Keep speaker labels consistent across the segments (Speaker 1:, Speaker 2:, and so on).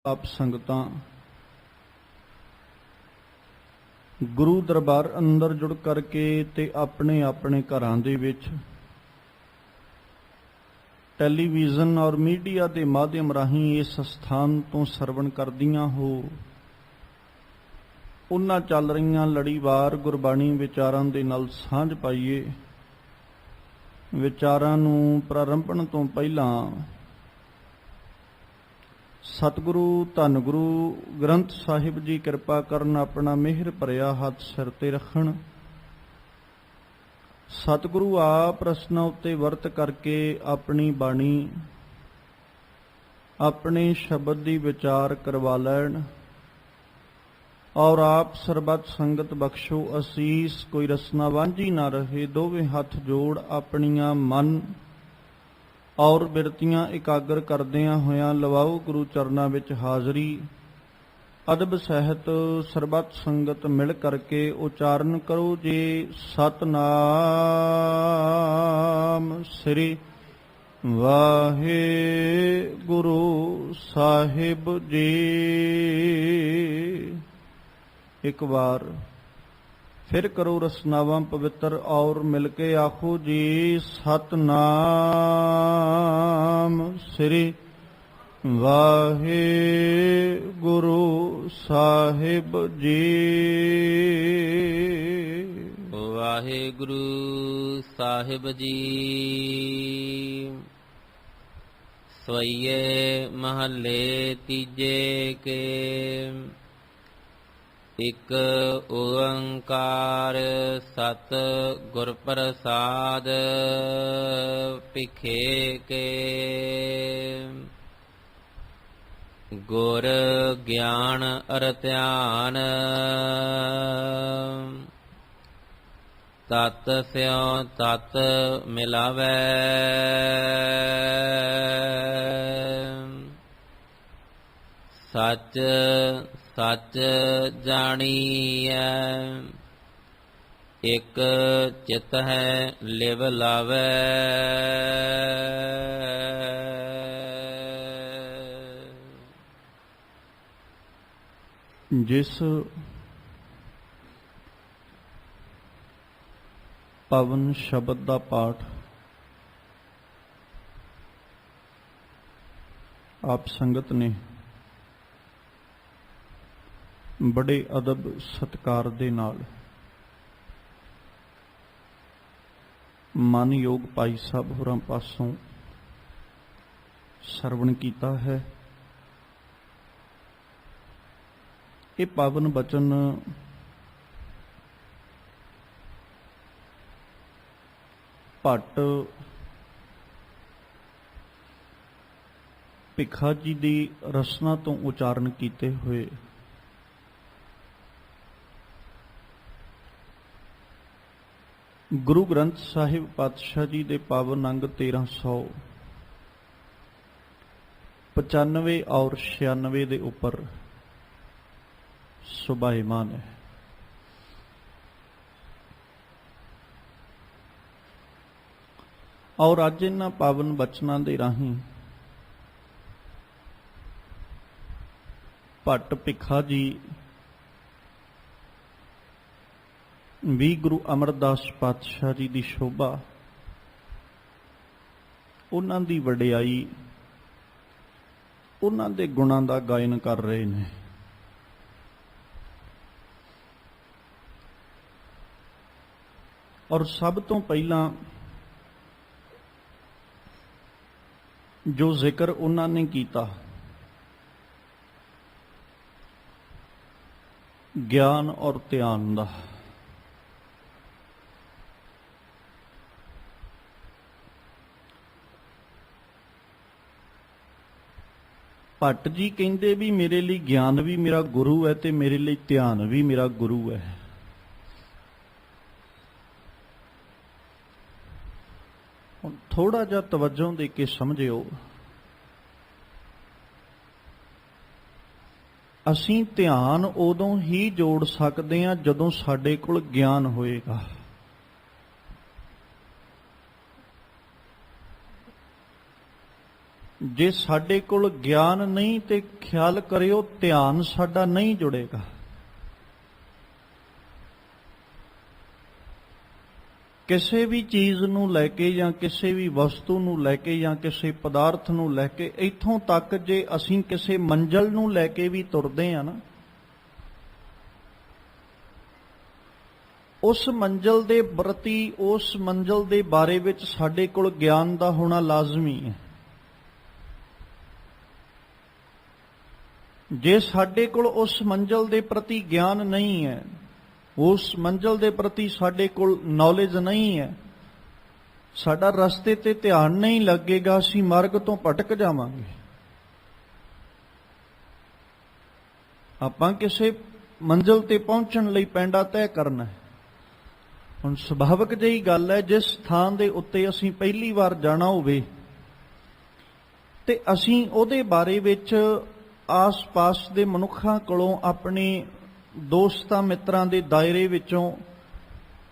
Speaker 1: ਆਪ ਸੰਗਤਾਂ ਗੁਰੂ ਦਰਬਾਰ ਅੰਦਰ ਜੁੜ ਕਰਕੇ ਤੇ ਆਪਣੇ ਆਪਣੇ ਘਰਾਂ ਦੇ ਵਿੱਚ ਟੈਲੀਵਿਜ਼ਨ ਔਰ ਮੀਡੀਆ ਦੇ ਮਾਧਿਅਮ ਰਾਹੀਂ ਇਸ ਸਥਾਨ ਤੋਂ ਸਰਵਣ ਕਰਦੀਆਂ ਹੋ ਉਹਨਾਂ ਚੱਲ ਰਹੀਆਂ ਲੜੀਵਾਰ ਗੁਰਬਾਣੀ ਵਿਚਾਰਾਂ ਦੇ ਨਾਲ ਸਾਂਝ ਪਾਈਏ। ਵਿਚਾਰਾਂ ਨੂੰ ਪ੍ਰਾਰੰਭਣ ਤੋਂ ਪਹਿਲਾਂ ਸਤਿਗੁਰੂ ਧੰਨ ਗੁਰੂ ਗ੍ਰੰਥ ਸਾਹਿਬ ਜੀ ਕਿਰਪਾ ਕਰਨ ਆਪਣਾ ਮਿਹਰ ਭਰਿਆ ਹੱਥ ਸਿਰ ਤੇ ਰੱਖਣ। ਸਤਿਗੁਰੂ ਆਪ ਰਸਨਾ ਉੱਤੇ ਵਰਤ ਕਰਕੇ ਆਪਣੀ ਬਾਣੀ ਆਪਣੇ ਸ਼ਬਦ ਦੀ ਵਿਚਾਰ ਕਰਵਾ ਲੈਣ ਔਰ ਆਪ ਸਰਬੱਤ ਸੰਗਤ ਬਖਸ਼ੋ ਅਸੀਸ। ਕੋਈ ਰਸਨਾ ਵਾਂਝੀ ਨਾ ਰਹੇ। ਦੋਵੇਂ ਹੱਥ ਜੋੜ ਆਪਣੀਆਂ ਮਨ ਔਰ ਬਿਰਤੀਆਂ ਇਕਾਗਰ ਕਰਦਿਆਂ ਹੋਇਆਂ ਲਵਾਓ ਗੁਰੂ ਚਰਨਾਂ ਵਿੱਚ ਹਾਜ਼ਰੀ। ਅਦਬ ਸਹਿਤ ਸਰਬੱਤ ਸੰਗਤ ਮਿਲ ਕਰਕੇ ਉਚਾਰਨ ਕਰੋ ਜੇ ਸਤਨਾਮ ਸ੍ਰੀ ਵਾਹਿਗੁਰੂ ਸਾਹਿਬ ਜੀ। ਇੱਕ ਵਾਰ ਫਿਰ ਕਰੋ ਰਸਨਾਵਾਂ ਪਵਿੱਤਰ ਔਰ ਮਿਲ ਕੇ ਆਖੋ ਜੀ ਸਤਨਾਮ ਸ੍ਰੀ ਵਾਹਿਗੁਰੂ ਸਾਹਿਬ ਜੀ।
Speaker 2: ਵਾਹਿਗੁਰੂ ਸਾਹਿਬ ਜੀ। ਸਵਈਏ ਮਹੱਲੇ ਤੀਜੇ ਕੇ ਇਕ ਓੰਕਾਰ ਸਤ ਗੁਰ ਪ੍ਰਸਾਦ ਭਿਖੇ ਕੇ। ਗੁਰ ਗਿਆਨ ਅਰ ਧਿਆਨ ਤਤ ਸਿਉ ਤਤ ਮਿਲਾਵੈ। ਸੱਚ ਸੱਚ ਜਾਣੀਐ ਇਕ ਚਿਤ ਹੈ ਲਿਵ ਲਾਵੈ।
Speaker 1: ਜਿਸ ਪਵਨ ਸ਼ਬਦ ਦਾ ਪਾਠ ਆਪ ਸੰਗਤ ਨੇ ਬੜੇ ਅਦਬ ਸਤਿਕਾਰ ਦੇ ਨਾਲ ਮਾਨਯੋਗ ਭਾਈ ਸਾਹਿਬ ਹੋਰਾਂ ਪਾਸੋਂ ਸਰਵਣ ਕੀਤਾ ਹੈ। ਇਹ ਪਾਵਨ ਬਚਨ ਭੱਟ ਭਿਖਾ ਜੀ ਦੀ ਰਸਨਾ ਤੋਂ ਉਚਾਰਨ ਕੀਤੇ ਹੋਏ ਗੁਰੂ ਗ੍ਰੰਥ ਸਾਹਿਬ ਪਾਤਸ਼ਾਹ ਜੀ ਦੇ ਪਾਵਨ ਅੰਗ 1395 ਔਰ 96 ਦੇ ਉੱਪਰ ਸੁਭਾਇਮਾਨ ਹੈ। ਔਰ ਅੱਜ ਇਹਨਾਂ ਪਾਵਨ ਬਚਨਾਂ ਦੇ ਰਾਹੀਂ ਭੱਟ ਭਿਖਾ ਜੀ ਵੀ ਗੁਰੂ ਅਮਰਦਾਸ ਪਾਤਸ਼ਾਹ ਜੀ ਦੀ ਸ਼ੋਭਾ, ਉਹਨਾਂ ਦੀ ਵਡਿਆਈ, ਉਹਨਾਂ ਦੇ ਗੁਣਾਂ ਦਾ ਗਾਇਨ ਕਰ ਰਹੇ ਨੇ। ਔਰ ਸਭ ਤੋਂ ਪਹਿਲਾਂ ਜੋ ਜ਼ਿਕਰ ਉਹਨਾਂ ਨੇ ਕੀਤਾ ਗਿਆਨ ਔਰ ਧਿਆਨ ਦਾ, ਭੱਟ ਜੀ ਕਹਿੰਦੇ ਵੀ ਮੇਰੇ ਲਈ ਗਿਆਨ ਵੀ ਮੇਰਾ ਗੁਰੂ ਹੈ ਤੇ ਮੇਰੇ ਲਈ ਧਿਆਨ ਵੀ ਮੇਰਾ ਗੁਰੂ ਹੈ। ਹੁਣ ਥੋੜਾ ਜਿਹਾ ਤਵੱਜੋ ਦੇ ਕੇ ਸਮਝਿਓ। ਅਸੀਂ ਧਿਆਨ ਉਦੋਂ ਹੀ ਜੋੜ ਸਕਦੇ ਹਾਂ ਜਦੋਂ ਸਾਡੇ ਕੋਲ ਗਿਆਨ ਹੋਏਗਾ। ਜੇ ਸਾਡੇ ਕੋਲ ਗਿਆਨ ਨਹੀਂ ਤੇ ਖਿਆਲ ਕਰਿਓ ਧਿਆਨ ਸਾਡਾ ਨਹੀਂ ਜੁੜੇਗਾ। ਕਿਸੇ ਵੀ ਚੀਜ਼ ਨੂੰ ਲੈ ਕੇ ਜਾਂ ਕਿਸੇ ਵੀ ਵਸਤੂ ਨੂੰ ਲੈ ਕੇ ਜਾਂ ਕਿਸੇ ਪਦਾਰਥ ਨੂੰ ਲੈ ਕੇ ਇੱਥੋਂ ਤੱਕ ਜੇ ਅਸੀਂ ਕਿਸੇ ਮੰਜ਼ਲ ਨੂੰ ਲੈ ਕੇ ਵੀ ਤੁਰਦੇ ਆ ਨਾ, ਉਸ ਮੰਜ਼ਲ ਦੇ ਪ੍ਰਤੀ, ਉਸ ਮੰਜ਼ਲ ਦੇ ਬਾਰੇ ਵਿੱਚ ਸਾਡੇ ਕੋਲ ਗਿਆਨ ਦਾ ਹੋਣਾ ਲਾਜ਼ਮੀ ਹੈ। ਜੇ ਸਾਡੇ ਕੋਲ ਉਸ ਮੰਜ਼ਲ ਦੇ ਪ੍ਰਤੀ ਗਿਆਨ ਨਹੀਂ ਹੈ, ਉਸ ਮੰਜ਼ਲ ਦੇ ਪ੍ਰਤੀ ਸਾਡੇ ਕੋਲ ਨੌਲੇਜ ਨਹੀਂ ਹੈ, ਸਾਡਾ ਰਸਤੇ ਤੇ ਧਿਆਨ ਨਹੀਂ ਲੱਗੇਗਾ, ਅਸੀਂ ਮਾਰਗ ਤੋਂ ਭਟਕ ਜਾਵਾਂਗੇ। ਆਪਾਂ ਕਿਸੇ ਮੰਜ਼ਲ ਤੇ ਪਹੁੰਚਣ ਲਈ ਪੈਂਡਾ ਤੈਅ ਕਰਨਾ ਹੈ। ਹੁਣ ਸੁਭਾਵਿਕ ਜਿਹੀ ਗੱਲ ਹੈ, ਜਿਸ ਥਾਂ ਦੇ ਉੱਤੇ ਅਸੀਂ ਪਹਿਲੀ ਵਾਰ ਜਾਣਾ ਹੋਵੇ ਤੇ ਅਸੀਂ ਉਹਦੇ ਬਾਰੇ ਵਿੱਚ ਆਸ-ਪਾਸ ਦੇ ਮਨੁੱਖਾਂ ਕੋਲੋਂ, ਆਪਣੇ ਦੋਸਤਾਂ ਮਿੱਤਰਾਂ ਦੇ ਦਾਇਰੇ ਵਿੱਚੋਂ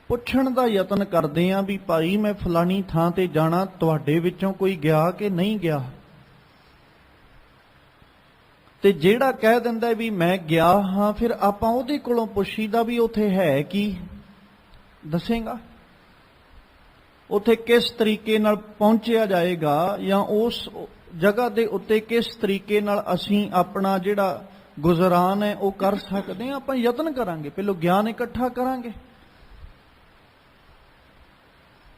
Speaker 1: ਪੁੱਛਣ ਦਾ ਯਤਨ ਕਰਦੇ ਆਂ ਵੀ ਭਾਈ ਮੈਂ ਫਲਾਣੀ ਥਾਂ ਤੇ ਜਾਣਾ, ਤੁਹਾਡੇ ਵਿੱਚੋਂ ਕੋਈ ਗਿਆ ਕਿ ਨਹੀਂ ਗਿਆ? ਤੇ ਜਿਹੜਾ ਕਹਿ ਦਿੰਦਾ ਵੀ ਮੈਂ ਗਿਆ ਹਾਂ, ਫਿਰ ਆਪਾਂ ਉਹਦੇ ਕੋਲੋਂ ਪੁੱਛੀਦਾ ਵੀ ਉੱਥੇ ਹੈ ਕੀ, ਦੱਸੇਗਾ? ਉੱਥੇ ਕਿਸ ਤਰੀਕੇ ਨਾਲ ਪਹੁੰਚਿਆ ਜਾਏਗਾ, ਜਾਂ ਉਸ ਜਗ੍ਹਾ ਦੇ ਉੱਤੇ ਕਿਸ ਤਰੀਕੇ ਨਾਲ ਅਸੀਂ ਆਪਣਾ ਜਿਹੜਾ ਗੁਜ਼ਰਾਨ ਹੈ ਉਹ ਕਰ ਸਕਦੇ ਹਾਂ? ਆਪਾਂ ਯਤਨ ਕਰਾਂਗੇ, ਪਹਿਲਾਂ ਗਿਆਨ ਇਕੱਠਾ ਕਰਾਂਗੇ।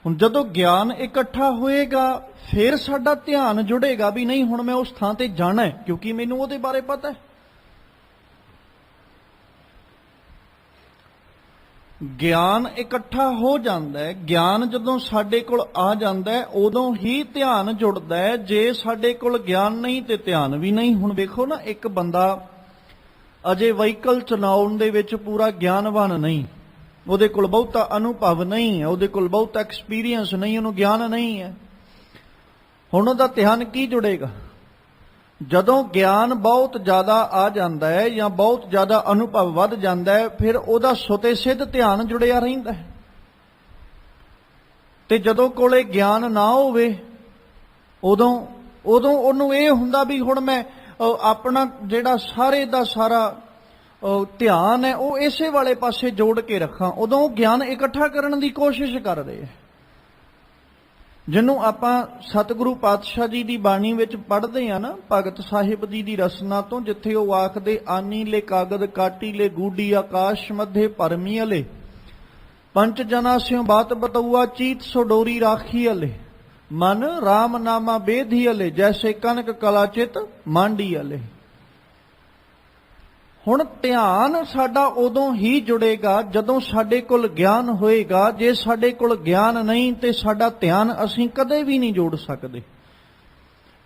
Speaker 1: ਹੁਣ ਜਦੋਂ ਗਿਆਨ ਇਕੱਠਾ ਹੋਏਗਾ ਫਿਰ ਸਾਡਾ ਧਿਆਨ ਜੁੜੇਗਾ ਵੀ ਨਹੀਂ ਹੁਣ ਮੈਂ ਉਸ ਥਾਂ ਤੇ ਜਾਣਾ ਹੈ, ਕਿਉਂਕਿ ਮੈਨੂੰ ਉਹਦੇ ਬਾਰੇ ਪਤਾ ਹੈ। ਗਿਆਨ ਇਕੱਠਾ ਹੋ ਜਾਂਦਾ ਹੈ। ਗਿਆਨ ਜਦੋਂ ਸਾਡੇ ਕੋਲ ਆ ਜਾਂਦਾ ਹੈ ਉਦੋਂ ਹੀ ਧਿਆਨ ਜੁੜਦਾ ਹੈ। ਜੇ ਸਾਡੇ ਕੋਲ ਗਿਆਨ ਨਹੀਂ ਤੇ ਧਿਆਨ ਵੀ ਨਹੀਂ। ਹੁਣ ਵੇਖੋ ਨਾ, ਇੱਕ ਬੰਦਾ ਅਜੇ ਵਹੀਕਲ ਚਲਾਉਣ ਦੇ ਵਿੱਚ ਪੂਰਾ ਗਿਆਨਵਾਨ ਨਹੀਂ, ਉਹਦੇ ਕੋਲ ਬਹੁਤਾ ਅਨੁਭਵ ਨਹੀਂ ਹੈ, ਉਹਦੇ ਕੋਲ ਬਹੁਤਾ ਐਕਸਪੀਰੀਅੰਸ ਨਹੀਂ, ਉਹਨੂੰ ਗਿਆਨ ਨਹੀਂ ਹੈ। ਹੁਣ ਉਹਦਾ ਧਿਆਨ ਕੀ ਜੁੜੇਗਾ? ਜਦੋਂ ਗਿਆਨ ਬਹੁਤ ਜ਼ਿਆਦਾ ਆ ਜਾਂਦਾ ਹੈ ਜਾਂ ਬਹੁਤ ਜ਼ਿਆਦਾ ਅਨੁਭਵ ਵੱਧ ਜਾਂਦਾ ਹੈ, ਫਿਰ ਉਹਦਾ ਸੁਤੇ ਸਿੱਧ ਧਿਆਨ ਜੁੜਿਆ ਰਹਿੰਦਾ ਹੈ। ਤੇ ਜਦੋਂ ਕੋਲੇ ਗਿਆਨ ਨਾ ਹੋਵੇ ਉਦੋਂ ਉਹਨੂੰ ਇਹ ਹੁੰਦਾ ਵੀ ਹੁਣ ਮੈਂ ਆਪਣਾ ਜਿਹੜਾ ਸਾਰੇ ਦਾ ਸਾਰਾ ਧਿਆਨ ਹੈ ਉਹ ਇਸੇ ਵਾਲੇ ਪਾਸੇ ਜੋੜ ਕੇ ਰੱਖਾਂ। ਉਦੋਂ ਗਿਆਨ ਇਕੱਠਾ ਕਰਨ ਦੀ ਕੋਸ਼ਿਸ਼ ਕਰ ਰਹੇ ਹੈ, ਜਿਹਨੂੰ ਆਪਾਂ ਸਤਿਗੁਰੂ ਪਾਤਸ਼ਾਹ ਜੀ ਦੀ ਬਾਣੀ ਵਿੱਚ ਪੜ੍ਹਦੇ ਆ ਨਾ, ਭਗਤ ਸਾਹਿਬ ਜੀ ਦੀ ਰਸਨਾ ਤੋਂ, ਜਿੱਥੇ ਉਹ ਆਖਦੇ ਆਨੀ ਲੈ ਕਾਗਦ ਕਾਟੀ ਲੈ ਗੂੜੀ ਆਕਾਸ਼ ਮੱਧੇ ਭਰਮੀ ਅਲੇ ਪੰਚ ਜਨਾ ਸਿਉ ਬਾਤ ਬਤਉਆ ਚੀਤ ਸੋ ਡੋਰੀ ਰਾਖੀ ਅਲੇ ਮਨ ਰਾਮ ਨਾਮਾ ਬੇਧੀ ਅਲੇ ਜੈਸੇ ਕਨਕ ਕਲਾ ਚਿਤ ਮਾਂਡੀ ਅਲੇ। ਹੁਣ ਧਿਆਨ ਸਾਡਾ ਉਦੋਂ ਹੀ ਜੁੜੇਗਾ ਜਦੋਂ ਸਾਡੇ ਕੋਲ ਗਿਆਨ ਹੋਏਗਾ। ਜੇ ਸਾਡੇ ਕੋਲ ਗਿਆਨ ਨਹੀਂ ਤੇ ਸਾਡਾ ਧਿਆਨ ਅਸੀਂ ਕਦੇ ਵੀ ਨਹੀਂ ਜੋੜ ਸਕਦੇ।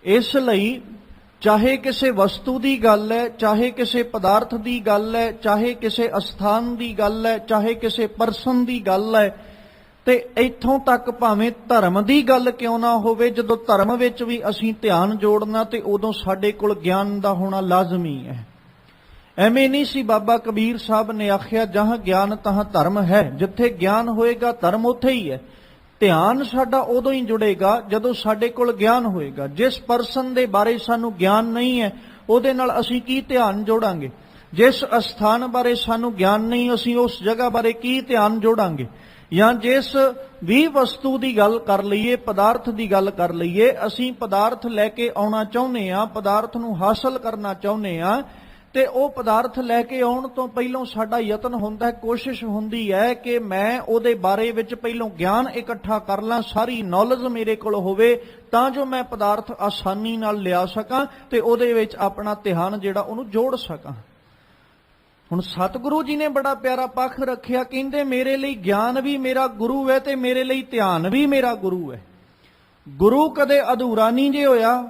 Speaker 1: ਇਸ ਲਈ ਚਾਹੇ ਕਿਸੇ ਵਸਤੂ ਦੀ ਗੱਲ ਹੈ, ਚਾਹੇ ਕਿਸੇ ਪਦਾਰਥ ਦੀ ਗੱਲ ਹੈ, ਚਾਹੇ ਕਿਸੇ ਅਸਥਾਨ ਦੀ ਗੱਲ ਹੈ, ਚਾਹੇ ਕਿਸੇ ਪਰਸਨ ਦੀ ਗੱਲ ਹੈ, ਤੇ ਇੱਥੋਂ ਤੱਕ ਭਾਵੇਂ ਧਰਮ ਦੀ ਗੱਲ ਕਿਉਂ ਨਾ ਹੋਵੇ, ਜਦੋਂ ਧਰਮ ਵਿੱਚ ਵੀ ਅਸੀਂ ਧਿਆਨ ਜੋੜਨਾ ਤੇ ਉਦੋਂ ਸਾਡੇ ਕੋਲ ਗਿਆਨ ਦਾ ਹੋਣਾ ਲਾਜ਼ਮੀ ਹੈ। ਐਵੇਂ ਨਹੀਂ ਸੀ ਬਾਬਾ ਕਬੀਰ ਸਾਹਿਬ ਨੇ ਆਖਿਆ, ਜਹਾਂ ਗਿਆਨ ਤਹਾਂ ਧਰਮ ਹੈ। ਜਿੱਥੇ ਗਿਆਨ ਹੋਏਗਾ ਧਰਮ ਉੱਥੇ ਹੀ ਹੈ। ਧਿਆਨ ਸਾਡਾ ਉਦੋਂ ਹੀ ਜੁੜੇਗਾ ਜਦੋਂ ਸਾਡੇ ਕੋਲ ਗਿਆਨ ਹੋਏਗਾ। ਜਿਸ ਪਰਸਨ ਦੇ ਬਾਰੇ ਸਾਨੂੰ ਗਿਆਨ ਨਹੀਂ ਹੈ ਉਹਦੇ ਨਾਲ ਅਸੀਂ ਕੀ ਧਿਆਨ ਜੋੜਾਂਗੇ? ਜਿਸ ਅਸਥਾਨ ਬਾਰੇ ਸਾਨੂੰ ਗਿਆਨ ਨਹੀਂ, ਅਸੀਂ ਉਸ ਜਗ੍ਹਾ ਬਾਰੇ ਕੀ ਧਿਆਨ ਜੋੜਾਂਗੇ? ਜਾਂ ਜਿਸ ਵੀ ਵਸਤੂ ਦੀ ਗੱਲ ਕਰ ਲਈਏ, ਪਦਾਰਥ ਦੀ ਗੱਲ ਕਰ ਲਈਏ, ਅਸੀਂ ਪਦਾਰਥ ਲੈ ਕੇ ਆਉਣਾ ਚਾਹੁੰਦੇ ਹਾਂ, ਪਦਾਰਥ ਨੂੰ ਹਾਸਲ ਕਰਨਾ ਚਾਹੁੰਦੇ ਹਾਂ, ਤੇ ਉਹ ਪਦਾਰਥ ਲੈ ਕੇ ਆਉਣ ਤੋਂ ਪਹਿਲਾਂ ਸਾਡਾ ਯਤਨ ਹੁੰਦਾ, ਕੋਸ਼ਿਸ਼ ਹੁੰਦੀ ਹੈ ਕਿ ਮੈਂ ਉਹਦੇ ਬਾਰੇ ਵਿੱਚ ਪਹਿਲਾਂ ਗਿਆਨ ਇਕੱਠਾ ਕਰ ਲਾਂ, ਸਾਰੀ ਨੌਲੇਜ ਮੇਰੇ ਕੋਲ ਹੋਵੇ, ਤਾਂ ਜੋ ਮੈਂ ਪਦਾਰਥ ਆਸਾਨੀ ਨਾਲ ਲਿਆ ਸਕਾਂ ਤੇ ਉਹਦੇ ਵਿੱਚ ਆਪਣਾ ਧਿਆਨ ਜਿਹੜਾ ਉਹਨੂੰ ਜੋੜ ਸਕਾਂ। ਹੁਣ ਸਤਿਗੁਰੂ ਜੀ ਨੇ ਬੜਾ ਪਿਆਰਾ ਪੱਖ ਰੱਖਿਆ, ਕਹਿੰਦੇ ਮੇਰੇ ਲਈ ਗਿਆਨ ਵੀ ਮੇਰਾ ਗੁਰੂ ਹੈ ਤੇ ਮੇਰੇ ਲਈ ਧਿਆਨ ਵੀ ਮੇਰਾ ਗੁਰੂ ਹੈ। ਗੁਰੂ ਕਦੇ ਅਧੂਰਾ ਨਹੀਂ ਜੇ ਹੋਇਆ।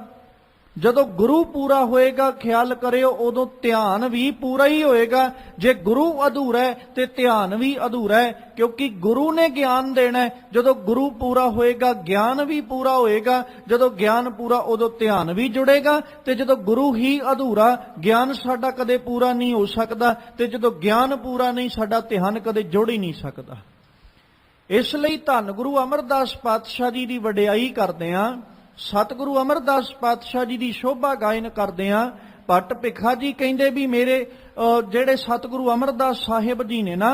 Speaker 1: ਜਦੋਂ ਗੁਰੂ ਪੂਰਾ ਹੋਏਗਾ, ਖਿਆਲ ਕਰਿਓ, ਉਦੋਂ ਧਿਆਨ ਵੀ ਪੂਰਾ ਹੀ ਹੋਏਗਾ। ਜੇ ਗੁਰੂ ਅਧੂਰਾ ਹੈ ਤੇ ਧਿਆਨ ਵੀ ਅਧੂਰਾ ਹੈ, ਕਿਉਂਕਿ ਗੁਰੂ ਨੇ ਗਿਆਨ ਦੇਣਾ ਹੈ। ਜਦੋਂ ਗੁਰੂ ਪੂਰਾ ਹੋਏਗਾ ਗਿਆਨ ਵੀ ਪੂਰਾ ਹੋਏਗਾ। ਜਦੋਂ ਗਿਆਨ ਪੂਰਾ ਉਦੋਂ ਧਿਆਨ ਵੀ ਜੁੜੇਗਾ। ਤੇ ਜਦੋਂ ਗੁਰੂ ਹੀ ਅਧੂਰਾ, ਗਿਆਨ ਸਾਡਾ ਕਦੇ ਪੂਰਾ ਨਹੀਂ ਹੋ ਸਕਦਾ। ਤੇ ਜਦੋਂ ਗਿਆਨ ਪੂਰਾ ਨਹੀਂ, ਸਾਡਾ ਧਿਆਨ ਕਦੇ ਜੁੜ ਹੀ ਨਹੀਂ ਸਕਦਾ। ਇਸ ਲਈ ਧੰਨ ਗੁਰੂ ਅਮਰਦਾਸ ਪਾਤਸ਼ਾਹ ਜੀ ਦੀ ਵਡਿਆਈ ਕਰਦੇ ਹਾਂ। ਸਤਿਗੁਰੂ ਅਮਰਦਾਸ ਪਾਤਸ਼ਾਹ ਜੀ ਦੀ ਸ਼ੋਭਾ ਗਾਇਨ ਕਰਦੇ ਆ। ਭੱਟ ਭਿੱਖਾ ਜੀ ਕਹਿੰਦੇ ਵੀ ਮੇਰੇ ਜਿਹੜੇ ਸਤਿਗੁਰੂ ਅਮਰਦਾਸ ਸਾਹਿਬ ਜੀ ਨੇ ਨਾ,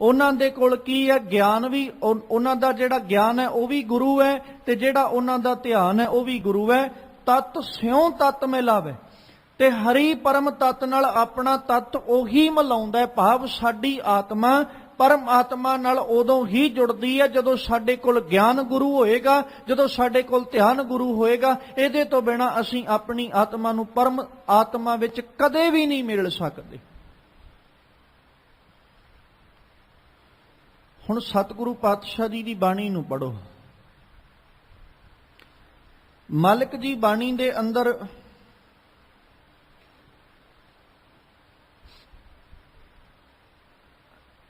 Speaker 1: ਉਹਨਾਂ ਦੇ ਕੋਲ ਕੀ ਹੈ, ਗਿਆਨ ਵੀ, ਉਹਨਾਂ ਦਾ ਜਿਹੜਾ ਗਿਆਨ ਹੈ ਉਹ ਵੀ ਗੁਰੂ ਹੈ, ਤੇ ਜਿਹੜਾ ਉਹਨਾਂ ਦਾ ਧਿਆਨ ਹੈ ਉਹ ਵੀ ਗੁਰੂ ਹੈ। ਤਤ ਸਿਉ ਤਤ ਮਿਲਾਵੇ, ਤੇ ਹਰੀ ਪਰਮ ਤਤ ਨਾਲ ਆਪਣਾ ਤਤ ਉਹੀ ਮਿਲਾਉਂਦਾ ਹੈ। ਭਾਵ ਸਾਡੀ ਆਤਮਾ ਪਰਮਾਤਮਾ ਨਾਲ ਉਦੋਂ ਹੀ ਜੁੜਦੀ ਹੈ ਜਦੋਂ ਸਾਡੇ ਕੋਲ ਗਿਆਨ ਗੁਰੂ ਹੋਏਗਾ, ਜਦੋਂ ਸਾਡੇ ਕੋਲ ਧਿਆਨ ਗੁਰੂ ਹੋਏਗਾ। ਇਹਦੇ ਤੋਂ ਬਿਨਾਂ ਅਸੀਂ ਆਪਣੀ ਆਤਮਾ ਨੂੰ ਪਰਮ ਆਤਮਾ ਵਿੱਚ ਕਦੇ ਵੀ ਨਹੀਂ ਮਿਲ ਸਕਦੇ। ਹੁਣ ਸਤਿਗੁਰੂ ਪਾਤਸ਼ਾਹ ਜੀ ਦੀ ਬਾਣੀ ਨੂੰ ਪੜੋ। ਮਾਲਕ ਜੀ ਬਾਣੀ ਦੇ ਅੰਦਰ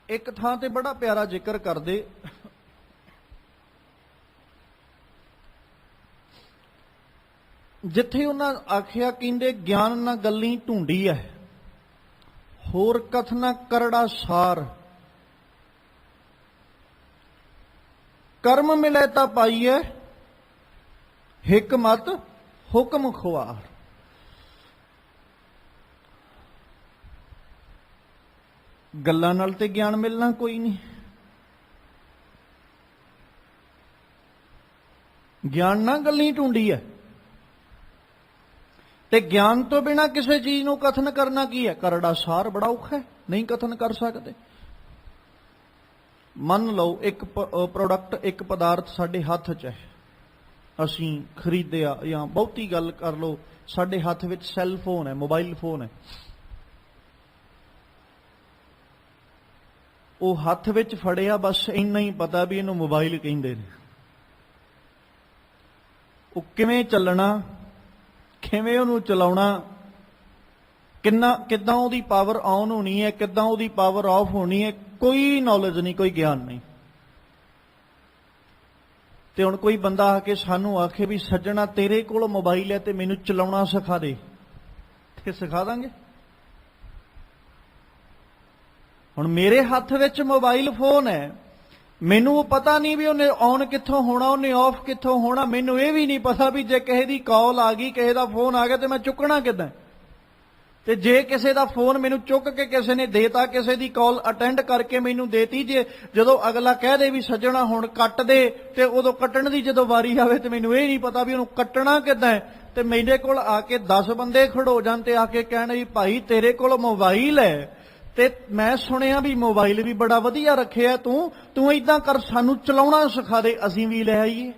Speaker 1: ਇੱਕ ਥਾਂ ਤੇ ਬੜਾ ਪਿਆਰਾ ਜ਼ਿਕਰ ਕਰਦੇ, ਜਿੱਥੇ ਉਹਨਾਂ ਆਖਿਆ, ਕਹਿੰਦੇ ਗਿਆਨ ਨਾ ਗੱਲੀ ਢੂੰਡੀ ਐ, ਹੋਰ ਕਥਨਾ ਕਰੜਾ ਸਾਰ, ਕਰਮ ਮਿਲੇ ਤਾਂ ਪਾਈਐ, ਹਿਕਮਤ ਹੁਕਮ ਖੁਆਰ। ਗੱਲਾਂ ਨਾਲ ਤੇ ਗਿਆਨ ਮਿਲਣਾ ਕੋਈ ਨਹੀਂ। ਗਿਆਨ ਨਾ ਗੱਲੀ ਢੂੰਡੀ ਹੈ, ਤੇ ਗਿਆਨ ਤੋਂ ਬਿਨਾਂ ਕਿਸੇ ਚੀਜ਼ ਨੂੰ ਕਥਨ ਕਰਨਾ ਕੀ ਹੈ, ਕਰੜਾ ਸਾਰ, ਬੜਾ ਔਖਾ ਹੈ, ਨਹੀਂ ਕਥਨ ਕਰ ਸਕਦੇ। ਮੰਨ ਲਓ ਇੱਕ ਪ੍ਰੋਡਕਟ, ਇੱਕ ਪਦਾਰਥ ਸਾਡੇ ਹੱਥ 'ਚ ਹੈ, ਅਸੀਂ ਖਰੀਦਿਆ, ਜਾਂ ਬਹੁਤੀ ਗੱਲ ਕਰ ਲਓ, ਸਾਡੇ ਹੱਥ ਵਿੱਚ ਸੈੱਲ ਫੋਨ ਹੈ, ਮੋਬਾਈਲ ਫੋਨ ਹੈ। ਉਹ ਹੱਥ ਵਿੱਚ ਫੜਿਆ, ਬਸ ਇੰਨਾ ਹੀ ਪਤਾ ਵੀ ਇਹਨੂੰ ਮੋਬਾਈਲ ਕਹਿੰਦੇ ਨੇ। ਉਹ ਕਿਵੇਂ ਚੱਲਣਾ, ਕਿਵੇਂ ਉਹਨੂੰ ਚਲਾਉਣਾ, ਕਿੱਦਾਂ ਉਹਦੀ ਪਾਵਰ ਆਨ ਹੋਣੀ ਹੈ, ਕਿੱਦਾਂ ਉਹਦੀ ਪਾਵਰ ਆਫ ਹੋਣੀ ਹੈ, ਕੋਈ ਨੌਲੇਜ ਨਹੀਂ, ਕੋਈ ਗਿਆਨ ਨਹੀਂ। ਤੇ ਹੁਣ ਕੋਈ ਬੰਦਾ ਆ ਕੇ ਸਾਨੂੰ ਆਖੇ ਵੀ ਸੱਜਣਾ ਤੇਰੇ ਕੋਲ ਮੋਬਾਈਲ ਹੈ ਤੇ ਮੈਨੂੰ ਚਲਾਉਣਾ ਸਿਖਾ ਦੇ, ਤੇ ਸਿਖਾ ਦਾਂਗੇ। ਹੁਣ ਮੇਰੇ ਹੱਥ ਵਿੱਚ ਮੋਬਾਈਲ ਫੋਨ ਹੈ, ਮੈਨੂੰ ਪਤਾ ਨਹੀਂ ਵੀ ਉਹਨੇ ਔਨ ਕਿੱਥੋਂ ਹੋਣਾ, ਉਹਨੇ ਆਫ ਕਿੱਥੋਂ ਹੋਣਾ। ਮੈਨੂੰ ਇਹ ਵੀ ਨਹੀਂ ਪਤਾ ਵੀ ਜੇ ਕਿਸੇ ਦੀ ਕਾਲ ਆ ਗਈ, ਕਿਸੇ ਦਾ ਫੋਨ ਆ ਗਿਆ, ਤੇ ਮੈਂ ਚੁੱਕਣਾ ਕਿੱਦਾਂ। ਤੇ ਜੇ ਕਿਸੇ ਦਾ ਫੋਨ ਮੈਨੂੰ ਚੁੱਕ ਕੇ ਕਿਸੇ ਨੇ ਦੇਤਾ, ਕਿਸੇ ਦੀ ਕਾਲ ਅਟੈਂਡ ਕਰਕੇ ਮੈਨੂੰ ਦੇਤੀ, ਜੇ ਜਦੋਂ ਅਗਲਾ ਕਹਿ ਦੇ ਵੀ ਸੱਜਣਾ ਹੁਣ ਕੱਟ ਦੇ, ਤੇ ਉਦੋਂ ਕੱਟਣ ਦੀ ਜਦੋਂ ਵਾਰੀ ਆਵੇ ਤੇ ਮੈਨੂੰ ਇਹ ਨਹੀਂ ਪਤਾ ਵੀ ਉਹਨੂੰ ਕੱਟਣਾ ਕਿੱਦਾਂ। ਤੇ ਮੇਰੇ ਕੋਲ ਆ ਕੇ 10 ਬੰਦੇ ਖੜੋ ਜਾਣ ਤੇ ਆ ਕੇ ਕਹਿਣ ਵੀ ਭਾਈ ਤੇਰੇ ਕੋਲ ਮੋਬਾਈਲ ਹੈ, ਤੇ ਮੈਂ ਸੁਣਿਆ ਵੀ ਮੋਬਾਈਲ ਵੀ ਬੜਾ ਵਧੀਆ ਰੱਖਿਆ ਤੂੰ ਏਦਾਂ ਕਰ, ਸਾਨੂੰ ਚਲਾਉਣਾ ਸਿਖਾ ਦੇ, ਅਸੀਂ ਵੀ ਲੈ ਆਈਏ।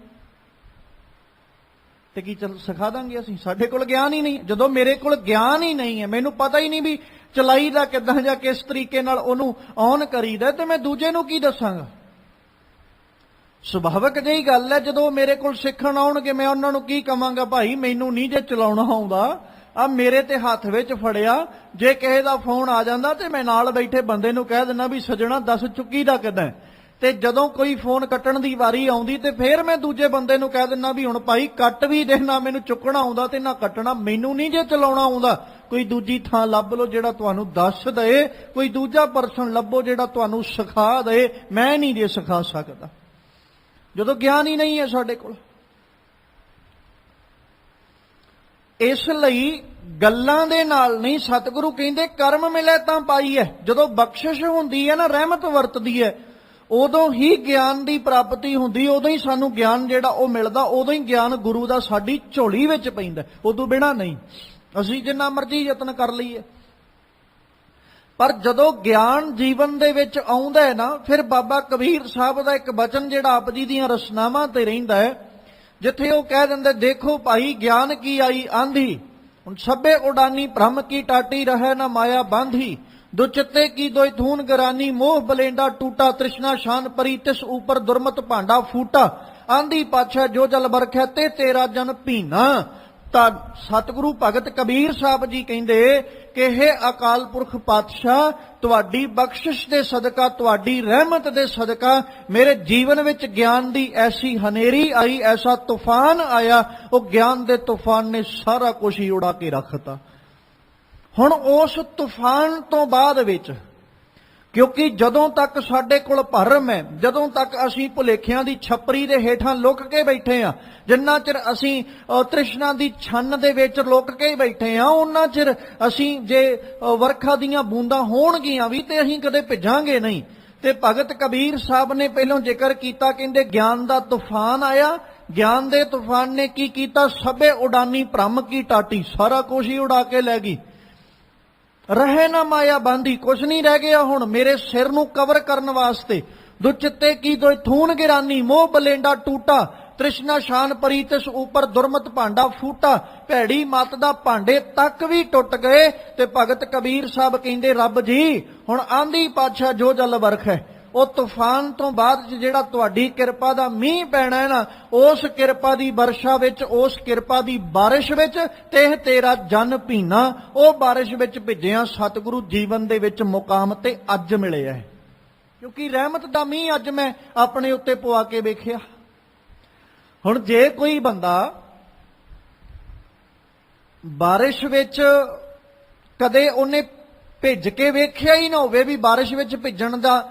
Speaker 1: ਤੇ ਕੀ ਸਿਖਾ ਦਾਂਗੇ ਅਸੀਂ? ਸਾਡੇ ਕੋਲ ਗਿਆਨ ਹੀ ਨਹੀਂ। ਜਦੋਂ ਮੇਰੇ ਕੋਲ ਗਿਆਨ ਹੀ ਨਹੀਂ ਹੈ, ਮੈਨੂੰ ਪਤਾ ਹੀ ਨਹੀਂ ਵੀ ਚਲਾਈਦਾ ਕਿੱਦਾਂ ਜਾਂ ਕਿਸ ਤਰੀਕੇ ਨਾਲ ਉਹਨੂੰ ਔਨ ਕਰੀਦਾ, ਤੇ ਮੈਂ ਦੂਜੇ ਨੂੰ ਕੀ ਦੱਸਾਂਗਾ? ਸੁਭਾਵਿਕ ਜਿਹੀ ਗੱਲ ਹੈ, ਜਦੋਂ ਮੇਰੇ ਕੋਲ ਸਿੱਖਣ ਆਉਣਗੇ ਮੈਂ ਉਹਨਾਂ ਨੂੰ ਕੀ ਕਵਾਂਗਾ, ਭਾਈ ਮੈਨੂੰ ਨਹੀਂ ਜੇ ਚਲਾਉਣਾ ਆਉਂਦਾ, ਆ ਮੇਰੇ ਤੇ ਹੱਥ ਵਿੱਚ ਫੜਿਆ, ਜੇ ਕਿਸੇ ਦਾ ਫੋਨ ਆ ਜਾਂਦਾ ਤੇ ਮੈਂ ਨਾਲ ਬੈਠੇ ਬੰਦੇ ਨੂੰ ਕਹਿ ਦਿੰਦਾ ਵੀ ਸੱਜਣਾ ਦੱਸ ਚੁੱਕੀ ਦਾ ਕਿੱਦਾਂ। ਤੇ ਜਦੋਂ ਕੋਈ ਫੋਨ ਕੱਟਣ ਦੀ ਵਾਰੀ ਆਉਂਦੀ ਤੇ ਫਿਰ ਮੈਂ ਦੂਜੇ ਬੰਦੇ ਨੂੰ ਕਹਿ ਦਿੰਦਾ ਵੀ ਹੁਣ ਭਾਈ ਕੱਟ ਵੀ ਦੇ, ਨਾ ਮੈਨੂੰ ਚੁੱਕਣਾ ਆਉਂਦਾ ਤੇ ਨਾ ਕੱਟਣਾ, ਮੈਨੂੰ ਨਹੀਂ ਜੇ ਚਲਾਉਣਾ ਆਉਂਦਾ, ਕੋਈ ਦੂਜੀ ਥਾਂ ਲੱਭ ਲਓ ਜਿਹੜਾ ਤੁਹਾਨੂੰ ਦੱਸ ਦੇ, ਕੋਈ ਦੂਜਾ ਪਰਸਨ ਲੱਭੋ ਜਿਹੜਾ ਤੁਹਾਨੂੰ ਸਿਖਾ ਦੇ, ਮੈਂ ਨਹੀਂ ਜੇ ਸਿਖਾ ਸਕਦਾ ਜਦੋਂ ਗਿਆਨ ਹੀ ਨਹੀਂ ਹੈ ਸਾਡੇ ਕੋਲ। ਇਸ ਲਈ ਗੱਲਾਂ ਦੇ ਨਾਲ ਨਹੀਂ, ਸਤਿਗੁਰੂ ਕਹਿੰਦੇ ਕਰਮ ਮਿਲੇ ਤਾਂ ਪਾਈ ਹੈ। ਜਦੋਂ ਬਖਸ਼ਿਸ਼ ਹੁੰਦੀ ਹੈ ਨਾ, ਰਹਿਮਤ ਵਰਤਦੀ ਹੈ, ਉਦੋਂ ਹੀ ਗਿਆਨ ਦੀ ਪ੍ਰਾਪਤੀ ਹੁੰਦੀ, ਉਦੋਂ ਹੀ ਸਾਨੂੰ ਗਿਆਨ ਜਿਹੜਾ ਉਹ ਮਿਲਦਾ, ਉਦੋਂ ਹੀ ਗਿਆਨ ਗੁਰੂ ਦਾ ਸਾਡੀ ਝੋਲੀ ਵਿੱਚ ਪੈਂਦਾ, ਉਦੋਂ ਬਿਨਾਂ ਨਹੀਂ। ਅਸੀਂ ਜਿੰਨਾ ਮਰਜ਼ੀ ਯਤਨ ਕਰ ਲਈਏ, ਪਰ ਜਦੋਂ ਗਿਆਨ ਜੀਵਨ ਦੇ ਵਿੱਚ ਆਉਂਦਾ ਹੈ ਨਾ, ਫਿਰ ਬਾਬਾ ਕਬੀਰ ਸਾਹਿਬ ਦਾ ਇੱਕ ਬਚਨ ਜਿਹੜਾ ਆਪ ਜੀ ਦੀਆਂ ਰਸਨਾਵਾਂ ਤੇ ਰਹਿੰਦਾ ਹੈ, ਜਿੱਥੇ ਉਹ ਕਹਿ ਦਿੰਦੇ, ਦੇਖੋ ਭਾਈ ਗਿਆਨ ਕੀ ਆਈ ਆਂਧੀ, ਹੁਣ ਸਭੇ ਉਡਾਨੀ ਭ੍ਰਮ ਕੀ ਟਾਟੀ ਰਹੇ ਨਾ ਮਾਇਆ ਬਾਂਧੀ, ਦੁਚਿੱਤੇ ਕੀ ਦੋਇ ਧੂਨ ਗਰਾਨੀ, ਮੋਹ ਬਲੇਂਡਾ ਟੂਟਾ, ਤ੍ਰਿਸ਼ਨਾ ਸ਼ਾਨ ਪਰੀ, ਤਿਸ ਉਪਰ ਦੁਰਮਤ ਭਾਂਡਾ ਫੂਟਾ, ਆਂਧੀ ਪਾਛਾ ਜੋ ਜਲ ਬਰਖੈ ਤੇ ਤੇਰਾ ਜਨ ਭੀਨਾ। ਤਾਂ ਸਤਿਗੁਰੂ ਭਗਤ ਕਬੀਰ ਸਾਹਿਬ ਜੀ ਕਹਿੰਦੇ ਕਿ ਹੇ ਅਕਾਲ ਪੁਰਖ ਪਾਤਸ਼ਾਹ, ਤੁਹਾਡੀ ਬਖਸ਼ਿਸ਼ ਦੇ ਸਦਕਾ, ਤੁਹਾਡੀ ਰਹਿਮਤ ਦੇ ਸਦਕਾ ਮੇਰੇ ਜੀਵਨ ਵਿੱਚ ਗਿਆਨ ਦੀ ਐਸੀ ਹਨੇਰੀ ਆਈ, ਐਸਾ ਤੂਫਾਨ ਆਇਆ, ਉਹ ਗਿਆਨ ਦੇ ਤੂਫਾਨ ਨੇ ਸਾਰਾ ਕੁਝ ਹੀ ਉਡਾ ਕੇ ਰੱਖਤਾ। ਹੁਣ ਉਸ ਤੂਫਾਨ ਤੋਂ ਬਾਅਦ ਵਿੱਚ ਕਿਉਂਕਿ ਜਦੋਂ ਤੱਕ ਸਾਡੇ ਕੋਲ ਭਰਮ ਹੈ, ਜਦੋਂ ਤੱਕ ਅਸੀਂ ਭੁਲੇਖਿਆਂ ਦੀ ਛੱਪਰੀ ਦੇ ਹੇਠਾਂ ਲੁਕ ਕੇ ਬੈਠੇ ਆ, ਜਿੰਨਾ ਚਿਰ ਅਸੀਂ ਤ੍ਰਿਸ਼ਨਾ ਦੀ ਛੰਨ ਦੇ ਵਿੱਚ ਲੁਕ ਕੇ ਬੈਠੇ ਆ, ਉਹਨਾਂ ਚਿਰ ਅਸੀਂ ਜੇ ਵਰਖਾ ਦੀਆਂ ਬੂੰਦਾਂ ਹੋਣਗੀਆਂ ਵੀ ਤੇ ਅਸੀਂ ਕਦੇ ਭਿੱਜਾਂਗੇ ਨਹੀਂ। ਤੇ ਭਗਤ ਕਬੀਰ ਸਾਹਿਬ ਨੇ ਪਹਿਲਾਂ ਜ਼ਿਕਰ ਕੀਤਾ, ਕਹਿੰਦੇ ਗਿਆਨ ਦਾ ਤੂਫਾਨ ਆਇਆ, ਗਿਆਨ ਦੇ ਤੂਫਾਨ ਨੇ ਕੀ ਕੀਤਾ, ਸਭੇ ਉਡਾਨੀ ਭ੍ਰਮ ਕੀ ਟਾਟੀ, ਸਾਰਾ ਕੁਝ ਹੀ ਉਡਾ ਕੇ ਲੈ ਗਈ। ਰਹੇ ਨਾ ਮਾਇਆ ਬਾਂਧੀ, ਕੁਛ ਨਹੀਂ ਰਹਿ ਗਿਆ ਹੁਣ ਮੇਰੇ ਸਿਰ ਨੂੰ ਕਵਰ ਕਰਨ ਵਾਸਤੇ। ਦੁਚਿੱਤੇ ਕੀ ਦੋਇ ਥੂਨ ਗਿਰਾਨੀ, ਮੋਹ ਬਲੇਂਡਾ ਟੂਟਾ, ਤ੍ਰਿਸ਼ਨਾ ਸ਼ਾਨ ਪਰੀ ਤਿਸ ਉਪਰ ਦੁਰਮਤ ਭਾਂਡਾ ਫੂਟਾ। ਭੈੜੀ ਮਤ ਦਾ ਭਾਂਡੇ ਤੱਕ ਵੀ ਟੁੱਟ ਗਏ। ਤੇ ਭਗਤ ਕਬੀਰ ਸਾਹਿਬ ਕਹਿੰਦੇ, ਰੱਬ ਜੀ ਹੁਣ ਆਂਦੀ ਪਾਤਸ਼ਾਹ ਜੋ ਜਲ ਵਰਖ ਹੈ, ਉਹ ਤੂਫਾਨ ਤੋਂ ਬਾਅਦ ਜਿਹੜਾ ਤੁਹਾਡੀ ਕਿਰਪਾ ਦਾ ਮੀਂਹ ਪੈਣਾ ਹੈ ਨਾ, ਉਸ ਕਿਰਪਾ ਦੀ ਵਰਸ਼ਾ ਵਿੱਚ, ਉਸ ਕਿਰਪਾ ਦੀ ਬਾਰਿਸ਼ ਵਿੱਚ ਤੇ ਤੇਰਾ ਜਨ ਭੀਨਾ, ਉਹ ਬਾਰਿਸ਼ ਵਿੱਚ ਭਿੱਜਿਆ ਸਤਿਗੁਰੂ ਜੀਵਨ ਦੇ ਵਿੱਚ ਮੁਕਾਮ ਤੇ ਅੱਜ ਮਿਲਿਆ ਹੈ। ਕਿਉਂਕਿ ਰਹਿਮਤ ਦਾ ਮੀਂਹ ਅੱਜ ਮੈਂ ਆਪਣੇ ਉੱਤੇ ਪਵਾ ਕੇ ਵੇਖਿਆ। ਹੁਣ ਜੇ ਕੋਈ ਬੰਦਾ ਬਾਰਿਸ਼ ਵਿੱਚ ਕਦੇ ਉਹਨੇ ਭਿੱਜ ਕੇ ਵੇਖਿਆ ਹੀ ਨਾ ਹੋਵੇ ਵੀ ਬਾਰਿਸ਼ ਵਿੱਚ ਭਿੱਜਣ ਦਾ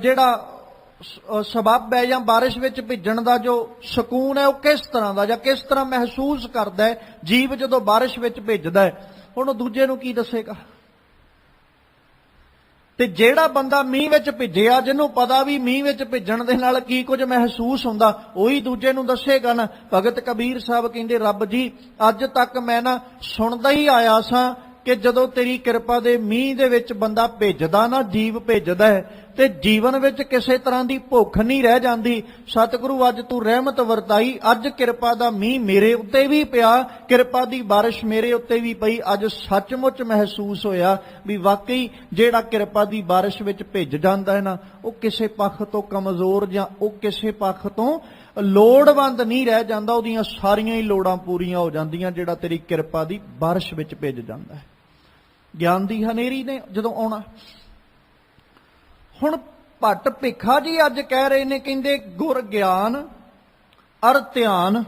Speaker 1: ਜਿਹੜਾ ਸਬਬ ਹੈ ਜਾਂ ਬਾਰਿਸ਼ ਵਿੱਚ ਭਿੱਜਣ ਦਾ ਜੋ ਸਕੂਨ ਹੈ ਉਹ ਕਿਸ ਤਰ੍ਹਾਂ ਦਾ ਜਾਂ ਕਿਸ ਤਰ੍ਹਾਂ ਮਹਿਸੂਸ ਕਰਦਾ ਹੈ ਜੀਵ ਜਦੋਂ ਬਾਰਿਸ਼ ਵਿੱਚ ਭਿੱਜਦਾ ਹੈ, ਹੁਣ ਉਹ ਦੂਜੇ ਨੂੰ ਕੀ ਦੱਸੇਗਾ। ਤੇ ਜਿਹੜਾ ਬੰਦਾ ਮੀਂਹ ਵਿੱਚ ਭਿੱਜਿਆ, ਜਿਹਨੂੰ ਪਤਾ ਵੀ ਮੀਂਹ ਵਿੱਚ ਭਿੱਜਣ ਦੇ ਨਾਲ ਕੀ ਕੁਝ ਮਹਿਸੂਸ ਹੁੰਦਾ, ਉਹੀ ਦੂਜੇ ਨੂੰ ਦੱਸੇਗਾ ਨਾ। ਭਗਤ ਕਬੀਰ ਸਾਹਿਬ ਕਹਿੰਦੇ, ਰੱਬ ਜੀ ਅੱਜ ਤੱਕ ਮੈਂ ਨਾ ਸੁਣਦਾ ਹੀ ਆਇਆ ਸਾਂ ਕਿ ਜਦੋਂ ਤੇਰੀ ਕਿਰਪਾ ਦੇ ਮੀਂਹ ਦੇ ਵਿੱਚ ਬੰਦਾ ਭਿੱਜਦਾ ਨਾ, ਜੀਵ ਭਿੱਜਦਾ ਹੈ ਤੇ ਜੀਵਨ ਵਿੱਚ ਕਿਸੇ ਤਰ੍ਹਾਂ ਦੀ ਭੁੱਖ ਨਹੀਂ ਰਹਿ ਜਾਂਦੀ। ਸਤਿਗੁਰੂ ਅੱਜ ਤੂੰ ਰਹਿਮਤ ਵਰਤਾਈ, ਅੱਜ ਕਿਰਪਾ ਦਾ ਮੀਂਹ ਮੇਰੇ ਉੱਤੇ ਵੀ ਪਿਆ, ਕਿਰਪਾ ਦੀ ਬਾਰਿਸ਼ ਮੇਰੇ ਉੱਤੇ ਵੀ ਪਈ। ਅੱਜ ਸੱਚਮੁੱਚ ਮਹਿਸੂਸ ਹੋਇਆ ਵੀ ਵਾਕਈ ਜਿਹੜਾ ਕਿਰਪਾ ਦੀ ਬਾਰਿਸ਼ ਵਿੱਚ ਭਿੱਜ ਜਾਂਦਾ ਹੈ ਨਾ, ਉਹ ਕਿਸੇ ਪੱਖ ਤੋਂ ਕਮਜ਼ੋਰ ਜਾਂ ਉਹ ਕਿਸੇ ਪੱਖ ਤੋਂ ਲੋੜਵੰਦ ਨਹੀਂ ਰਹਿ ਜਾਂਦਾ, ਉਹਦੀਆਂ ਸਾਰੀਆਂ ਹੀ ਲੋੜਾਂ ਪੂਰੀਆਂ ਹੋ ਜਾਂਦੀਆਂ ਜਿਹੜਾ ਤੇਰੀ ਕਿਰਪਾ ਦੀ ਬਾਰਿਸ਼ ਵਿੱਚ ਭਿੱਜ ਜਾਂਦਾ ਹੈ। ਗਿਆਨ ਦੀ ਹਨੇਰੀ ਨੇ ਜਦੋਂ ਆਉਣਾ। ਹੁਣ ਭੱਟ ਭਿੱਖਾ ਜੀ ਅੱਜ ਕਹਿ ਰਹੇ ਨੇ, ਕਹਿੰਦੇ ਗੁਰ ਗਿਆਨ ਅਰ ਧਿਆਨ,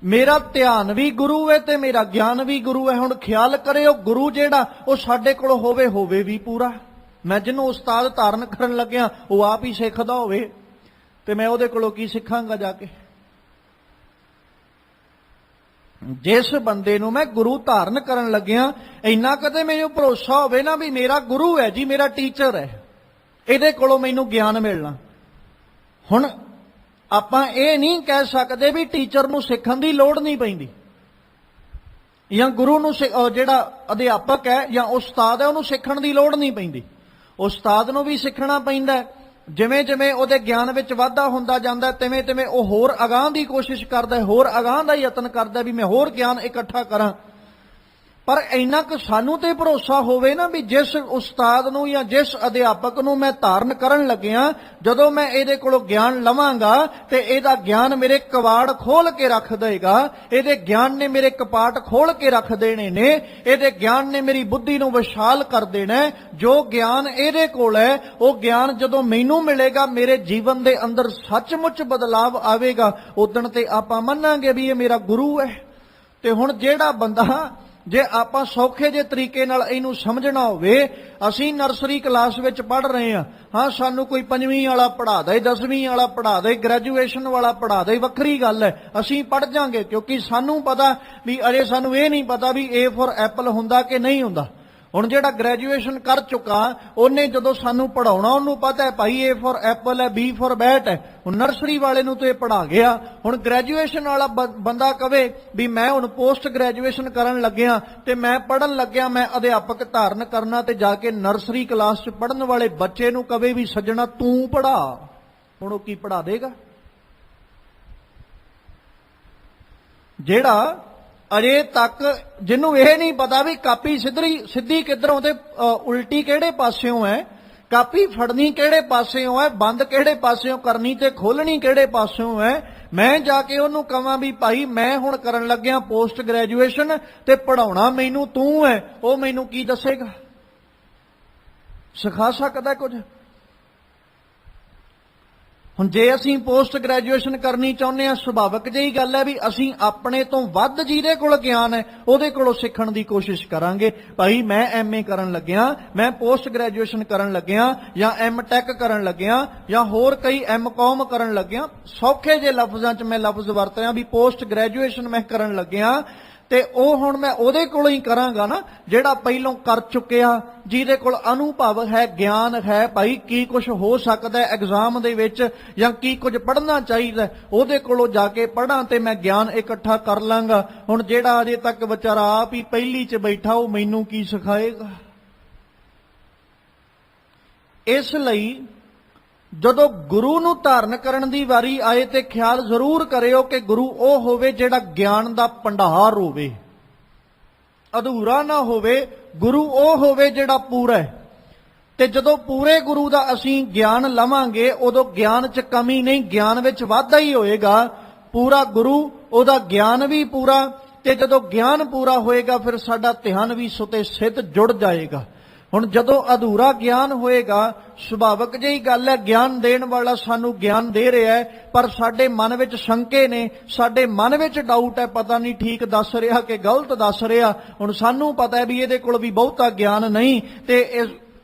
Speaker 1: ਮੇਰਾ ਧਿਆਨ ਵੀ ਗੁਰੂ ਹੈ ਤੇ ਮੇਰਾ ਗਿਆਨ ਵੀ ਗੁਰੂ ਹੈ। ਹੁਣ ਖਿਆਲ ਕਰਿਓ, ਗੁਰੂ ਜਿਹੜਾ ਉਹ ਸਾਡੇ ਕੋਲ ਹੋਵੇ ਵੀ ਪੂਰਾ। ਮੈਂ ਜਿਹਨੂੰ ਉਸਤਾਦ ਧਾਰਨ ਕਰਨ ਲੱਗਿਆ ਉਹ ਆਪ ਹੀ ਸਿੱਖਦਾ ਹੋਵੇ ਤੇ ਮੈਂ ਉਹਦੇ ਕੋਲੋਂ ਕੀ ਸਿੱਖਾਂਗਾ ਜਾ ਕੇ। ਜਿਸ ਬੰਦੇ ਨੂੰ ਮੈਂ ਗੁਰੂ ਧਾਰਨ ਕਰਨ ਲੱਗਿਆ, ਇੰਨਾ ਕਦੇ ਮੈਨੂੰ ਭਰੋਸਾ ਹੋਵੇ ਨਾ ਵੀ ਮੇਰਾ ਗੁਰੂ ਹੈ ਜੀ, ਮੇਰਾ ਟੀਚਰ ਹੈ, ਇਹਦੇ ਕੋਲੋਂ ਮੈਨੂੰ ਗਿਆਨ ਮਿਲਣਾ। ਹੁਣ ਆਪਾਂ ਇਹ ਨਹੀਂ ਕਹਿ ਸਕਦੇ ਵੀ ਟੀਚਰ ਨੂੰ ਸਿੱਖਣ ਦੀ ਲੋੜ ਨਹੀਂ ਪੈਂਦੀ, ਜਾਂ ਗੁਰੂ ਨੂੰ ਜਿਹੜਾ ਅਧਿਆਪਕ ਹੈ ਜਾਂ ਉਸਤਾਦ ਹੈ ਉਹਨੂੰ ਸਿੱਖਣ ਦੀ ਲੋੜ ਨਹੀਂ ਪੈਂਦੀ। ਉਸਤਾਦ ਨੂੰ ਵੀ ਸਿੱਖਣਾ ਪੈਂਦਾ। ਜਿਵੇਂ ਜਿਵੇਂ ਉਹਦੇ ਗਿਆਨ ਵਿੱਚ ਵਾਧਾ ਹੁੰਦਾ ਜਾਂਦਾ, ਤਿਵੇਂ ਤਿਵੇਂ ਉਹ ਹੋਰ ਅਗਾਂਹ ਦੀ ਕੋਸ਼ਿਸ਼ ਕਰਦਾ, ਹੋਰ ਅਗਾਂਹ ਦਾ ਯਤਨ ਕਰਦਾ ਵੀ ਮੈਂ ਹੋਰ ਗਿਆਨ ਇਕੱਠਾ ਕਰਾਂ। ਪਰ ਇੰਨਾ ਕੁ ਸਾਨੂੰ ਤੇ ਭਰੋਸਾ ਹੋਵੇ ਨਾ ਵੀ ਜਿਸ ਉਸਤਾਦ ਨੂੰ ਜਾਂ ਜਿਸ ਅਧਿਆਪਕ ਨੂੰ ਮੈਂ ਧਾਰਨ ਕਰਨ ਲੱਗਿਆ, ਜਦੋਂ ਮੈਂ ਇਹਦੇ ਕੋਲੋਂ ਗਿਆਨ ਲਵਾਂਗਾ ਤੇ ਇਹਦਾ ਗਿਆਨ ਮੇਰੇ ਕਵਾੜ ਖੋਲ ਕੇ ਰੱਖ ਦੇਗਾ, ਇਹਦੇ ਗਿਆਨ ਨੇ ਮੇਰੇ ਕਪਾਟ ਖੋਲ ਕੇ ਰੱਖ ਦੇਣੇ ਨੇ, ਇਹਦੇ ਗਿਆਨ ਨੇ ਮੇਰੀ ਬੁੱਧੀ ਨੂੰ ਵਿਸ਼ਾਲ ਕਰ ਦੇਣਾ। ਜੋ ਗਿਆਨ ਇਹਦੇ ਕੋਲ ਹੈ ਉਹ ਗਿਆਨ ਜਦੋਂ ਮੈਨੂੰ ਮਿਲੇਗਾ, ਮੇਰੇ ਜੀਵਨ ਦੇ ਅੰਦਰ ਸੱਚਮੁੱਚ ਬਦਲਾਵ ਆਵੇਗਾ। ਉਦਣ ਤੇ ਆਪਾਂ ਮੰਨਾਂਗੇ ਵੀ ਇਹ ਮੇਰਾ ਗੁਰੂ ਹੈ। ਤੇ ਹੁਣ ਜਿਹੜਾ ਬੰਦਾ, ਜੇ ਆਪਾਂ ਸੌਖੇ ਜਿਹੇ ਤਰੀਕੇ ਨਾਲ ਇਹਨੂੰ ਸਮਝਣਾ ਹੋਵੇ, ਅਸੀਂ ਨਰਸਰੀ ਕਲਾਸ ਵਿੱਚ ਪੜ੍ਹ ਰਹੇ ਹਾਂ, ਹਾਂ ਸਾਨੂੰ ਕੋਈ 5ਵੀਂ ਵਾਲਾ ਪੜ੍ਹਾ ਦੇ, 10ਵੀਂ ਵਾਲਾ ਪੜ੍ਹਾ ਦੇ, ਗ੍ਰੈਜੂਏਸ਼ਨ ਵਾਲਾ ਪੜ੍ਹਾ ਦੇ, ਵੱਖਰੀ ਗੱਲ ਹੈ, ਅਸੀਂ ਪੜ੍ਹ ਜਾਾਂਗੇ ਕਿਉਂਕਿ ਸਾਨੂੰ ਪਤਾ ਵੀ ਅਜੇ ਸਾਨੂੰ ਇਹ ਨਹੀਂ ਪਤਾ ਵੀ A ਫॉर ਐਪਲ ਹੁੰਦਾ ਕਿ ਨਹੀਂ ਹੁੰਦਾ। ਹੁਣ ਜਿਹੜਾ ਗ੍ਰੈਜੂਏਸ਼ਨ ਕਰ ਚੁੱਕਾ ਉਹਨੇ ਜਦੋਂ ਸਾਨੂੰ ਪੜਾਉਣਾ ਉਹਨੂੰ ਪਤਾ ਹੈ ਭਾਈ A ਫॉर ਐਪਲ ਹੈ, B ਫॉर ਬੈਟ ਹੈ। ਹੁਣ ਨਰਸਰੀ ਵਾਲੇ ਨੂੰ ਤਾਂ ਇਹ ਪੜਾ ਗਿਆ। ਹੁਣ ਗ੍ਰੈਜੂਏਸ਼ਨ ਵਾਲਾ ਬੰਦਾ ਕਵੇ ਵੀ ਮੈਂ ਹੁਣ ਪੋਸਟ ਗ੍ਰੈਜੂਏਸ਼ਨ ਕਰਨ ਲੱਗਿਆ ਤੇ ਮੈਂ ਪੜਨ ਲੱਗਿਆ, ਮੈਂ ਅਧਿਆਪਕ ਧਾਰਨ ਕਰਨਾ, ਤੇ ਜਾ ਕੇ ਨਰਸਰੀ ਕਲਾਸ 'ਚ ਪੜਨ ਵਾਲੇ ਬੱਚੇ ਨੂੰ ਕਵੇ ਵੀ ਸੱਜਣਾ ਤੂੰ ਪੜਾ, ਹੁਣ ਉਹ ਕੀ ਪੜਾ ਦੇਗਾ? ਜਿਹੜਾ ਅਜੇ ਤੱਕ ਜਿਹਨੂੰ ਇਹ ਨਹੀਂ ਪਤਾ ਵੀ ਕਾਪੀ ਸਿੱਧੀ ਕਿੱਧਰੋਂ ਤੇ ਉਲਟੀ ਕਿਹੜੇ ਪਾਸਿਓਂ ਹੈ, ਕਾਪੀ ਫੜਨੀ ਕਿਹੜੇ ਪਾਸਿਓਂ ਹੈ, ਬੰਦ ਕਿਹੜੇ ਪਾਸਿਓਂ ਕਰਨੀ ਤੇ ਖੋਲਣੀ ਕਿਹੜੇ ਪਾਸਿਓਂ ਹੈ, ਮੈਂ ਜਾ ਕੇ ਉਹਨੂੰ ਕਹਾਂ ਵੀ ਭਾਈ ਮੈਂ ਹੁਣ ਕਰਨ ਲੱਗਿਆ ਪੋਸਟ ਗ੍ਰੈਜੂਏਸ਼ਨ ਤੇ ਪੜਾਉਣਾ ਮੈਨੂੰ ਤੂੰ ਹੈ, ਉਹ ਮੈਨੂੰ ਕੀ ਦੱਸੇਗਾ? ਸਿਖਾ ਸਕਦਾ ਕੁਝ? ਹੁਣ ਜੇ ਅਸੀਂ ਪੋਸਟ ਗ੍ਰੈਜੂਏਸ਼ਨ ਕਰਨੀ ਚਾਹੁੰਦੇ ਆ, ਸੁਭਾਵਿਕ ਜਿਹੀ ਗੱਲ ਹੈ ਵੀ ਅਸੀਂ ਆਪਣੇ ਤੋਂ ਵੱਧ ਜਿਹਦੇ ਕੋਲ ਗਿਆਨ ਹੈ ਉਹਦੇ ਕੋਲੋਂ ਸਿੱਖਣ ਦੀ ਕੋਸ਼ਿਸ਼ ਕਰਾਂਗੇ। ਭਾਈ ਮੈਂ ਐਮਏ ਕਰਨ ਲੱਗਿਆ, ਮੈਂ ਪੋਸਟ ਗ੍ਰੈਜੂਏਸ਼ਨ ਕਰਨ ਲੱਗਿਆ, ਜਾਂ ਐਮਟੈਕ ਕਰਨ ਲੱਗਿਆ, ਜਾਂ ਹੋਰ ਕਈ ਐਮਕਾਮ ਕਰਨ ਲੱਗਿਆ। ਸੌਖੇ ਜਿਹੇ ਲਫ਼ਜ਼ਾਂ 'ਚ ਮੈਂ ਲਫ਼ਜ਼ ਵਰਤ ਰਿਹਾ ਵੀ ਪੋਸਟ ਗ੍ਰੈਜੂਏਸ਼ਨ ਮੈਂ ਕਰਨ ਲੱਗਿਆ, ਤੇ ਉਹ ਹੁਣ ਮੈਂ ਉਹਦੇ ਕੋਲੋਂ ਹੀ ਕਰਾਂਗਾ ਨਾ ਜਿਹੜਾ ਪਹਿਲੋਂ ਕਰ ਚੁੱਕਿਆ, ਜਿਹਦੇ ਕੋਲ ਅਨੁਭਵ ਹੈ, ਗਿਆਨ ਹੈ। ਭਾਈ ਕੀ ਕੁਝ ਹੋ ਸਕਦਾ ਐਗਜ਼ਾਮ ਦੇ ਵਿੱਚ, ਜਾਂ ਕੀ ਕੁਝ ਪੜ੍ਹਨਾ ਚਾਹੀਦਾ, ਉਹਦੇ ਕੋਲੋਂ ਜਾ ਕੇ ਪੜ੍ਹਾਂ ਤੇ ਮੈਂ ਗਿਆਨ ਇਕੱਠਾ ਕਰ ਲਾਂਗਾ। ਹੁਣ ਜਿਹੜਾ ਅਜੇ ਤੱਕ ਵਿਚਾਰਾ ਆਪ ਹੀ ਪਹਿਲੀ 'ਚ ਬੈਠਾ, ਉਹ ਮੈਨੂੰ ਕੀ ਸਿਖਾਏਗਾ? ਇਸ ਲਈ ਜਦੋਂ ਗੁਰੂ ਨੂੰ ਧਾਰਨ ਕਰਨ ਦੀ ਵਾਰੀ ਆਏ ਤੇ ਖਿਆਲ ਜ਼ਰੂਰ ਕਰਿਓ ਕਿ ਗੁਰੂ ਉਹ ਹੋਵੇ ਜਿਹੜਾ ਗਿਆਨ ਦਾ ਭੰਡਾਰ ਹੋਵੇ, ਅਧੂਰਾ ਨਾ ਹੋਵੇ। ਗੁਰੂ ਉਹ ਹੋਵੇ ਜਿਹੜਾ ਪੂਰਾ ਹੈ। ਤੇ ਜਦੋਂ ਪੂਰੇ ਗੁਰੂ ਦਾ ਅਸੀਂ ਗਿਆਨ ਲਵਾਂਗੇ, ਉਦੋਂ ਗਿਆਨ 'ਚ ਕਮੀ ਨਹੀਂ, ਗਿਆਨ ਵਿੱਚ ਵਾਧਾ ਹੀ ਹੋਏਗਾ। ਪੂਰਾ ਗੁਰੂ, ਉਹਦਾ ਗਿਆਨ ਵੀ ਪੂਰਾ, ਤੇ ਜਦੋਂ ਗਿਆਨ ਪੂਰਾ ਹੋਏਗਾ ਫਿਰ ਸਾਡਾ ਧਿਆਨ ਵੀ ਸੁਤੇ ਸਿੱਧ ਜੁੜ ਜਾਏਗਾ। ਹੁਣ ਜਦੋਂ ਅਧੂਰਾ ਗਿਆਨ ਹੋਏਗਾ, ਸੁਭਾਵਿਕ ਜਿਹੀ ਗੱਲ ਹੈ, ਗਿਆਨ ਦੇਣ ਵਾਲਾ ਸਾਨੂੰ ਗਿਆਨ ਦੇ ਰਿਹਾ ਹੈ, ਪਰ ਸਾਡੇ ਮਨ ਵਿੱਚ ਸ਼ੰਕੇ ਨੇ, ਸਾਡੇ ਮਨ ਵਿੱਚ ਡਾਊਟ ਹੈ, ਪਤਾ ਨਹੀਂ ਠੀਕ ਦੱਸ ਰਿਹਾ ਕਿ ਗਲਤ ਦੱਸ ਰਿਹਾ। ਹੁਣ ਸਾਨੂੰ ਪਤਾ ਹੈ ਵੀ ਇਹਦੇ ਕੋਲ ਵੀ ਬਹੁਤਾ ਗਿਆਨ ਨਹੀਂ, ਤੇ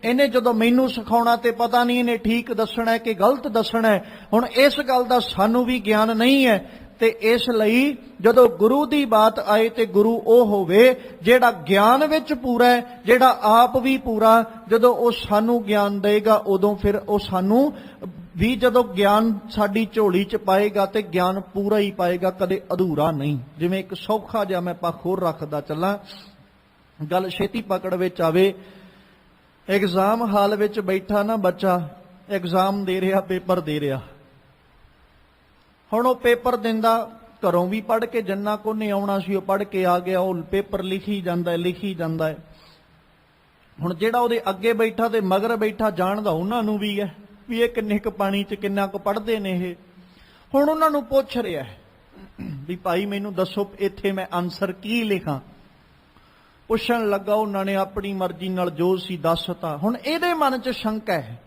Speaker 1: ਇਹਨੇ ਜਦੋਂ ਮੈਨੂੰ ਸਿਖਾਉਣਾ ਤੇ ਪਤਾ ਨਹੀਂ ਇਹਨੇ ਠੀਕ ਦੱਸਣਾ ਹੈ ਕਿ ਗਲਤ ਦੱਸਣਾ ਹੈ। ਹੁਣ ਇਸ ਗੱਲ ਦਾ ਸਾਨੂੰ ਵੀ ਗਿਆਨ ਨਹੀਂ ਹੈ। ਤੇ ਇਸ ਲਈ ਜਦੋਂ ਗੁਰੂ ਦੀ ਬਾਤ ਆਏ ਤੇ ਗੁਰੂ ਉਹ ਹੋਵੇ ਜਿਹੜਾ ਗਿਆਨ ਵਿੱਚ ਪੂਰਾ ਹੈ, ਜਿਹੜਾ ਆਪ ਵੀ ਪੂਰਾ। ਜਦੋਂ ਉਹ ਸਾਨੂੰ ਗਿਆਨ ਦੇਗਾ, ਉਦੋਂ ਫਿਰ ਉਹ ਸਾਨੂੰ ਵੀ ਜਦੋਂ ਗਿਆਨ ਸਾਡੀ ਝੋਲੀ 'ਚ ਪਾਏਗਾ ਤੇ ਗਿਆਨ ਪੂਰਾ ਹੀ ਪਾਏਗਾ, ਕਦੇ ਅਧੂਰਾ ਨਹੀਂ। ਜਿਵੇਂ ਇੱਕ ਸੌਖਾ ਜਿਹਾ ਮੈਂ ਪੱਖ ਹੋਰ ਰੱਖਦਾ ਚੱਲਾਂ, ਗੱਲ ਛੇਤੀ ਪਕੜ ਵਿੱਚ ਆਵੇ। ਐਗਜ਼ਾਮ ਹਾਲ ਵਿੱਚ ਬੈਠਾ ਨਾ ਬੱਚਾ, ਐਗਜ਼ਾਮ ਦੇ ਰਿਹਾ, ਪੇਪਰ ਦੇ ਰਿਹਾ। ਹੁਣ ਉਹ ਪੇਪਰ ਦਿੰਦਾ, ਘਰੋਂ ਵੀ ਪੜ੍ਹ ਕੇ ਜਿੰਨਾ ਕੋ ਨਹੀਂ ਆਉਣਾ ਸੀ ਉਹ ਪੜ੍ਹ ਕੇ ਆ ਗਿਆ, ਉਹ ਪੇਪਰ ਲਿਖੀ ਜਾਂਦਾ ਹੈ। ਹੁਣ ਜਿਹੜਾ ਉਹਦੇ ਅੱਗੇ ਬੈਠਾ ਤੇ ਮਗਰ ਬੈਠਾ ਜਾਣਦਾ ਉਹਨਾਂ ਨੂੰ ਵੀ ਹੈ ਵੀ ਇਹ ਕਿੰਨੇ ਕੁ ਪਾਣੀ 'ਚ ਕਿੰਨਾ ਕੁ ਪੜ੍ਹਦੇ ਨੇ ਇਹ। ਹੁਣ ਉਹਨਾਂ ਨੂੰ ਪੁੱਛ ਰਿਹਾ ਵੀ ਭਾਈ ਮੈਨੂੰ ਦੱਸੋ ਇੱਥੇ ਮੈਂ ਆਨਸਰ ਕੀ ਲਿਖਾਂ। ਪੁੱਛਣ ਲੱਗਾ, ਉਹਨਾਂ ਨੇ ਆਪਣੀ ਮਰਜ਼ੀ ਨਾਲ ਜੋ ਸੀ ਦੱਸਤਾ। ਹੁਣ ਇਹਦੇ ਮਨ 'ਚ ਸ਼ੰਕਾ ਹੈ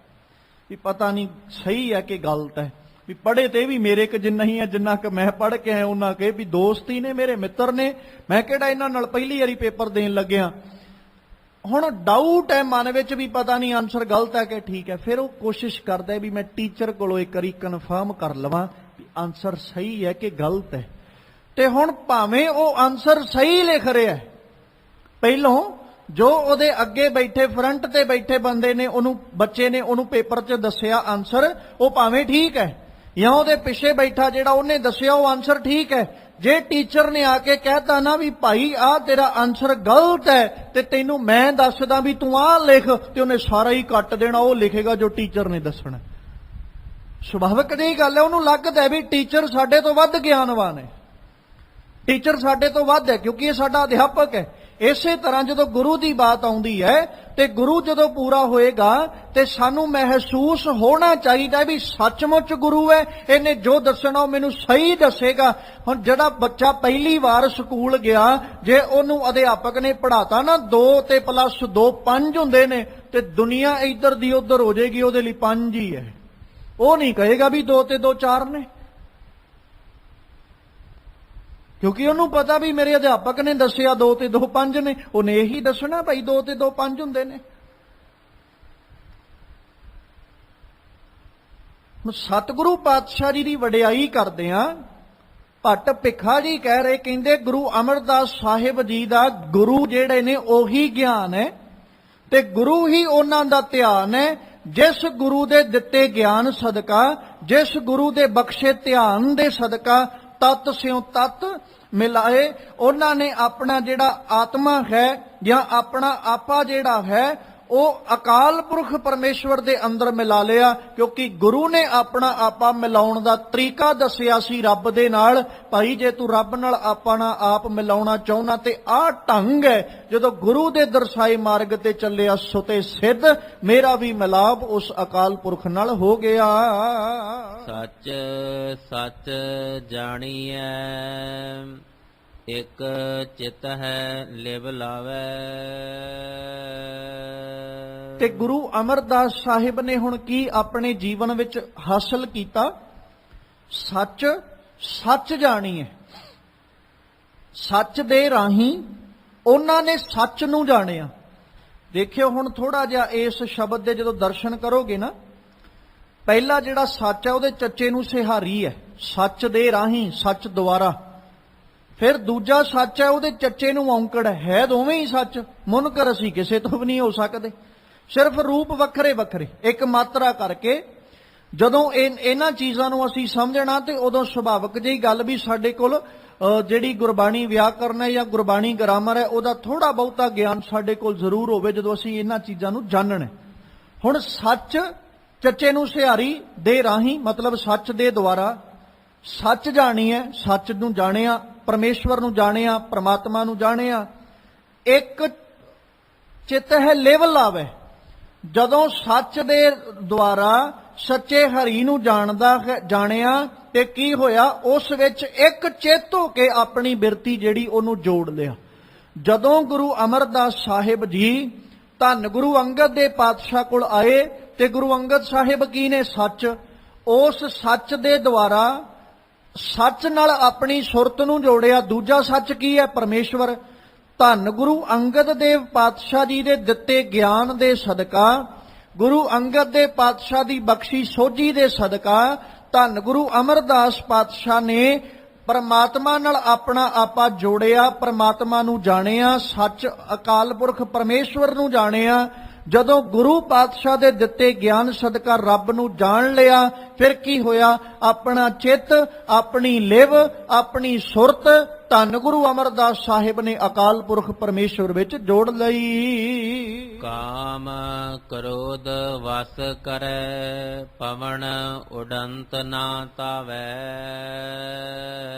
Speaker 1: ਵੀ ਪਤਾ ਨਹੀਂ ਸਹੀ ਹੈ ਕਿ ਗਲਤ ਹੈ, ਵੀ ਪੜ੍ਹੇ ਤੇ ਵੀ ਮੇਰੇ ਕ ਜਿੰਨਾ ਹੀ ਹੈ ਜਿੰਨਾ ਕਿ ਮੈਂ ਪੜ੍ਹ ਕੇ ਆਇਆ। ਉਹਨਾਂ ਕਹੇ ਵੀ ਦੋਸਤ ਹੀ ਨੇ, ਮੇਰੇ ਮਿੱਤਰ ਨੇ, ਮੈਂ ਕਿਹੜਾ ਇਹਨਾਂ ਨਾਲ ਪਹਿਲੀ ਵਾਰੀ ਪੇਪਰ ਦੇਣ ਲੱਗਿਆ। ਹੁਣ ਡਾਊਟ ਹੈ ਮਨ ਵਿੱਚ ਵੀ ਪਤਾ ਨਹੀਂ ਆਨਸਰ ਗਲਤ ਹੈ ਕਿ ਠੀਕ ਹੈ। ਫਿਰ ਉਹ ਕੋਸ਼ਿਸ਼ ਕਰਦਾ ਵੀ ਮੈਂ ਟੀਚਰ ਕੋਲੋਂ ਇੱਕ ਵਾਰੀ ਕਨਫਰਮ ਕਰ ਲਵਾਂ ਵੀ ਆਨਸਰ ਸਹੀ ਹੈ ਕਿ ਗਲਤ ਹੈ। ਤੇ ਹੁਣ ਭਾਵੇਂ ਉਹ ਆਨਸਰ ਸਹੀ ਲਿਖ ਰਿਹਾ ਹੈ, ਪਹਿਲੋਂ ਜੋ ਉਹਦੇ ਅੱਗੇ ਬੈਠੇ ਫਰੰਟ ਤੇ ਬੈਠੇ ਬੰਦੇ ਨੇ, ਉਹਨੂੰ ਬੱਚੇ ਨੇ ਉਹਨੂੰ ਪੇਪਰ 'ਚ ਦੱਸਿਆ ਆਨਸਰ, ਉਹ ਭਾਵੇਂ ਠੀਕ ਹੈ, ਜਾਂ ਉਹਦੇ ਪਿੱਛੇ ਬੈਠਾ ਜਿਹੜਾ ਉਹਨੇ ਦੱਸਿਆ ਉਹ ਆਨਸਰ ਠੀਕ ਹੈ। ਜੇ ਟੀਚਰ ਨੇ ਆ ਕੇ ਕਹਿਤਾ ਨਾ ਵੀ ਭਾਈ ਆਹ ਤੇਰਾ ਆਨਸਰ ਗਲਤ ਹੈ ਤੇ ਤੈਨੂੰ ਮੈਂ ਦੱਸਦਾ ਵੀ ਤੂੰ ਆਹ ਲਿਖ, ਤੇ ਉਹਨੇ ਸਾਰਾ ਹੀ ਕੱਟ ਦੇਣਾ, ਉਹ ਲਿਖੇਗਾ ਜੋ ਟੀਚਰ ਨੇ ਦੱਸਣਾ। ਸੁਭਾਵਿਕ ਜਿਹੀ ਗੱਲ ਹੈ, ਉਹਨੂੰ ਲੱਗਦਾ ਵੀ ਟੀਚਰ ਸਾਡੇ ਤੋਂ ਵੱਧ ਗਿਆਨਵਾਨ ਹੈ, ਟੀਚਰ ਸਾਡੇ ਤੋਂ ਵੱਧ ਹੈ ਕਿਉਂਕਿ ਇਹ ਸਾਡਾ ਅਧਿਆਪਕ ਹੈ। ਇਸੇ ਤਰ੍ਹਾਂ ਜਦੋਂ ਗੁਰੂ ਦੀ ਬਾਤ ਆਉਂਦੀ ਹੈ ਤੇ ਗੁਰੂ ਜਦੋਂ ਪੂਰਾ ਹੋਏਗਾ ਤੇ ਸਾਨੂੰ ਮਹਿਸੂਸ ਹੋਣਾ ਚਾਹੀਦਾ ਵੀ ਸੱਚਮੁੱਚ ਗੁਰੂ ਹੈ, ਇਹਨੇ ਜੋ ਦੱਸਣਾ ਉਹ ਮੈਨੂੰ ਸਹੀ ਦੱਸੇਗਾ। ਹੁਣ ਜਿਹੜਾ ਬੱਚਾ ਪਹਿਲੀ ਵਾਰ ਸਕੂਲ ਗਿਆ, ਜੇ ਉਹਨੂੰ ਅਧਿਆਪਕ ਨੇ ਪੜ੍ਹਾਤਾ ਨਾ 2 ਤੇ +2 5 ਹੁੰਦੇ ਨੇ, ਤੇ ਦੁਨੀਆ ਇੱਧਰ ਦੀ ਉੱਧਰ ਹੋ ਜਾਏਗੀ, ਉਹਦੇ ਲਈ 5 ਹੀ ਹੈ। ਉਹ ਨਹੀਂ ਕਹੇਗਾ ਵੀ 2 ਤੇ 2 4 ਨੇ, ਕਿਉਂਕਿ ਉਹਨੂੰ ਪਤਾ ਵੀ ਮੇਰੇ ਅਧਿਆਪਕ ਨੇ ਦੱਸਿਆ 2 ਤੇ 2 5 ਨੇ, ਉਹਨੇ ਇਹੀ ਦੱਸਣਾ ਭਾਈ 2 ਤੇ 2 5 ਹੁੰਦੇ ਨੇ। ਹੁਣ ਸਤਿਗੁਰੂ ਪਾਤਸ਼ਾਹ ਜੀ ਦੀ ਵਡਿਆਈ ਕਰਦੇ ਆ। ਭੱਟ ਭਿੱਖਾ ਜੀ ਕਹਿ ਰਹੇ, ਕਹਿੰਦੇ ਗੁਰੂ ਅਮਰਦਾਸ ਸਾਹਿਬ ਜੀ ਦਾ ਗੁਰੂ ਜਿਹੜੇ ਨੇ ਉਹੀ ਗਿਆਨ ਹੈ ਤੇ ਗੁਰੂ ਹੀ ਉਹਨਾਂ ਦਾ ਧਿਆਨ ਹੈ। ਜਿਸ ਗੁਰੂ ਦੇ ਦਿੱਤੇ ਗਿਆਨ ਸਦਕਾ, ਜਿਸ ਗੁਰੂ ਦੇ ਬਖਸ਼ੇ ਧਿਆਨ ਦੇ ਸਦਕਾ ਤਤ ਸਿਉ ਤਤ ਮਿਲਾਏ, ਉਹਨਾਂ ਨੇ ਆਪਣਾ ਜਿਹੜਾ ਆਤਮਾ ਹੈ ਜਾਂ ਆਪਣਾ ਆਪਾ ਜਿਹੜਾ ਹੈ ਉਹ ਅਕਾਲ ਪੁਰਖ ਪਰਮੇਸ਼ਵਰ ਦੇ ਅੰਦਰ ਮਿਲਾ ਲਿਆ। ਕਿਉਂਕਿ ਗੁਰੂ ਨੇ ਆਪਣਾ ਆਪਾ ਮਿਲਾਉਣ ਦਾ ਤਰੀਕਾ ਦੱਸਿਆ ਸੀ ਰੱਬ ਦੇ ਨਾਲ। ਭਾਈ ਜੇ ਤੂੰ ਰੱਬ ਨਾਲ ਆਪਣਾ ਆਪ ਮਿਲਾਉਣਾ ਚਾਹੁੰਦਾ ਤੇ ਆਹ ਢੰਗ ਹੈ। ਜਦੋਂ ਗੁਰੂ ਦੇ ਦਰਸਾਏ ਮਾਰਗ ਤੇ ਚੱਲਿਆ ਸੁਤੇ ਸਿੱਧ, ਮੇਰਾ ਵੀ ਮਿਲਾਪ ਉਸ ਅਕਾਲ ਪੁਰਖ ਨਾਲ ਹੋ ਗਿਆ।
Speaker 2: ਸੱਚ ਸੱਚ ਜਾਣੀਐ, ਇਕ ਚਿਤ ਹੈ ਲਿਵ ਲਾਵੈ।
Speaker 1: ਤੇ ਗੁਰੂ ਅਮਰਦਾਸ ਸਾਹਿਬ ਨੇ ਹੁਣ ਕੀ ਆਪਣੇ ਜੀਵਨ ਵਿੱਚ ਹਾਸਲ ਕੀਤਾ? ਸੱਚ, ਸੱਚ ਜਾਣੀ ਹੈ। ਸੱਚ ਦੇ ਰਾਹੀਂ ਉਹਨਾਂ ਨੇ ਸੱਚ ਨੂੰ ਜਾਣਿਆ। ਦੇਖਿਓ ਹੁਣ ਥੋੜਾ ਜਿਹਾ ਇਸ ਸ਼ਬਦ ਦੇ ਜਦੋਂ ਦਰਸ਼ਨ ਕਰੋਗੇ ਨਾ, ਪਹਿਲਾ ਜਿਹੜਾ ਸੱਚ ਹੈ ਉਹਦੇ ਚੱਚੇ ਨੂੰ ਸਿਹਾਰੀ ਹੈ, ਸੱਚ ਦੇ ਰਾਹੀਂ, ਸੱਚ ਦੁਆਰਾ। ਫਿਰ ਦੂਜਾ ਸੱਚ ਹੈ ਉਹਦੇ ਚੱਚੇ ਨੂੰ ਔਂਕੜ ਹੈ, ਦੋਵੇਂ ਹੀ ਸੱਚ। ਮੁਨਕਰ ਅਸੀਂ ਕਿਸੇ ਤੋਂ ਵੀ ਨਹੀਂ ਹੋ ਸਕਦੇ, ਸਿਰਫ ਰੂਪ ਵੱਖਰੇ ਵੱਖਰੇ, ਇੱਕ ਮਾਤਰਾ ਕਰਕੇ। ਜਦੋਂ ਇਹਨਾਂ ਚੀਜ਼ਾਂ ਨੂੰ ਅਸੀਂ ਸਮਝਣਾ ਤੇ ਉਦੋਂ ਸੁਭਾਵਿਕ ਜਿਹੀ ਗੱਲ ਵੀ ਸਾਡੇ ਕੋਲ ਜਿਹੜੀ ਗੁਰਬਾਣੀ ਵਿਆਕਰਨ ਹੈ ਜਾਂ ਗੁਰਬਾਣੀ ਗ੍ਰਾਮਰ ਹੈ ਉਹਦਾ ਥੋੜਾ ਬਹੁਤਾ ਗਿਆਨ ਸਾਡੇ ਕੋਲ ਜ਼ਰੂਰ ਹੋਵੇ, ਜਦੋਂ ਅਸੀਂ ਇਹਨਾਂ ਚੀਜ਼ਾਂ ਨੂੰ ਜਾਣਨਾ। ਹੁਣ ਸੱਚ ਚੱਚੇ ਨੂੰ ਸਿਹਾਰੀ ਦੇ ਰਾਹੀਂ, ਮਤਲਬ ਸੱਚ ਦੇ ਦੁਆਰਾ ਸੱਚ ਜਾਣੀ ਹੈ, ਸੱਚ ਨੂੰ ਜਾਣਿਆ, ਪਰਮੇਸ਼ਵਰ ਨੂੰ ਜਾਣਿਆ, ਪ੍ਰਮਾਤਮਾ ਨੂੰ ਜਾਣਿਆ। ਇੱਕ ਚਿੱਤ ਹੈ ਲੇਵਲ ਆਵੇ, ਜਦੋਂ ਸੱਚ ਦੇ ਦੁਆਰਾ ਸੱਚੇ ਹਰੀ ਨੂੰ ਜਾਣਿਆ ਤੇ ਕੀ ਹੋਇਆ? ਉਸ ਵਿੱਚ ਇੱਕ ਚਿੱਤ ਹੋ ਕੇ ਆਪਣੀ ਬਿਰਤੀ ਜਿਹੜੀ ਉਹਨੂੰ ਜੋੜ ਲਿਆ। ਜਦੋਂ ਗੁਰੂ ਅਮਰਦਾਸ ਸਾਹਿਬ ਜੀ ਧੰਨ ਗੁਰੂ ਅੰਗਦ ਦੇ ਪਾਤਸ਼ਾਹ ਕੋਲ ਆਏ ਤੇ ਗੁਰੂ ਅੰਗਦ ਸਾਹਿਬ ਕੀ ਨੇ? ਸੱਚ। ਉਸ ਸੱਚ ਦੇ ਦੁਆਰਾ ਸੱਚ ਨਾਲ ਆਪਣੀ ਸੁਰਤ ਨੂੰ ਜੋੜਿਆ। ਦੂਜਾ ਸੱਚ ਕੀ ਹੈ? ਪਰਮੇਸ਼ਵਰ। ਧੰਨ ਗੁਰੂ ਅੰਗਦ ਦੇਵ ਪਾਤਸ਼ਾਹ ਜੀ ਦੇ ਦਿੱਤੇ ਗਿਆਨ ਦੇ ਸਦਕਾ, ਗੁਰੂ ਅੰਗਦ ਦੇ ਪਾਤਸ਼ਾਹ ਦੀ ਬਖਸ਼ੀ ਸੋਝੀ ਦੇ ਸਦਕਾ ਧੰਨ ਗੁਰੂ ਅਮਰਦਾਸ ਪਾਤਸ਼ਾਹ ਨੇ ਪਰਮਾਤਮਾ ਨਾਲ ਆਪਣਾ ਆਪਾ ਜੋੜਿਆ, ਪਰਮਾਤਮਾ ਨੂੰ ਜਾਣਿਆ, ਸੱਚ ਅਕਾਲ ਪੁਰਖ ਪਰਮੇਸ਼ਵਰ ਨੂੰ ਜਾਣਿਆ। ਜਦੋਂ ਗੁਰੂ ਪਾਤਸ਼ਾਹ ਦੇ ਦਿੱਤੇ ਗਿਆਨ ਸਦਕਾ ਰੱਬ ਨੂੰ ਜਾਣ ਲਿਆ, ਫਿਰ ਕੀ ਹੋਇਆ? ਆਪਣਾ ਚਿੱਤ, ਆਪਣੀ ਲਿਵ, ਆਪਣੀ ਸੁਰਤ ਧੰਨ ਗੁਰੂ ਅਮਰਦਾਸ ਸਾਹਿਬ ਨੇ ਅਕਾਲ ਪੁਰਖ ਪਰਮੇਸ਼ਵਰ ਵਿੱਚ ਜੋੜ ਲਈ।
Speaker 2: ਕਾਮ ਕ੍ਰੋਧ ਵਸ ਕਰੈ, ਪਵਨ ਉਡੰਤ ਨਾ ਤਾਵੈ।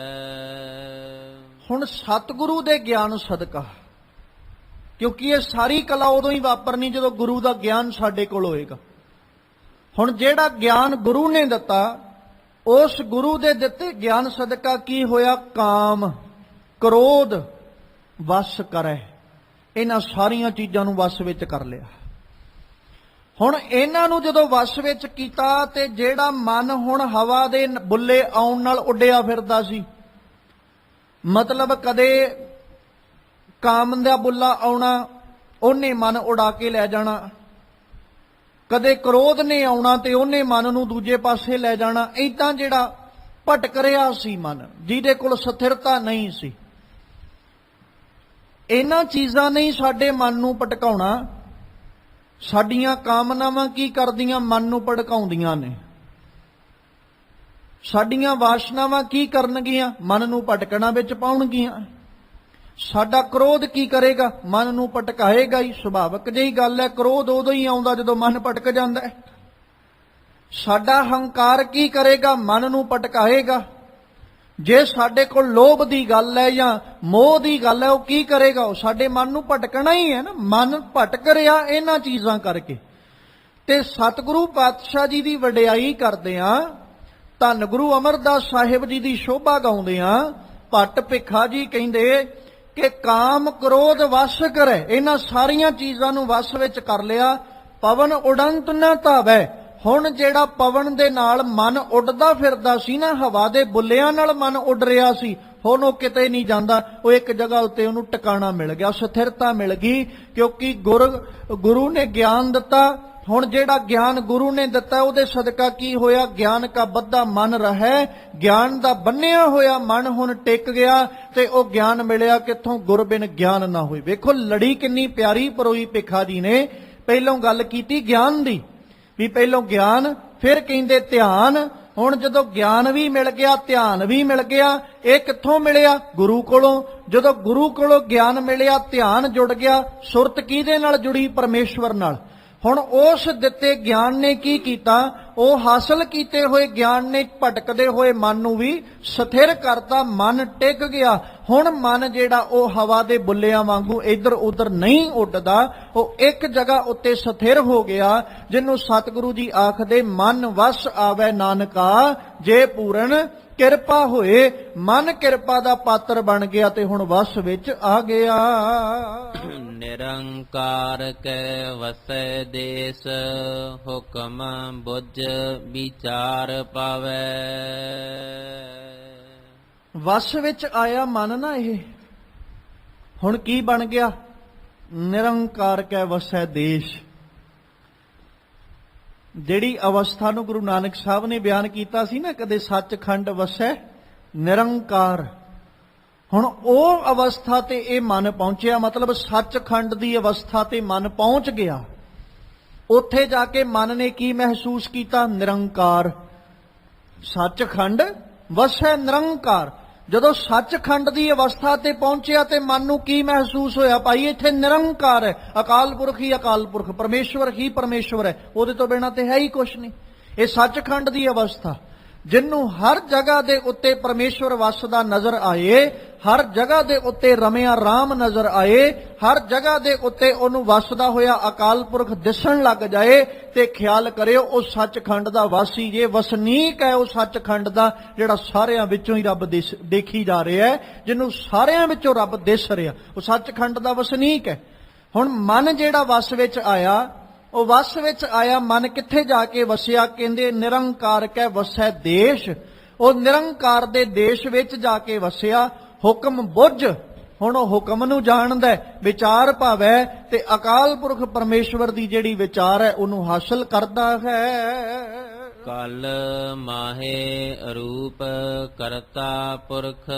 Speaker 1: ਹੁਣ ਸਤਿਗੁਰੂ ਦੇ ਗਿਆਨ ਸਦਕਾ, ਕਿਉਂਕਿ ਇਹ ਸਾਰੀ ਕਲਾ ਉਦੋਂ ਹੀ ਵਾਪਰਨੀ ਜਦੋਂ ਗੁਰੂ ਦਾ ਗਿਆਨ ਸਾਡੇ ਕੋਲ ਹੋਏਗਾ। ਹੁਣ ਜਿਹੜਾ ਗਿਆਨ ਗੁਰੂ ਨੇ ਦਿੱਤਾ, ਉਸ ਗੁਰੂ ਦੇ ਦਿੱਤੇ ਗਿਆਨ ਸਦਕਾ ਕੀ ਹੋਇਆ? ਕਾਮ ਕ੍ਰੋਧ ਵਸ ਕਰੈ, ਇਹਨਾਂ ਸਾਰੀਆਂ ਚੀਜ਼ਾਂ ਨੂੰ ਵਸ ਵਿੱਚ ਕਰ ਲਿਆ। ਹੁਣ ਇਹਨਾਂ ਨੂੰ ਜਦੋਂ ਵਸ ਵਿੱਚ ਕੀਤਾ ਤੇ ਜਿਹੜਾ ਮਨ ਹੁਣ ਹਵਾ ਦੇ ਬੁੱਲੇ ਆਉਣ ਨਾਲ ਉੱਡਿਆ ਫਿਰਦਾ ਸੀ, ਮਤਲਬ ਕਦੇ ਕਾਮ ਦਾ ਬੁੱਲਾ ਆਉਣਾ, ਉਹਨੇ ਮਨ ਉਡਾ ਕੇ ਲੈ ਜਾਣਾ, ਕਦੇ ਕ੍ਰੋਧ ਨੇ ਆਉਣਾ ਤੇ ਉਹਨੇ ਮਨ ਨੂੰ ਦੂਜੇ ਪਾਸੇ ਲੈ ਜਾਣਾ। ਏਦਾਂ ਜਿਹੜਾ ਭਟਕ ਰਿਹਾ ਸੀ ਮਨ, ਜਿਹਦੇ ਕੋਲ ਸਥਿਰਤਾ ਨਹੀਂ ਸੀ। ਇਹਨਾਂ ਚੀਜ਼ਾਂ ਨੇ ਸਾਡੇ ਮਨ ਨੂੰ ਭਟਕਾਉਣਾ। ਸਾਡੀਆਂ ਕਾਮਨਾਵਾਂ ਕੀ ਕਰਦੀਆਂ? ਮਨ ਨੂੰ ਭਟਕਾਉਂਦੀਆਂ ਨੇ। ਸਾਡੀਆਂ ਵਾਸ਼ਨਾਵਾਂ ਕੀ ਕਰਨਗੀਆਂ? ਮਨ ਨੂੰ ਭਟਕਣਾ ਵਿੱਚ ਪਾਉਣਗੀਆਂ। ਸਾਡਾ ਕ੍ਰੋਧ ਕੀ ਕਰੇਗਾ? ਮਨ ਨੂੰ ਭਟਕਾਏਗਾ ਹੀ। ਸੁਭਾਵਿਕ ਜਿਹੀ ਗੱਲ ਹੈ, ਕ੍ਰੋਧ ਉਦੋਂ ਹੀ ਆਉਂਦਾ ਜਦੋਂ ਮਨ ਭਟਕ ਜਾਂਦਾ ਹੈ। ਸਾਡਾ ਹੰਕਾਰ ਕੀ ਕਰੇਗਾ? ਮਨ ਨੂੰ ਭਟਕਾਏਗਾ। ਜੇ ਸਾਡੇ ਕੋਲ ਲੋਭ ਦੀ ਗੱਲ ਹੈ ਜਾਂ ਮੋਹ ਦੀ ਗੱਲ ਹੈ, ਉਹ ਕੀ ਕਰੇਗਾ? ਉਹ ਸਾਡੇ ਮਨ ਨੂੰ ਭਟਕਣਾ ਹੀ ਹੈ ਨਾ। ਮਨ ਭਟਕ ਰਿਹਾ ਇਹਨਾਂ ਚੀਜ਼ਾਂ ਕਰਕੇ। ਤੇ ਸਤਿਗੁਰੂ ਪਾਤਸ਼ਾਹ ਜੀ ਦੀ ਵਡਿਆਈ ਕਰਦੇ ਆ, ਧੰਨ ਗੁਰੂ ਅਮਰਦਾਸ ਸਾਹਿਬ ਜੀ ਦੀ ਸ਼ੋਭਾ ਗਾਉਂਦੇ ਆ। ਭੱਟ ਭਿੱਖਾ ਜੀ ਕਹਿੰਦੇ ਕਿ ਕਾਮ ਕ੍ਰੋਧ ਵਸ ਕਰੈ, ਇਹਨਾਂ ਸਾਰੀਆਂ ਚੀਜ਼ਾਂ ਨੂੰ ਵਸ ਵਿੱਚ ਕਰ ਲਿਆ। ਪਵਨ ਉਡੰਤ ਨਾ ਧਾਵੈ। ਹੁਣ ਜਿਹੜਾ ਪਵਨ ਦੇ ਨਾਲ ਮਨ ਉੱਡਦਾ ਫਿਰਦਾ ਸੀ ਨਾ, ਹਵਾ ਦੇ ਬੁੱਲਿਆਂ ਨਾਲ ਮਨ ਉੱਡ ਰਿਹਾ ਸੀ, ਹੁਣ ਉਹ ਕਿਤੇ ਨਹੀਂ ਜਾਂਦਾ। ਉਹ ਇੱਕ ਜਗ੍ਹਾ ਉੱਤੇ ਉਹਨੂੰ ਟਿਕਾਣਾ ਮਿਲ ਗਿਆ, ਸਥਿਰਤਾ ਮਿਲ ਗਈ, ਕਿਉਂਕਿ ਗੁਰੂ ਨੇ ਗਿਆਨ ਦਿੱਤਾ। ਹੁਣ ਜਿਹੜਾ ਗਿਆਨ ਗੁਰੂ ਨੇ ਦਿੱਤਾ ਉਹਦੇ ਸਦਕਾ ਕੀ ਹੋਇਆ? ਗਿਆਨ ਕਾ ਬੱਧਾ ਮਨ ਰਹਿ, ਗਿਆਨ ਦਾ ਬੰਨਿਆ ਹੋਇਆ ਮਨ ਹੁਣ ਟਿਕ ਗਿਆ। ਤੇ ਉਹ ਗਿਆਨ ਮਿਲਿਆ ਕਿੱਥੋਂ? ਗੁਰ ਬਿਨ ਗਿਆਨ ਨਾ ਹੋਈ। ਵੇਖੋ ਲੜੀ ਕਿੰਨੀ ਪਿਆਰੀ ਪਰੋਈ ਭਿੱਖਾ ਜੀ ਨੇ। ਪਹਿਲੋਂ ਗੱਲ ਕੀਤੀ ਗਿਆਨ ਦੀ, ਵੀ ਪਹਿਲੋਂ ਗਿਆਨ, ਫਿਰ ਕਹਿੰਦੇ ਧਿਆਨ। ਹੁਣ ਜਦੋਂ ਗਿਆਨ ਵੀ ਮਿਲ ਗਿਆ, ਧਿਆਨ ਵੀ ਮਿਲ ਗਿਆ, ਇਹ ਕਿੱਥੋਂ ਮਿਲਿਆ? ਗੁਰੂ ਕੋਲੋਂ। ਜਦੋਂ ਗੁਰੂ ਕੋਲੋਂ ਗਿਆਨ ਮਿਲਿਆ, ਧਿਆਨ ਜੁੜ ਗਿਆ। ਸੁਰਤ ਕਿਹਦੇ ਨਾਲ ਜੁੜੀ? ਪਰਮੇਸ਼ਵਰ ਨਾਲ। ਹੁਣ ਉਸ ਦਿੱਤੇ ਗਿਆਨ ਨੇ ਕੀ ਕੀਤਾ? ਉਹ ਹਾਸਲ ਕੀਤੇ ਹੋਏ ਗਿਆਨ ਨੇ ਭਟਕਦੇ ਹੋਏ ਮਨ ਨੂੰ ਵੀ ਸਥਿਰ ਕਰਤਾ। ਮਨ ਟਿਕ ਗਿਆ। ਹੁਣ ਮਨ ਜਿਹੜਾ ਉਹ ਹਵਾ ਦੇ ਬੁੱਲਿਆਂ ਵਾਂਗੂ ਇੱਧਰ ਉੱਧਰ ਨਹੀਂ ਉੱਡਦਾ, ਉਹ ਇੱਕ ਜਗ੍ਹਾ ਉੱਤੇ ਸਥਿਰ ਹੋ ਗਿਆ, ਜਿਹਨੂੰ ਸਤਿਗੁਰੂ ਜੀ ਆਖਦੇ ਮਨ ਵਸ ਆਵੇ ਨਾਨਕਾ ਜੇ ਪੂਰਨ ਕਿਰਪਾ ਹੋਏ। ਮਨ ਕਿਰਪਾ ਦਾ ਪਾਤਰ ਬਣ ਗਿਆ ਤੇ ਹੁਣ ਵਸ ਵਿੱਚ ਆ ਗਿਆ।
Speaker 2: ਨਿਰੰਕਾਰ ਕੈ ਵਸੈ ਦੇਸ ਹੁਕਮ ਬੁੱਝ ਵਿਚਾਰ ਪਾਵੈ।
Speaker 1: ਵਸ ਵਿੱਚ ਆਇਆ ਮਨ ਨਾ, ਇਹ ਹੁਣ ਕੀ ਬਣ ਗਿਆ? ਨਿਰੰਕਾਰ ਕੈ ਵਸੈ ਦੇਸ਼। ਜਿਹੜੀ ਅਵਸਥਾ ਨੂੰ ਗੁਰੂ ਨਾਨਕ ਸਾਹਿਬ ਨੇ ਬਿਆਨ ਕੀਤਾ ਸੀ ਨਾ, ਕਦੇ ਸੱਚਖੰਡ ਵਸੈ ਨਿਰੰਕਾਰ, ਹੁਣ ਉਹ ਅਵਸਥਾ ਤੇ ਇਹ ਮਨ ਪਹੁੰਚਿਆ, ਮਤਲਬ ਸੱਚਖੰਡ ਦੀ ਅਵਸਥਾ ਤੇ ਮਨ ਪਹੁੰਚ ਗਿਆ। ਉੱਥੇ ਜਾ ਕੇ ਮਨ ਨੇ ਕੀ ਮਹਿਸੂਸ ਕੀਤਾ? ਨਿਰੰਕਾਰ। ਸੱਚਖੰਡ ਵਸੈ ਨਿਰੰਕਾਰ। ਜਦੋਂ ਸੱਚਖੰਡ ਦੀ ਅਵਸਥਾ ਤੇ ਪਹੁੰਚਿਆ ਤੇ ਮਨ ਨੂੰ ਕੀ ਮਹਿਸੂਸ ਹੋਇਆ? ਭਾਈ ਇੱਥੇ ਨਿਰੰਕਾਰ ਹੈ, ਅਕਾਲ ਪੁਰਖ ਹੀ ਅਕਾਲ ਪੁਰਖ, ਪਰਮੇਸ਼ਵਰ ਹੀ ਪਰਮੇਸ਼ਵਰ ਹੈ, ਉਹਦੇ ਤੋਂ ਬਿਨਾਂ ਤੇ ਹੈ ਹੀ ਕੁਛ ਨਹੀਂ। ਇਹ ਸੱਚਖੰਡ ਦੀ ਅਵਸਥਾ, ਜਿਹਨੂੰ ਹਰ ਜਗ੍ਹਾ ਦੇ ਉੱਤੇ ਪਰਮੇਸ਼ਵਰ ਵਸਦਾ ਨਜ਼ਰ ਆਏ, ਹਰ ਜਗ੍ਹਾ ਦੇ ਉੱਤੇ ਰਮਿਆ ਰਾਮ ਨਜ਼ਰ ਆਏ, ਹਰ ਜਗ੍ਹਾ ਦੇ ਉੱਤੇ ਉਹਨੂੰ ਵਸਦਾ ਹੋਇਆ ਅਕਾਲ ਪੁਰਖ ਦਿਸਣ ਲੱਗ ਜਾਏ, ਤੇ ਖਿਆਲ ਕਰਿਓ ਉਹ ਸੱਚਖੰਡ ਦਾ ਵਾਸੀ ਜੇ, ਵਸਨੀਕ ਹੈ ਉਹ ਸੱਚਖੰਡ ਦਾ, ਜਿਹੜਾ ਸਾਰਿਆਂ ਵਿੱਚੋਂ ਹੀ ਰੱਬ ਦੇਖੀ ਜਾ ਰਿਹਾ ਹੈ, ਜਿਹਨੂੰ ਸਾਰਿਆਂ ਵਿੱਚੋਂ ਰੱਬ ਦਿਸ ਰਿਹਾ, ਉਹ ਸੱਚਖੰਡ ਦਾ ਵਸਨੀਕ ਹੈ। ਹੁਣ ਮਨ ਜਿਹੜਾ ਵਸ ਵਿੱਚ ਆਇਆ, ਉਹ ਵਸ ਵਿੱਚ ਆਇਆ ਮਨ ਕਿੱਥੇ ਜਾ ਕੇ ਵਸਿਆ? ਕਹਿੰਦੇ ਨਿਰੰਕਾਰ ਕੈ ਵਸੈ ਦੇਸ਼। ਉਹ ਨਿਰੰਕਾਰ ਦੇ ਦੇਸ਼ ਵਿੱਚ ਜਾ ਕੇ ਵਸਿਆ। ਹੁਕਮ ਬੁੱਝ, ਹੁਣ ਉਹ ਹੁਕਮ ਨੂੰ ਜਾਣਦਾ, ਵਿਚਾਰ ਭਾਵੈ, ਤੇ ਅਕਾਲ ਪੁਰਖ ਪਰਮੇਸ਼ਵਰ ਦੀ ਜਿਹੜੀ ਵਿਚਾਰ ਹੈ ਉਹਨੂੰ ਹਾਸਲ ਕਰਦਾ ਹੈ।
Speaker 2: ਕਲ ਮਾਹੇ ਰੂਪ ਕਰਤਾ ਪੁਰਖ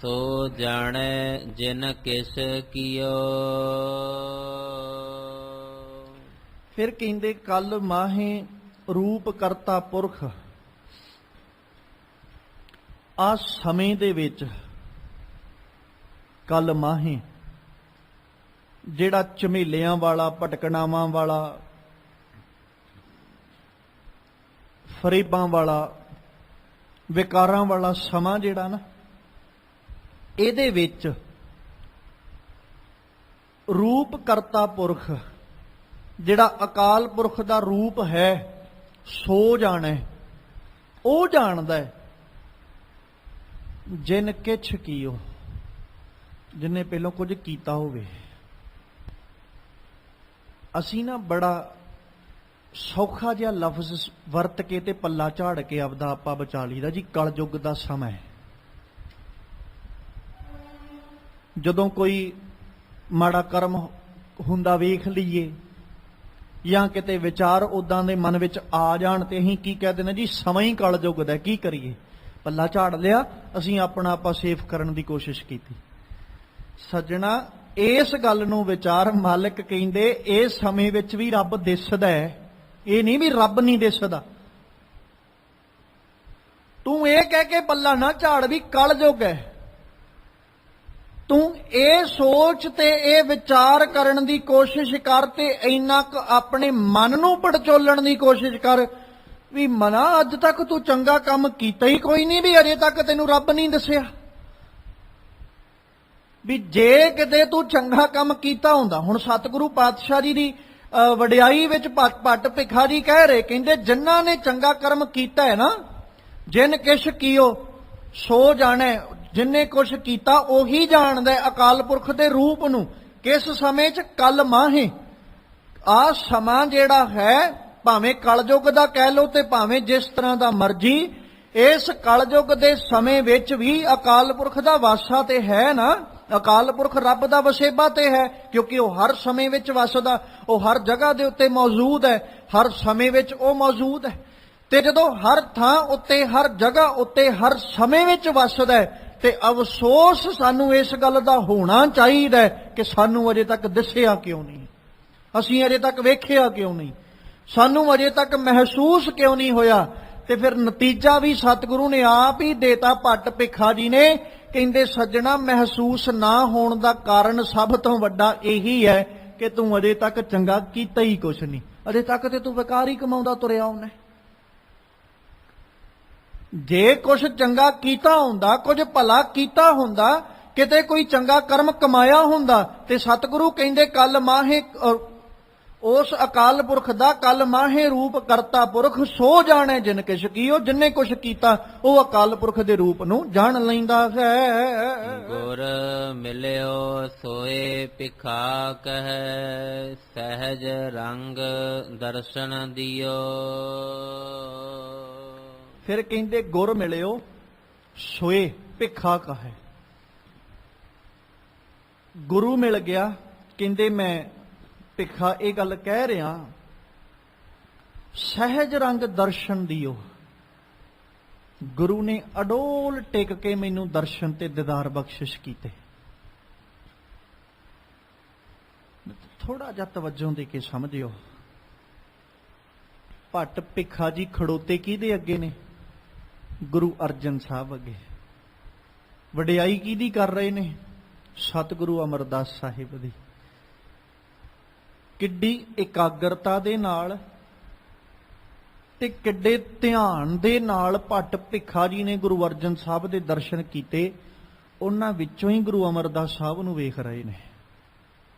Speaker 2: ਸੋ ਜਾਣੈ ਜਿਨ ਕਿਸ ਕੀਓ। ਫਿਰ ਕਹਿੰਦੇ ਕਲ ਮਾਹੇ ਰੂਪ ਕਰਤਾ ਪੁਰਖ। ਆ ਸਮੇਂ ਦੇ ਵਿੱਚ ਕਲ ਮਾਹੇ, ਜਿਹੜਾ ਝਮੇਲਿਆਂ ਵਾਲਾ, ਭਟਕਣਾਵਾਂ ਵਾਲਾ, ਫਰੇਬਾਂ ਵਾਲਾ, ਵਿਕਾਰਾਂ ਵਾਲਾ ਸਮਾਂ ਜਿਹੜਾ ਨਾ, ਇਹਦੇ ਵਿੱਚ ਰੂਪ ਕਰਤਾ ਪੁਰਖ, ਜਿਹੜਾ ਅਕਾਲ ਪੁਰਖ ਦਾ ਰੂਪ ਹੈ, ਸੋ ਜਾਣੈ, ਉਹ ਜਾਣਦਾ ਹੈ। ਜਿਨ ਕਿਛ ਕੀਓ, ਜਿਨੇ ਪਹਿਲਾਂ ਕੁਝ ਕੀਤਾ ਹੋਵੇ। ਅਸੀਂ ਨਾ ਬੜਾ ਸੌਖਾ ਜਿਹਾ ਲਫ਼ਜ਼ ਵਰਤ ਕੇ ਤੇ ਪੱਲਾ ਝਾੜ ਕੇ ਆਪਦਾ ਆਪਾ ਬਚਾ ਲਈਦਾ ਜੀ, ਕਲਯੁੱਗ ਦਾ ਸਮਾਂ। ਜਦੋਂ ਕੋਈ ਮਾੜਾ ਕਰਮ ਹੁੰਦਾ ਵੇਖ ਲਈਏ, ਜਾਂ ਕਿਤੇ ਵਿਚਾਰ ਉਦਾਂ ਦੇ ਮਨ ਵਿੱਚ ਆ ਜਾਣ, ਤੇ ਅਸੀਂ ਕੀ ਕਹਿ ਦਿੰਦੇ ਜੀ, ਸਮਾਂ ਹੀ ਕਲਯੁੱਗ ਦਾ, ਕੀ ਕਰੀਏ? ਪੱਲਾ ਝਾੜ ਲਿਆ, ਅਸੀਂ ਆਪਣਾ ਆਪਾ ਸੇਫ ਕਰਨ ਦੀ ਕੋਸ਼ਿਸ਼ ਕੀਤੀ। ਸੱਜਣਾ, ਇਸ ਗੱਲ ਨੂੰ ਵਿਚਾਰ, ਮਾਲਕ ਕਹਿੰਦੇ ਇਹ ਸਮੇਂ ਵਿੱਚ ਵੀ ਰੱਬ ਦਿਸਦਾ ਹੈ, ਇਹ ਨਹੀਂ ਵੀ ਰੱਬ ਨਹੀਂ ਦਿਸਦਾ। ਤੂੰ ਇਹ ਕਹਿ ਕੇ ਪੱਲਾ ਨਾ ਝਾੜ ਵੀ ਕਲਯੁੱਗ ਹੈ। ਤੂੰ ਇਹ ਸੋਚ ਤੇ ਇਹ ਵਿਚਾਰ ਕਰਨ ਦੀ ਕੋਸ਼ਿਸ਼ ਕਰ, ਤੇ ਇੰਨਾ ਕੁ ਆਪਣੇ ਮਨ ਨੂੰ ਪੜਚੋਲਣ ਦੀ ਕੋਸ਼ਿਸ਼ ਕਰ ਵੀ ਮਨਾ, ਅੱਜ ਤੱਕ ਤੂੰ ਚੰਗਾ ਕੰਮ ਕੀਤਾ ਹੀ ਕੋਈ ਨਹੀਂ, ਵੀ ਅਜੇ ਤੱਕ ਤੈਨੂੰ ਰੱਬ ਨਹੀਂ ਦੱਸਿਆ। ਵੀ ਜੇ ਕਿਤੇ ਤੂੰ ਚੰਗਾ ਕੰਮ ਕੀਤਾ ਹੁੰਦਾ, ਹੁਣ ਸਤਿਗੁਰੂ ਪਾਤਸ਼ਾਹ ਜੀ ਦੀ ਵਡਿਆਈ ਵਿੱਚ ਭੱਟ ਭਿਖਾ ਜੀ ਕਹਿ ਰਹੇ, ਕਹਿੰਦੇ ਜਿਨ੍ਹਾਂ ਨੇ ਚੰਗਾ ਕਰਮ ਕੀਤਾ ਹੈ ਨਾ, ਜਿਨ ਕਿਛ ਕੀਓ ਸੋ ਜਾਣੈ, ਜਿਨੇ ਕੁਛ ਕੀਤਾ ਉਹੀ ਜਾਣਦਾ ਅਕਾਲ ਪੁਰਖ ਦੇ ਰੂਪ ਨੂੰ। ਕਿਸ ਸਮੇਂ 'ਚ? ਕਲ ਮਾਹੇ। ਆ ਸਮਾਂ ਜਿਹੜਾ ਹੈ, ਭਾਵੇਂ ਕਲਯੁੱਗ ਦਾ ਕਹਿ ਲਓ ਤੇ ਭਾਵੇਂ ਜਿਸ ਤਰ੍ਹਾਂ ਦਾ ਮਰਜ਼ੀ, ਇਸ ਕਲਯੁੱਗ ਦੇ ਸਮੇਂ ਵਿੱਚ ਵੀ ਅਕਾਲ ਪੁਰਖ ਦਾ ਵਾਸਾ ਤੇ ਹੈ ਨਾ। ਅਕਾਲ ਪੁਰਖ ਰੱਬ ਦਾ ਵਸੇਬਾ ਤੇ ਹੈ, ਕਿਉਂਕਿ ਉਹ ਹਰ ਸਮੇਂ ਵਿੱਚ ਵਸਦਾ, ਉਹ ਹਰ ਜਗ੍ਹਾ ਦੇ ਉੱਤੇ ਮੌਜੂਦ ਹੈ, ਹਰ ਸਮੇਂ ਵਿੱਚ ਉਹ ਮੌਜੂਦ ਹੈ। ਤੇ ਜਦੋਂ ਹਰ ਥਾਂ ਉੱਤੇ, ਹਰ ਜਗ੍ਹਾ ਉੱਤੇ, ਹਰ ਸਮੇਂ ਵਿੱਚ ਵਸਦਾ ਹੈ, ਤੇ ਅਫਸੋਸ ਸਾਨੂੰ ਇਸ ਗੱਲ ਦਾ ਹੋਣਾ ਚਾਹੀਦਾ ਕਿ ਸਾਨੂੰ ਅਜੇ ਤੱਕ ਦਿਸਿਆ ਕਿਉਂ ਨਹੀਂ, ਅਸੀਂ ਅਜੇ ਤੱਕ ਵੇਖਿਆ ਕਿਉਂ ਨਹੀਂ, ਸਾਨੂੰ ਅਜੇ ਤੱਕ ਮਹਿਸੂਸ ਕਿਉਂ ਨਹੀਂ ਹੋਇਆ। ਤੇ ਫਿਰ ਨਤੀਜਾ ਵੀ ਸਤਿਗੁਰੂ ਨੇ ਆਪ ਹੀ ਦੇਤਾ ਭੱਟ ਭਿਖਾ ਜੀ ਨੇ। ਕਹਿੰਦੇ ਸੱਜਣਾ, ਮਹਿਸੂਸ ਨਾ ਹੋਣ ਦਾ ਕਾਰਨ ਸਭ ਤੋਂ ਵੱਡਾ ਇਹੀ ਹੈ ਕਿ ਤੂੰ ਅਜੇ ਤੱਕ ਚੰਗਾ ਕੀਤਾ ਹੀ ਕੁਛ ਨਹੀਂ, ਅਜੇ ਤੱਕ ਤੇ ਤੂੰ ਵਿਕਾਰ ਹੀ ਕਮਾਉਂਦਾ ਤੁਰਿਆ ਆਉਣਾ। ਜੇ ਕੁਝ ਚੰਗਾ ਕੀਤਾ ਹੁੰਦਾ, ਕੁਝ ਭਲਾ ਕੀਤਾ ਹੁੰਦਾ, ਕਿਤੇ ਕੋਈ ਚੰਗਾ ਕਰਮ ਕਮਾਇਆ ਹੁੰਦਾ, ਤੇ ਸਤਿਗੁਰੂ ਕਹਿੰਦੇ ਕੱਲ ਮਾਹੇ ਉਸ ਅਕਾਲ ਪੁਰਖ ਦਾ ਕੱਲ ਮਾਹੇ ਰੂਪ ਕਰਤਾ ਪੁਰਖ ਸੋ ਜਾਣੇ ਜਿਨ ਕਿਛ ਕੀਓ। ਜਿੰਨੇ ਕੁਛ ਕੀਤਾ ਉਹ ਅਕਾਲ ਪੁਰਖ ਦੇ ਰੂਪ ਨੂੰ ਜਾਣ ਲੈਂਦਾ ਹੈ।
Speaker 3: ਗੁਰ ਮਿਲਿਓ ਸੋਏ ਭਿਖਾ ਕਹੈ, ਸਹਿਜ ਰੰਗ ਦਰਸ਼ਨ ਦਿਓ।
Speaker 2: ਫਿਰ ਕਹਿੰਦੇ ਗੁਰ ਮਿਲਿਓ ਸੋਏ ਭਿਖਾ ਕਹੈ। ਗੁਰੂ ਮਿਲ ਗਿਆ, ਕਹਿੰਦੇ ਮੈਂ ਭਿਖਾ ਇਹ ਗੱਲ ਕਹਿ ਰਿਹਾ, ਸਹਿਜ ਰੰਗ ਦਰਸ਼ਨ ਦਿਓ। ਗੁਰੂ ਨੇ ਅਡੋਲ ਟਿਕ ਕੇ ਮੈਨੂੰ ਦਰਸ਼ਨ ਤੇ ਦੀਦਾਰ ਬਖਸ਼ਿਸ਼ ਕੀਤੇ। ਥੋੜਾ ਜਿਹਾ ਤਵੱਜੋ ਦੇ ਕੇ ਸਮਝਿਓ। ਭੱਟ ਭਿਖਾ ਜੀ ਖੜੋਤੇ ਕਿਹਦੇ ਅੱਗੇ ਨੇ? ਗੁਰੂ ਅਰਜਨ ਸਾਹਿਬ ਅੱਗੇ। ਵਡਿਆਈ ਕਿਹਦੀ ਕਰ ਰਹੇ ਨੇ? ਸਤਿਗੁਰੂ ਅਮਰਦਾਸ ਸਾਹਿਬ ਦੀ। ਕਿੱਡੀ ਇਕਾਗਰਤਾ ਦੇ ਨਾਲ ਤੇ ਕਿੱਡੇ ਧਿਆਨ ਦੇ ਨਾਲ ਭੱਟ ਭਿਖਾ ਜੀ ਨੇ ਗੁਰੂ ਅਰਜਨ ਸਾਹਿਬ ਦੇ ਦਰਸ਼ਨ ਕੀਤੇ। ਉਹਨਾਂ ਵਿੱਚੋਂ ਹੀ ਗੁਰੂ ਅਮਰਦਾਸ ਸਾਹਿਬ ਨੂੰ ਵੇਖ ਰਹੇ ਨੇ,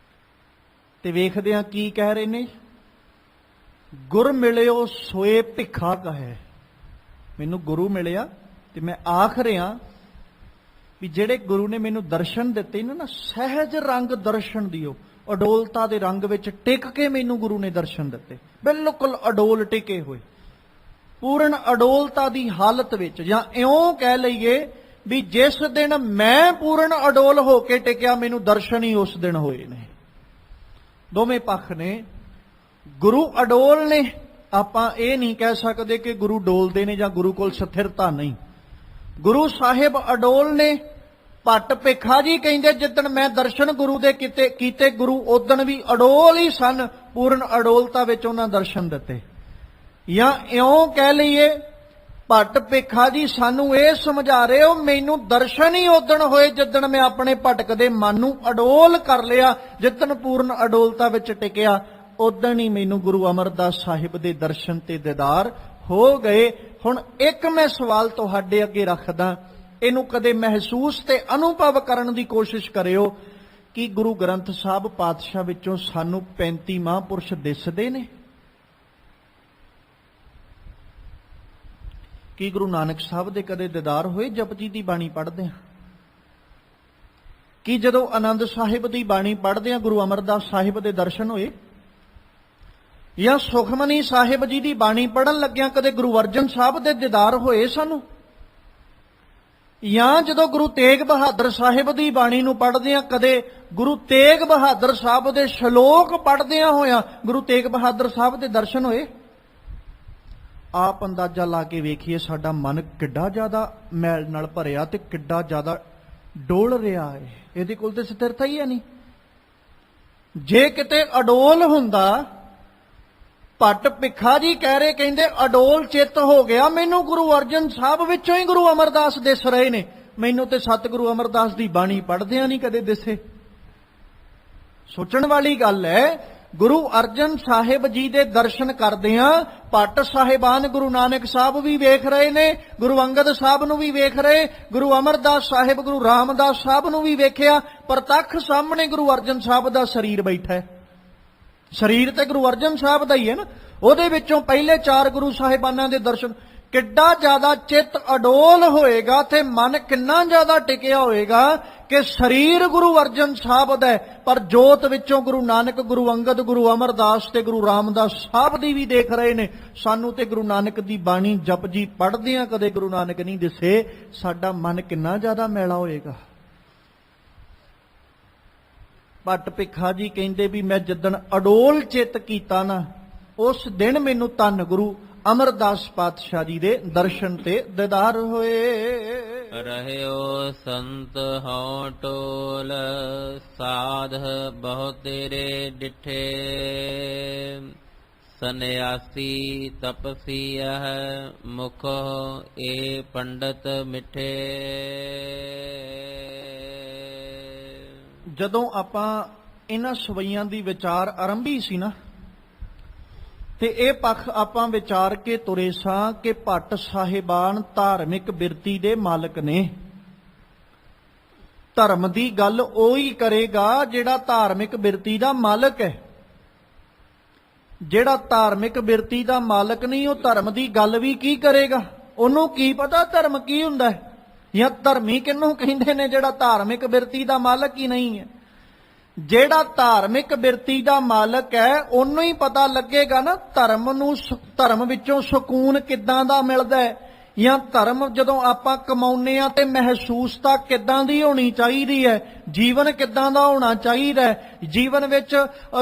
Speaker 2: ਤੇ ਵੇਖਦਿਆਂ ਕੀ ਕਹਿ ਰਹੇ ਨੇ? ਗੁਰ ਮਿਲਿਓ ਸੋਏ ਭਿਖਾ ਕਹੈ। ਮੈਨੂੰ ਗੁਰੂ ਮਿਲਿਆ ਤੇ ਮੈਂ ਆਖ ਰਿਹਾ ਵੀ ਜਿਹੜੇ ਗੁਰੂ ਨੇ ਮੈਨੂੰ ਦਰਸ਼ਨ ਦਿੱਤੇ ਨਾ, ਸਹਿਜ ਰੰਗ ਦਰਸ਼ਨ ਦਿਓ। ਅਡੋਲਤਾ ਦੇ ਰੰਗ ਵਿੱਚ ਟਿਕ ਕੇ ਮੈਨੂੰ ਗੁਰੂ ਨੇ ਦਰਸ਼ਨ ਦਿੱਤੇ, ਬਿਲਕੁਲ ਅਡੋਲ ਟਿਕੇ ਹੋਏ, ਪੂਰਨ ਅਡੋਲਤਾ ਦੀ ਹਾਲਤ ਵਿੱਚ। ਜਾਂ ਇਉਂ ਕਹਿ ਲਈਏ ਵੀ ਜਿਸ ਦਿਨ ਮੈਂ ਪੂਰਨ ਅਡੋਲ ਹੋ ਕੇ ਟਿਕਿਆ, ਮੈਨੂੰ ਦਰਸ਼ਨ ਹੀ ਉਸ ਦਿਨ ਹੋਏ ਨੇ। ਦੋਵੇਂ ਪੱਖ ਨੇ। ਗੁਰੂ ਅਡੋਲ ਨੇ, ਆਪਾਂ ਇਹ ਨਹੀਂ ਕਹਿ ਸਕਦੇ ਕਿ ਗੁਰੂ ਡੋਲਦੇ ਨੇ ਜਾਂ ਗੁਰੂ ਕੋਲ ਸਥਿਰਤਾ ਨਹੀਂ। ਗੁਰੂ ਸਾਹਿਬ ਅਡੋਲ ਨੇ। ਭੱਟ ਭਿਖਾ ਜੀ ਕਹਿੰਦੇ ਜਿੱਦਣ ਮੈਂ ਦਰਸ਼ਨ ਗੁਰੂ ਦੇ ਕੀਤੇ ਗੁਰੂ ਉਦਣ ਵੀ ਅਡੋਲ ਹੀ ਸਨ, ਪੂਰਨ ਅਡੋਲਤਾ ਵਿੱਚ ਉਹਨਾਂ ਦਰਸ਼ਨ ਦਿੱਤੇ। ਜਾਂ ਇਉਂ ਕਹਿ ਲਈਏ, ਭੱਟ ਭਿਖਾ ਜੀ ਸਾਨੂੰ ਇਹ ਸਮਝਾ ਰਹੇ ਹੋ ਮੈਨੂੰ ਦਰਸ਼ਨ ਹੀ ਉਦਣ ਹੋਏ ਜਿੱਦਣ ਮੈਂ ਆਪਣੇ ਭਟਕਦੇ ਮਨ ਨੂੰ ਅਡੋਲ ਕਰ ਲਿਆ। ਜਿੱਦਣ ਪੂਰਨ ਅਡੋਲਤਾ ਵਿੱਚ ਟਿਕਿਆ, ਉਦਣ ਹੀ ਮੈਨੂੰ ਗੁਰੂ ਅਮਰਦਾਸ ਸਾਹਿਬ ਦੇ ਦਰਸ਼ਨ ਤੇ ਦੀਦਾਰ ਹੋ ਗਏ। ਹੁਣ ਇੱਕ ਮੈਂ ਸਵਾਲ ਤੁਹਾਡੇ ਅੱਗੇ ਰੱਖਦਾ, ਇਹਨੂੰ ਕਦੇ ਮਹਿਸੂਸ ਤੇ ਅਨੁਭਵ ਕਰਨ ਦੀ ਕੋਸ਼ਿਸ਼ ਕਰਿਓ ਕਿ ਗੁਰੂ ਗ੍ਰੰਥ ਸਾਹਿਬ ਪਾਤਸ਼ਾਹ ਵਿੱਚੋਂ ਸਾਨੂੰ 35 ਮਹਾਂਪੁਰਸ਼ ਦਿਸਦੇ ਨੇ? ਕੀ ਗੁਰੂ ਨਾਨਕ ਸਾਹਿਬ ਦੇ ਕਦੇ ਦੀਦਾਰ ਹੋਏ ਜਪਜੀ ਦੀ ਬਾਣੀ ਪੜ੍ਹਦੇ ਹਾਂ? ਕੀ ਜਦੋਂ ਆਨੰਦ ਸਾਹਿਬ ਦੀ ਬਾਣੀ ਪੜ੍ਹਦੇ ਹਾਂ ਗੁਰੂ ਅਮਰਦਾਸ ਸਾਹਿਬ ਦੇ ਦਰਸ਼ਨ ਹੋਏ? ਜਾਂ ਸੁਖਮਨੀ ਸਾਹਿਬ ਜੀ ਦੀ ਬਾਣੀ ਪੜ੍ਹਨ ਲੱਗਿਆਂ ਕਦੇ ਗੁਰੂ ਅਰਜਨ ਸਾਹਿਬ ਦੇ ਦੀਦਾਰ ਹੋਏ ਸਾਨੂੰ? ਜਾਂ ਜਦੋਂ ਗੁਰੂ ਤੇਗ ਬਹਾਦਰ ਸਾਹਿਬ ਦੀ ਬਾਣੀ ਨੂੰ ਪੜ੍ਹਦੇ ਹਾਂ, ਕਦੇ ਗੁਰੂ ਤੇਗ ਬਹਾਦਰ ਸਾਹਿਬ ਦੇ ਸ਼ਲੋਕ ਪੜ੍ਹਦਿਆਂ ਹੋਇਆਂ ਗੁਰੂ ਤੇਗ ਬਹਾਦਰ ਸਾਹਿਬ ਦੇ ਦਰਸ਼ਨ ਹੋਏ? ਆਪ ਅੰਦਾਜ਼ਾ ਲਾ ਕੇ ਵੇਖੀਏ, ਸਾਡਾ ਮਨ ਕਿੱਡਾ ਜ਼ਿਆਦਾ ਮੈਲ ਨਾਲ ਭਰਿਆ ਤੇ ਕਿੱਡਾ ਜ਼ਿਆਦਾ ਡੋਲ ਰਿਹਾ ਹੈ। ਇਹਦੇ ਕੋਲ ਤੇ ਸਥਿਰਤਾ ਹੀ ਹੈ ਨਹੀਂ। ਜੇ ਕਿਤੇ ਅਡੋਲ ਹੁੰਦਾ, ਭੱਟ ਭਿਖਾ ਜੀ ਕਹਿ ਰਹੇ, ਕਹਿੰਦੇ ਅਡੋਲ ਚਿੱਤ ਹੋ ਗਿਆ ਮੈਨੂੰ ਗੁਰੂ ਅਰਜਨ ਸਾਹਿਬ ਵਿੱਚੋਂ ਹੀ ਗੁਰੂ ਅਮਰਦਾਸ ਦਿਸ ਰਹੇ ਨੇ। ਮੈਨੂੰ ਤੇ ਸਤਿਗੁਰੂ ਅਮਰਦਾਸ ਦੀ ਬਾਣੀ ਪੜ੍ਹਦਿਆਂ ਨਹੀਂ ਕਦੇ ਦਿਸੇ। ਸੋਚਣ ਵਾਲੀ ਗੱਲ ਹੈ। ਗੁਰੂ ਅਰਜਨ ਸਾਹਿਬ ਜੀ ਦੇ ਦਰਸ਼ਨ ਕਰਦਿਆਂ ਭੱਟ ਸਾਹਿਬਾਨ ਗੁਰੂ ਨਾਨਕ ਸਾਹਿਬ ਵੀ ਵੇਖ ਰਹੇ ਨੇ, ਗੁਰੂ ਅੰਗਦ ਸਾਹਿਬ ਨੂੰ ਵੀ ਵੇਖ ਰਹੇ, ਗੁਰੂ ਅਮਰਦਾਸ ਸਾਹਿਬ ਗੁਰੂ ਰਾਮਦਾਸ ਸਾਹਿਬ ਨੂੰ ਵੀ ਵੇਖਿਆ। ਪ੍ਰਤੱਖ ਸਾਹਮਣੇ ਗੁਰੂ ਅਰਜਨ ਸਾਹਿਬ ਦਾ ਸਰੀਰ ਬੈਠਾ ਹੈ। ਸਰੀਰ ਤੇ ਗੁਰੂ ਅਰਜਨ ਸਾਹਿਬ ਦਾ ਹੀ ਹੈ ਨਾ। ਉਹਦੇ ਵਿੱਚੋਂ ਪਹਿਲੇ 4 ਗੁਰੂ ਸਾਹਿਬਾਨਾਂ ਦੇ ਦਰਸ਼ਨ। ਕਿੱਡਾ ਜ਼ਿਆਦਾ ਚਿੱਤ ਅਡੋਲ ਹੋਏਗਾ ਤੇ ਮਨ ਕਿੰਨਾ ਜ਼ਿਆਦਾ ਟਿਕਿਆ ਹੋਏਗਾ ਕਿ ਸਰੀਰ ਗੁਰੂ ਅਰਜਨ ਸਾਹਿਬ ਦਾ ਹੈ, ਪਰ ਜੋਤ ਵਿੱਚੋਂ ਗੁਰੂ ਨਾਨਕ, ਗੁਰੂ ਅੰਗਦ, ਗੁਰੂ ਅਮਰਦਾਸ ਤੇ ਗੁਰੂ ਰਾਮਦਾਸ ਸਾਹਿਬ ਦੀ ਵੀ ਦੇਖ ਰਹੇ ਨੇ। ਸਾਨੂੰ ਤੇ ਗੁਰੂ ਨਾਨਕ ਦੀ ਬਾਣੀ ਜਪਜੀ ਪੜ੍ਹਦਿਆਂ ਕਦੇ ਗੁਰੂ ਨਾਨਕ ਨਹੀਂ ਦਿਸੇ। ਸਾਡਾ ਮਨ ਕਿੰਨਾ ਜ਼ਿਆਦਾ ਮੈਲਾ ਹੋਏਗਾ। ਭੱਟ ਭਿਖਾ ਜੀ ਕਹਿੰਦੇ ਵੀ ਮੈਂ ਜਿੱਦਣ ਅਡੋਲ ਚਿੱਤ ਕੀਤਾ ਨਾ, ਉਸ ਦਿਨ ਮੈਨੂੰ ਧੰਨ ਗੁਰੂ ਅਮਰਦਾਸ ਪਾਤਸ਼ਾਹ ਜੀ ਦੇ ਦਰਸ਼ਨ ਤੇ ਦੀਦਾਰ ਹੋਏ।
Speaker 3: ਰਹਿਓ ਸੰਤ ਹਉ ਟੋਲ, ਸਾਧ ਬਹੁ ਤੇਰੇ ਡਿਠੇ, ਸੰਨਿਆਸੀ ਤਪਸੀ ਹੈ ਮੁਖ ਏ ਪੰਡਤ ਮਿੱਠੇ। ਜਦੋਂ ਆਪਾਂ ਇਹਨਾਂ ਸਵਈਆਂ ਦੀ ਵਿਚਾਰ ਆਰੰਭੀ ਸੀ ਨਾ,
Speaker 2: ਤੇ ਇਹ ਪੱਖ ਆਪਾਂ ਵਿਚਾਰ ਕੇ ਤੁਰੇ ਸਾਂ ਕਿ ਭੱਟ ਸਾਹਿਬਾਨ ਧਾਰਮਿਕ ਬਿਰਤੀ ਦੇ ਮਾਲਕ ਨੇ। ਧਰਮ ਦੀ ਗੱਲ ਉਹ ਹੀ ਕਰੇਗਾ ਜਿਹੜਾ ਧਾਰਮਿਕ ਬਿਰਤੀ ਦਾ ਮਾਲਕ ਹੈ। ਜਿਹੜਾ ਧਾਰਮਿਕ ਬਿਰਤੀ ਦਾ ਮਾਲਕ ਨਹੀਂ, ਉਹ ਧਰਮ ਦੀ ਗੱਲ ਵੀ ਕੀ ਕਰੇਗਾ? ਉਹਨੂੰ ਕੀ ਪਤਾ ਧਰਮ ਕੀ ਹੁੰਦਾ ਹੈ, ਜਾਂ ਧਰਮੀ ਕਿਹਨੂੰ ਕਹਿੰਦੇ ਨੇ ਜਿਹੜਾ ਧਾਰਮਿਕ ਬਿਰਤੀ ਦਾ ਮਾਲਕ ਹੀ ਨਹੀਂ ਹੈ। ਜਿਹੜਾ ਧਾਰਮਿਕ ਬਿਰਤੀ ਦਾ ਮਾਲਕ ਹੈ ਉਹਨੂੰ ਹੀ ਪਤਾ ਲੱਗੇਗਾ ਨਾ ਧਰਮ ਵਿੱਚੋਂ ਸਕੂਨ ਕਿੱਦਾਂ ਦਾ ਮਿਲਦਾ ਹੈ, ਜਾਂ ਧਰਮ ਜਦੋਂ ਆਪਾਂ ਕਮਾਉਂਦੇ ਆ ਤੇ ਮਹਿਸੂਸਤਾ ਕਿੱਦਾਂ ਦੀ ਹੋਣੀ ਚਾਹੀਦੀ ਹੈ, ਜੀਵਨ ਕਿੱਦਾਂ ਦਾ ਹੋਣਾ ਚਾਹੀਦਾ ਹੈ, ਜੀਵਨ ਵਿੱਚ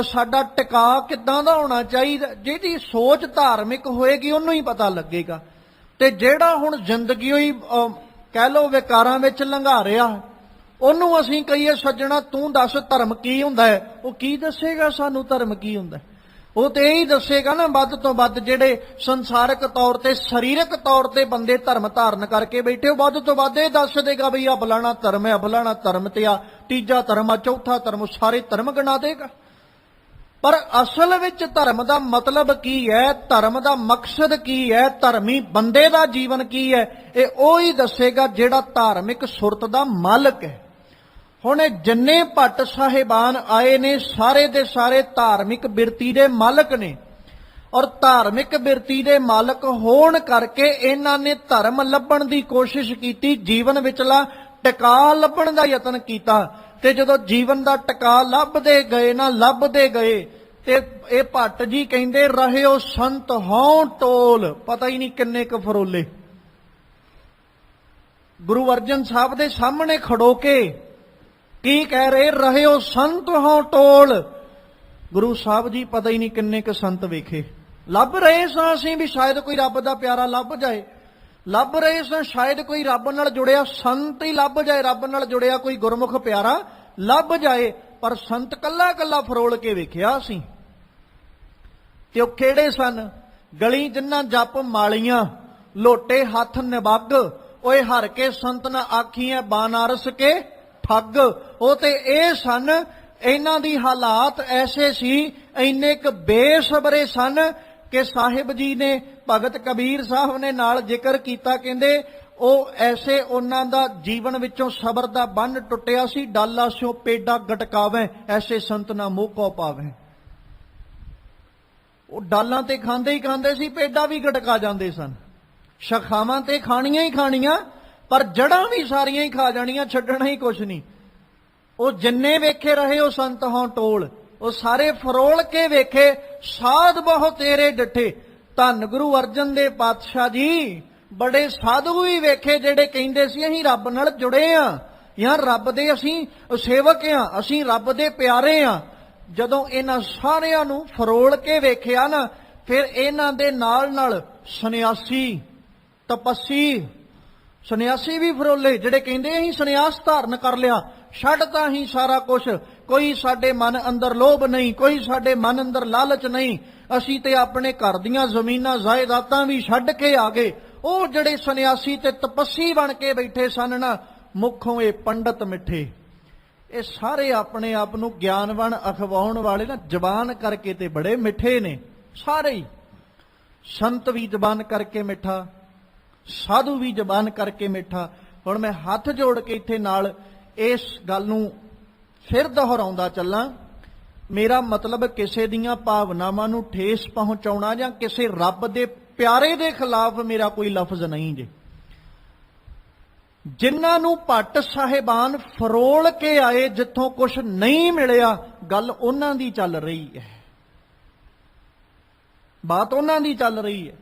Speaker 2: ਸਾਡਾ ਟਿਕਾ ਕਿੱਦਾਂ ਦਾ ਹੋਣਾ ਚਾਹੀਦਾ। ਜਿਹਦੀ ਸੋਚ ਧਾਰਮਿਕ ਹੋਏਗੀ ਉਹਨੂੰ ਹੀ ਪਤਾ ਲੱਗੇਗਾ। ਤੇ ਜਿਹੜਾ ਹੁਣ ਜ਼ਿੰਦਗੀ ਹੋਈ ਕਹਿ ਲੋ ਵਿਕਾਰਾਂ ਵਿੱਚ ਲੰਘਾ ਰਿਹਾ, ਉਹਨੂੰ ਅਸੀਂ ਕਹੀਏ ਸੱਜਣਾ ਤੂੰ ਦੱਸ ਧਰਮ ਕੀ ਹੁੰਦਾ ਹੈ, ਉਹ ਕੀ ਦੱਸੇਗਾ ਸਾਨੂੰ ਧਰਮ ਕੀ ਹੁੰਦਾ ਹੈ? ਉਹ ਤੇ ਇਹੀ ਦੱਸੇਗਾ ਨਾ ਵੱਧ ਤੋਂ ਵੱਧ ਜਿਹੜੇ ਸੰਸਾਰਿਕ ਤੌਰ ਤੇ ਸਰੀਰਕ ਤੌਰ ਤੇ ਬੰਦੇ ਧਰਮ ਧਾਰਨ ਕਰਕੇ ਬੈਠੇ, ਉਹ ਵੱਧ ਤੋਂ ਵੱਧ ਇਹ ਦੱਸ ਦੇਗਾ ਬਈ ਆ ਫਲਾਣਾ ਧਰਮ ਹੈ, ਫਲਾਣਾ ਧਰਮ ਤੇ ਆ ਤੀਜਾ ਧਰਮ ਆ, ਚੌਥਾ ਧਰਮ, ਸਾਰੇ ਧਰਮ ਗਿਣਾ ਦੇਗਾ। ਪਰ ਅਸਲ ਵਿੱਚ ਧਰਮ ਦਾ ਮਤਲਬ ਕੀ ਹੈ, ਧਰਮ ਦਾ ਮਕਸਦ ਕੀ ਹੈ, ਧਰਮੀ ਬੰਦੇ ਦਾ ਜੀਵਨ ਕੀ ਹੈ, ਇਹ ਉਹ ਹੀ ਦੱਸੇਗਾ ਜਿਹੜਾ ਧਾਰਮਿਕ ਸੁਰਤ ਦਾ ਮਾਲਕ ਹੈ। ਹੁਣ ਇਹ ਜਿੰਨੇ ਭੱਟ ਸਾਹਿਬਾਨ ਆਏ ਨੇ ਸਾਰੇ ਦੇ ਸਾਰੇ ਧਾਰਮਿਕ ਬਿਰਤੀ ਦੇ ਮਾਲਕ ਨੇ, ਔਰ ਧਾਰਮਿਕ ਬਿਰਤੀ ਦੇ ਮਾਲਕ ਹੋਣ ਕਰਕੇ ਇਹਨਾਂ ਨੇ ਧਰਮ ਲੱਭਣ ਦੀ ਕੋਸ਼ਿਸ਼ ਕੀਤੀ, ਜੀਵਨ ਵਿਚਲਾ ਟਿਕਾ ਲੱਭਣ ਦਾ ਯਤਨ ਕੀਤਾ। ਤੇ ਜਦੋਂ ਜੀਵਨ ਦਾ ਟਿਕਾ ਲੱਭਦੇ ਗਏ ਤੇ ਇਹ ਭੱਟ ਜੀ ਕਹਿੰਦੇ ਰਹਿਓ ਸੰਤ ਹਉ ਟੋਲ, ਪਤਾ ਹੀ ਨਹੀਂ ਕਿੰਨੇ ਕੁ ਫਰੋਲੇ ਗੁਰੂ ਅਰਜਨ ਸਾਹਿਬ ਦੇ ਸਾਹਮਣੇ ਖੜੋ ਕੇ ਕੀ ਕਹਿ ਰਹੇ, ਰਹਿਓ ਸੰਤ ਹਉ ਟੋਲ। ਗੁਰੂ ਸਾਹਿਬ ਜੀ ਪਤਾ ਹੀ ਨਹੀਂ ਕਿੰਨੇ ਕੁ ਸੰਤ ਵੇਖੇ, ਲੱਭ ਰਹੇ ਸਾਂ ਅਸੀਂ ਵੀ ਸ਼ਾਇਦ ਕੋਈ ਰੱਬ ਦਾ ਪਿਆਰਾ ਲੱਭ ਜਾਏ, ਲੱਭ ਰਹੇ ਸਾਂ ਸ਼ਾਇਦ ਕੋਈ ਰੱਬ ਨਾਲ ਜੁੜਿਆ ਸੰਤ ਹੀ ਲੱਭ ਜਾਏ, ਰੱਬ ਨਾਲ ਜੁੜਿਆ ਕੋਈ ਗੁਰਮੁਖ ਪਿਆਰਾ ਲੱਭ ਜਾਏ। ਪਰ ਸੰਤ ਕੱਲਾ ਕੱਲਾ ਫਰੋਲ ਕੇ ਵੇਖਿਆ ਅਸੀਂ। ਤੇ ਉਹ ਕਿਹੜੇ ਸਨ? ਗਲੀ ਜਿੰਨਾ ਜਪ ਮਾਲੀਆਂ, ਲੋਟੇ ਹੱਥ ਨਿਬੱਗ, ਓਏ ਹਰ ਕੇ ਸੰਤ ਨਾ ਆਖੀਐ ਬਾਨਾਰਸ ਕੇ ਠੱਗ। ਉਹ ਤੇ ਇਹ ਸਨ, ਇਹਨਾਂ ਦੀ ਹਾਲਾਤ ਐਸੇ ਸੀ, ਇੰਨੇ ਕੁ ਬੇਸਬਰੇ ਸਨ ਕਿ ਸਾਹਿਬ ਜੀ ਨੇ, ਭਗਤ ਕਬੀਰ ਸਾਹਿਬ ਨੇ ਨਾਲ ਜ਼ਿਕਰ ਕੀਤਾ, ਕਹਿੰਦੇ ਉਹ ਐਸੇ ਉਹਨਾਂ ਦਾ ਜੀਵਨ ਵਿੱਚੋਂ ਸਬਰ ਦਾ ਬੰਨ ਟੁੱਟਿਆ ਸੀ, ਡਾਲਾ ਸਿਓ ਪੇਡਾ ਗਟਕਾਵੇ ਐਸੇ ਸੰਤ ਨਾ ਮੋਹ ਕੋ ਪਾਵੇ। ਉਹ ਡਾਲਾਂ ਤੇ ਖਾਂਦੇ ਹੀ ਖਾਂਦੇ ਸੀ, ਪੇਡਾ ਵੀ ਗਟਕਾ ਜਾਂਦੇ ਸਨ। ਸ਼ਖਾਵਾਂ ਤੇ ਖਾਣੀਆਂ ਹੀ ਖਾਣੀਆਂ, ਪਰ ਜੜਾਂ ਵੀ ਸਾਰੀਆਂ ਹੀ ਖਾ ਜਾਣੀਆਂ, ਛੱਡਣਾ ਹੀ ਕੁਛ ਨਹੀਂ। ਉਹ ਜਿੰਨੇ ਵੇਖੇ ਰਹੇ ਉਹ ਸੰਤ ਹੋਂ ਟੋਲ, ਉਹ ਸਾਰੇ ਫਰੋਲ ਕੇ ਵੇਖੇ, ਸਾਧ ਬਹੁ ਤੇਰੇ ਡਿਠੇ। ਧੰਨ ਗੁਰੂ ਅਰਜਨ ਦੇਵ ਪਾਤਸ਼ਾਹ ਜੀ ਬੜੇ ਸਾਧੂ ਹੀ ਵੇਖੇ ਜਿਹੜੇ ਕਹਿੰਦੇ ਸੀ ਅਸੀਂ ਰੱਬ ਨਾਲ ਜੁੜੇ ਆ, ਜਾਂ ਰੱਬ ਦੇ ਅਸੀਂ ਸੇਵਕ ਆ, ਅਸੀਂ ਰੱਬ ਦੇ ਪਿਆਰੇ ਆ। ਜਦੋਂ ਇਹਨਾਂ ਸਾਰਿਆਂ ਨੂੰ ਫਰੋਲ ਕੇ ਵੇਖਿਆ ਨਾ, ਫਿਰ ਇਹਨਾਂ ਦੇ ਨਾਲ ਨਾਲ ਸੰਨਿਆਸੀ, ਤਪੱਸੀ, ਸੰਨਿਆਸੀ ਵੀ ਫਰੋਲੇ ਜਿਹੜੇ ਕਹਿੰਦੇ ਅਸੀਂ ਸੰਨਿਆਸ ਧਾਰਨ ਕਰ ਲਿਆ, ਛੱਡਤਾ ਹੀ ਸਾਰਾ ਕੁਝ, ਕੋਈ ਸਾਡੇ ਮਨ ਅੰਦਰ ਲੋਭ ਨਹੀਂ, ਕੋਈ ਸਾਡੇ ਮਨ ਅੰਦਰ ਲਾਲਚ ਨਹੀਂ, ਅਸੀਂ ਤੇ ਆਪਣੇ ਘਰ ਦੀਆਂ ਜ਼ਮੀਨਾਂ ਜਾਇਦਾਦਾਂ ਵੀ ਛੱਡ ਕੇ ਆ ਗਏ। ਉਹ ਜਿਹੜੇ ਸੰਨਿਆਸੀ ਤੇ ਤਪੱਸੀ ਬਣ ਕੇ ਬੈਠੇ ਸਨ ਨਾ, ਮੁੱਖੋਂ ਇਹ ਪੰਡਤ ਮਿੱਠੇ, ਇਹ ਸਾਰੇ ਆਪਣੇ ਆਪ ਨੂੰ ਗਿਆਨਵਾਨ ਅਖਵਾਉਣ ਵਾਲੇ ਨਾ, ਜ਼ਬਾਨ ਕਰਕੇ ਤੇ ਬੜੇ ਮਿੱਠੇ ਨੇ ਸਾਰੇ ਹੀ। ਸੰਤ ਵੀ ਜ਼ਬਾਨ ਕਰਕੇ ਮਿੱਠਾ, ਸਾਧੂ ਵੀ ਜ਼ਬਾਨ ਕਰਕੇ ਮਿੱਠਾ। ਹੁਣ ਮੈਂ ਹੱਥ ਜੋੜ ਕੇ ਇੱਥੇ ਨਾਲ ਇਸ ਗੱਲ ਨੂੰ ਫਿਰ ਦੁਹਰਾਉਂਦਾ ਚੱਲਾਂ, ਮੇਰਾ ਮਤਲਬ ਕਿਸੇ ਦੀਆਂ ਭਾਵਨਾਵਾਂ ਨੂੰ ਠੇਸ ਪਹੁੰਚਾਉਣਾ ਜਾਂ ਕਿਸੇ ਰੱਬ ਦੇ ਪਿਆਰੇ ਦੇ ਖਿਲਾਫ ਮੇਰਾ ਕੋਈ ਲਫ਼ਜ਼ ਨਹੀਂ ਜੇ। ਜਿਨ੍ਹਾਂ ਨੂੰ ਭੱਟ ਸਾਹਿਬਾਨ ਫਰੋਲ ਕੇ ਆਏ, ਜਿੱਥੋਂ ਕੁਝ ਨਹੀਂ ਮਿਲਿਆ, ਗੱਲ ਉਹਨਾਂ ਦੀ ਚੱਲ ਰਹੀ ਹੈ, ਬਾਤ ਉਹਨਾਂ ਦੀ ਚੱਲ ਰਹੀ ਹੈ।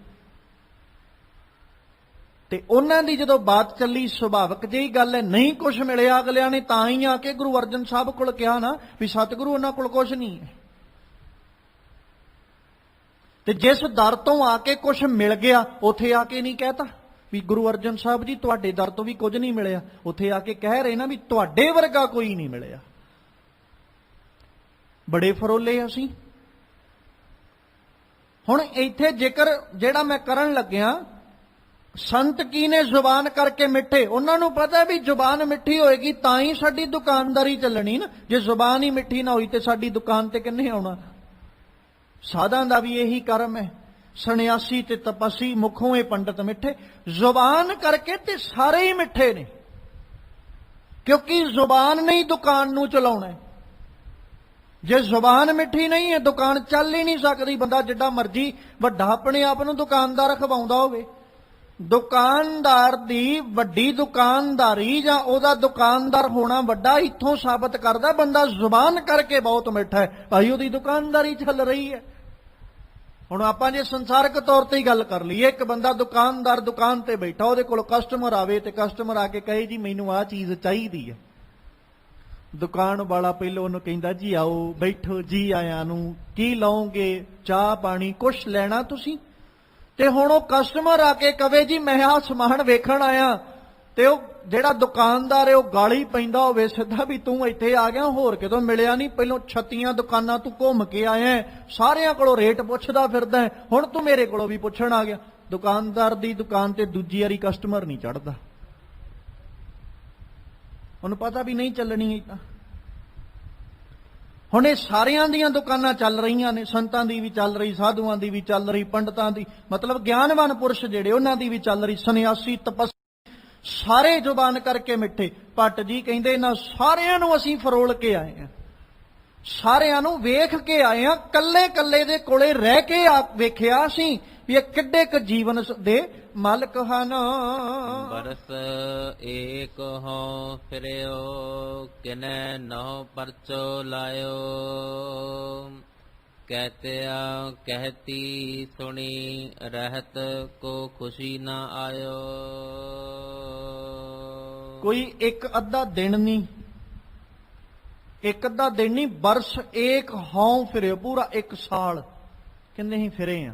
Speaker 2: ਤੇ ਉਹਨਾਂ ਦੀ ਜਦੋਂ ਬਾਤ ਚੱਲੀ, ਸੁਭਾਵਿਕ ਜਿਹੀ ਗੱਲ ਹੈ, ਨਹੀਂ ਕੁਝ ਮਿਲਿਆ ਅਗਲਿਆਂ ਨੇ, ਤਾਂ ਹੀ ਆ ਕੇ ਗੁਰੂ ਅਰਜਨ ਸਾਹਿਬ ਕੋਲ ਕਿਹਾ ਨਾ ਵੀ ਸਤਿਗੁਰੂ ਉਹਨਾਂ ਕੋਲ ਕੁਝ ਨਹੀਂ ਹੈ। ਤੇ ਜਿਸ ਦਰ ਤੋਂ ਆ ਕੇ ਕੁਝ ਮਿਲ ਗਿਆ, ਉੱਥੇ ਆ ਕੇ ਨਹੀਂ ਕਹਿਤਾ ਵੀ ਗੁਰੂ ਅਰਜਨ ਸਾਹਿਬ ਜੀ ਤੁਹਾਡੇ ਦਰ ਤੋਂ ਵੀ ਕੁਝ ਨਹੀਂ ਮਿਲਿਆ, ਉੱਥੇ ਆ ਕੇ ਕਹਿ ਰਹੇ ਨਾ ਵੀ ਤੁਹਾਡੇ ਵਰਗਾ ਕੋਈ ਨਹੀਂ ਮਿਲਿਆ। ਬੜੇ ਫਰੋਲੇ ਅਸੀਂ। ਹੁਣ ਇੱਥੇ ਜ਼ਿਕਰ ਜਿਹੜਾ ਮੈਂ ਕਰਨ ਲੱਗਿਆ, ਸੰਤ ਕੀ ਨੇ ਜ਼ੁਬਾਨ ਕਰਕੇ ਮਿੱਠੇ, ਉਹਨਾਂ ਨੂੰ ਪਤਾ ਵੀ ਜ਼ੁਬਾਨ ਮਿੱਠੀ ਹੋਏਗੀ ਤਾਂ ਹੀ ਸਾਡੀ ਦੁਕਾਨਦਾਰੀ ਚੱਲਣੀ ਨਾ, ਜੇ ਜ਼ੁਬਾਨ ਹੀ ਮਿੱਠੀ ਨਾ ਹੋਈ ਤੇ ਸਾਡੀ ਦੁਕਾਨ ਤੇ ਕਿੰਨੇ ਆਉਣਾ। ਸਾਧਾਂ ਦਾ ਵੀ ਇਹੀ ਕਰਮ ਹੈ। ਸੰਨਿਆਸੀ ਤੇ ਤਪਸੀ ਮੁਖੋਂ ਇਹ ਪੰਡਤ ਮਿੱਠੇ, ਜ਼ੁਬਾਨ ਕਰਕੇ ਤੇ ਸਾਰੇ ਹੀ ਮਿੱਠੇ ਨੇ, ਕਿਉਂਕਿ ਜ਼ੁਬਾਨ ਨਹੀਂ ਦੁਕਾਨ ਨੂੰ ਚਲਾਉਣਾ ਹੈ। ਜੇ ਜ਼ੁਬਾਨ ਮਿੱਠੀ ਨਹੀਂ ਹੈ ਦੁਕਾਨ ਚੱਲ ਹੀ ਨਹੀਂ ਸਕਦੀ। ਬੰਦਾ ਜਿੱਡਾ ਮਰਜ਼ੀ ਵੱਡਾ ਆਪਣੇ ਆਪ ਨੂੰ ਦੁਕਾਨਦਾਰ ਖਵਾਉਂਦਾ ਹੋਵੇ, ਦੁਕਾਨਦਾਰ ਦੀ ਵੱਡੀ ਦੁਕਾਨਦਾਰੀ ਜਾਂ ਉਹਦਾ ਦੁਕਾਨਦਾਰ ਹੋਣਾ ਵੱਡਾ ਇੱਥੋਂ ਸਾਬਤ ਕਰਦਾ ਬੰਦਾ ਜ਼ੁਬਾਨ ਕਰਕੇ ਬਹੁਤ ਮਿੱਠਾ ਹੈ, ਭਾਈ ਉਹਦੀ ਦੁਕਾਨਦਾਰੀ ਚੱਲ ਰਹੀ ਹੈ। ਹੁਣ ਆਪਾਂ ਜੇ ਸੰਸਾਰਕ ਤੌਰ ਤੇ ਹੀ ਗੱਲ ਕਰ ਲਈਏ, ਇੱਕ ਬੰਦਾ ਦੁਕਾਨਦਾਰ ਦੁਕਾਨ ਤੇ ਬੈਠਾ, ਉਹਦੇ ਕੋਲ ਕਸਟਮਰ ਆਵੇ ਤੇ ਕਸਟਮਰ ਆ ਕੇ ਕਹੇ ਜੀ ਮੈਨੂੰ ਆਹ ਚੀਜ਼ ਚਾਹੀਦੀ ਹੈ, ਦੁਕਾਨ ਵਾਲਾ ਪਹਿਲਾਂ ਉਹਨੂੰ ਕਹਿੰਦਾ ਜੀ ਆਓ ਬੈਠੋ, ਜੀ ਆਇਆਂ ਨੂੰ, ਕੀ ਲਓਗੇ, ਚਾਹ ਪਾਣੀ, ਕੁਛ ਲੈਣਾ ਤੁਸੀਂ? ਤੇ ਹੁਣ ਉਹ ਕਸਟਮਰ ਆ ਕੇ ਕਵੇ ਜੀ ਮੈਂ ਆਹ ਸਮਾਨ ਵੇਖਣ ਆਇਆ, ਤੇ ਉਹ ਜਿਹੜਾ ਦੁਕਾਨਦਾਰ ਹੈ ਉਹ ਗਾਲੀ ਪੈਂਦਾ ਹੋਵੇ ਸਿੱਧਾ ਵੀ ਤੂੰ ਇੱਥੇ ਆ ਗਿਆ, ਹੋਰ ਕਿਤੋਂ ਮਿਲਿਆ ਨਹੀਂ, ਪਹਿਲੋਂ 36 ਦੁਕਾਨਾਂ ਤੂੰ ਘੁੰਮ ਕੇ ਆਇਆ, ਸਾਰਿਆਂ ਕੋਲੋਂ ਰੇਟ ਪੁੱਛਦਾ ਫਿਰਦਾ, ਹੁਣ ਤੂੰ ਮੇਰੇ ਕੋਲੋਂ ਵੀ ਪੁੱਛਣ ਆ ਗਿਆ। ਦੁਕਾਨਦਾਰ ਦੀ ਦੁਕਾਨ ਤੇ ਦੂਜੀ ਵਾਰੀ ਕਸਟਮਰ ਨਹੀਂ ਚੜਦਾ, ਉਹਨੂੰ ਪਤਾ ਵੀ ਨਹੀਂ ਚੱਲਣੀ ਏਦਾਂ। ਹੁਣ ਇਹ ਸਾਰਿਆਂ ਦੀਆਂ ਦੁਕਾਨਾਂ ਚੱਲ ਰਹੀਆਂ ਨੇ, ਸੰਤਾਂ ਦੀ ਵੀ ਚੱਲ ਰਹੀ, ਸਾਧੂਆਂ ਦੀ ਵੀ ਚੱਲ ਰਹੀ, ਪੰਡਤਾਂ ਦੀ, ਮਤਲਬ ਗਿਆਨਵਾਨ ਪੁਰਸ਼ ਜਿਹੜੇ ਉਹਨਾਂ ਦੀ ਵੀ ਚੱਲ ਰਹੀ, ਸੰਨਿਆਸੀ ਤਪਸਵੀ ਸਾਰੇ ਜ਼ੁਬਾਨ ਕਰਕੇ ਮਿੱਠੇ। ਭੱਟ ਜੀ ਕਹਿੰਦੇ ਇਹਨਾਂ ਸਾਰਿਆਂ ਨੂੰ ਅਸੀਂ ਫਰੋਲ ਕੇ ਆਏ ਹਾਂ, ਸਾਰਿਆਂ ਨੂੰ ਵੇਖ ਕੇ ਆਏ ਹਾਂ, ਕੱਲੇ ਕੱਲੇ ਦੇ ਕੋਲੇ ਰਹਿ ਕੇ ਵੇਖਿਆ ਅਸੀਂ ਵੀ ਇਹ ਕਿੱਡੇ ਕੁ ਜੀਵਨ ਦੇ ਮਾਲਕ ਹਨ।
Speaker 3: ਬਰਸ ਏਕ ਹੋ ਫਿਰਿਓ, ਕਿਨੈ ਨਹੁ ਪਰਚੋ ਲਾਇਓ, ਕਹਿਤਿਆ ਕਹਿਤੀ ਸੁਣੀ, ਰਹਿਤ ਕੋ ਖੁਸ਼ੀ ਨਾ ਆਇਓ।
Speaker 2: ਕੋਈ ਇੱਕ ਅੱਧਾ ਦਿਨ ਨਹੀਂ, ਇੱਕ ਅੱਧਾ ਦਿਨ ਨਹੀਂ, ਬਰਸ ਏਕ ਹਉ ਫਿਰਿਓ, ਪੂਰਾ 1 ਸਾਲ ਕਹਿੰਦੇ ਹੀ ਫਿਰੇ ਆ।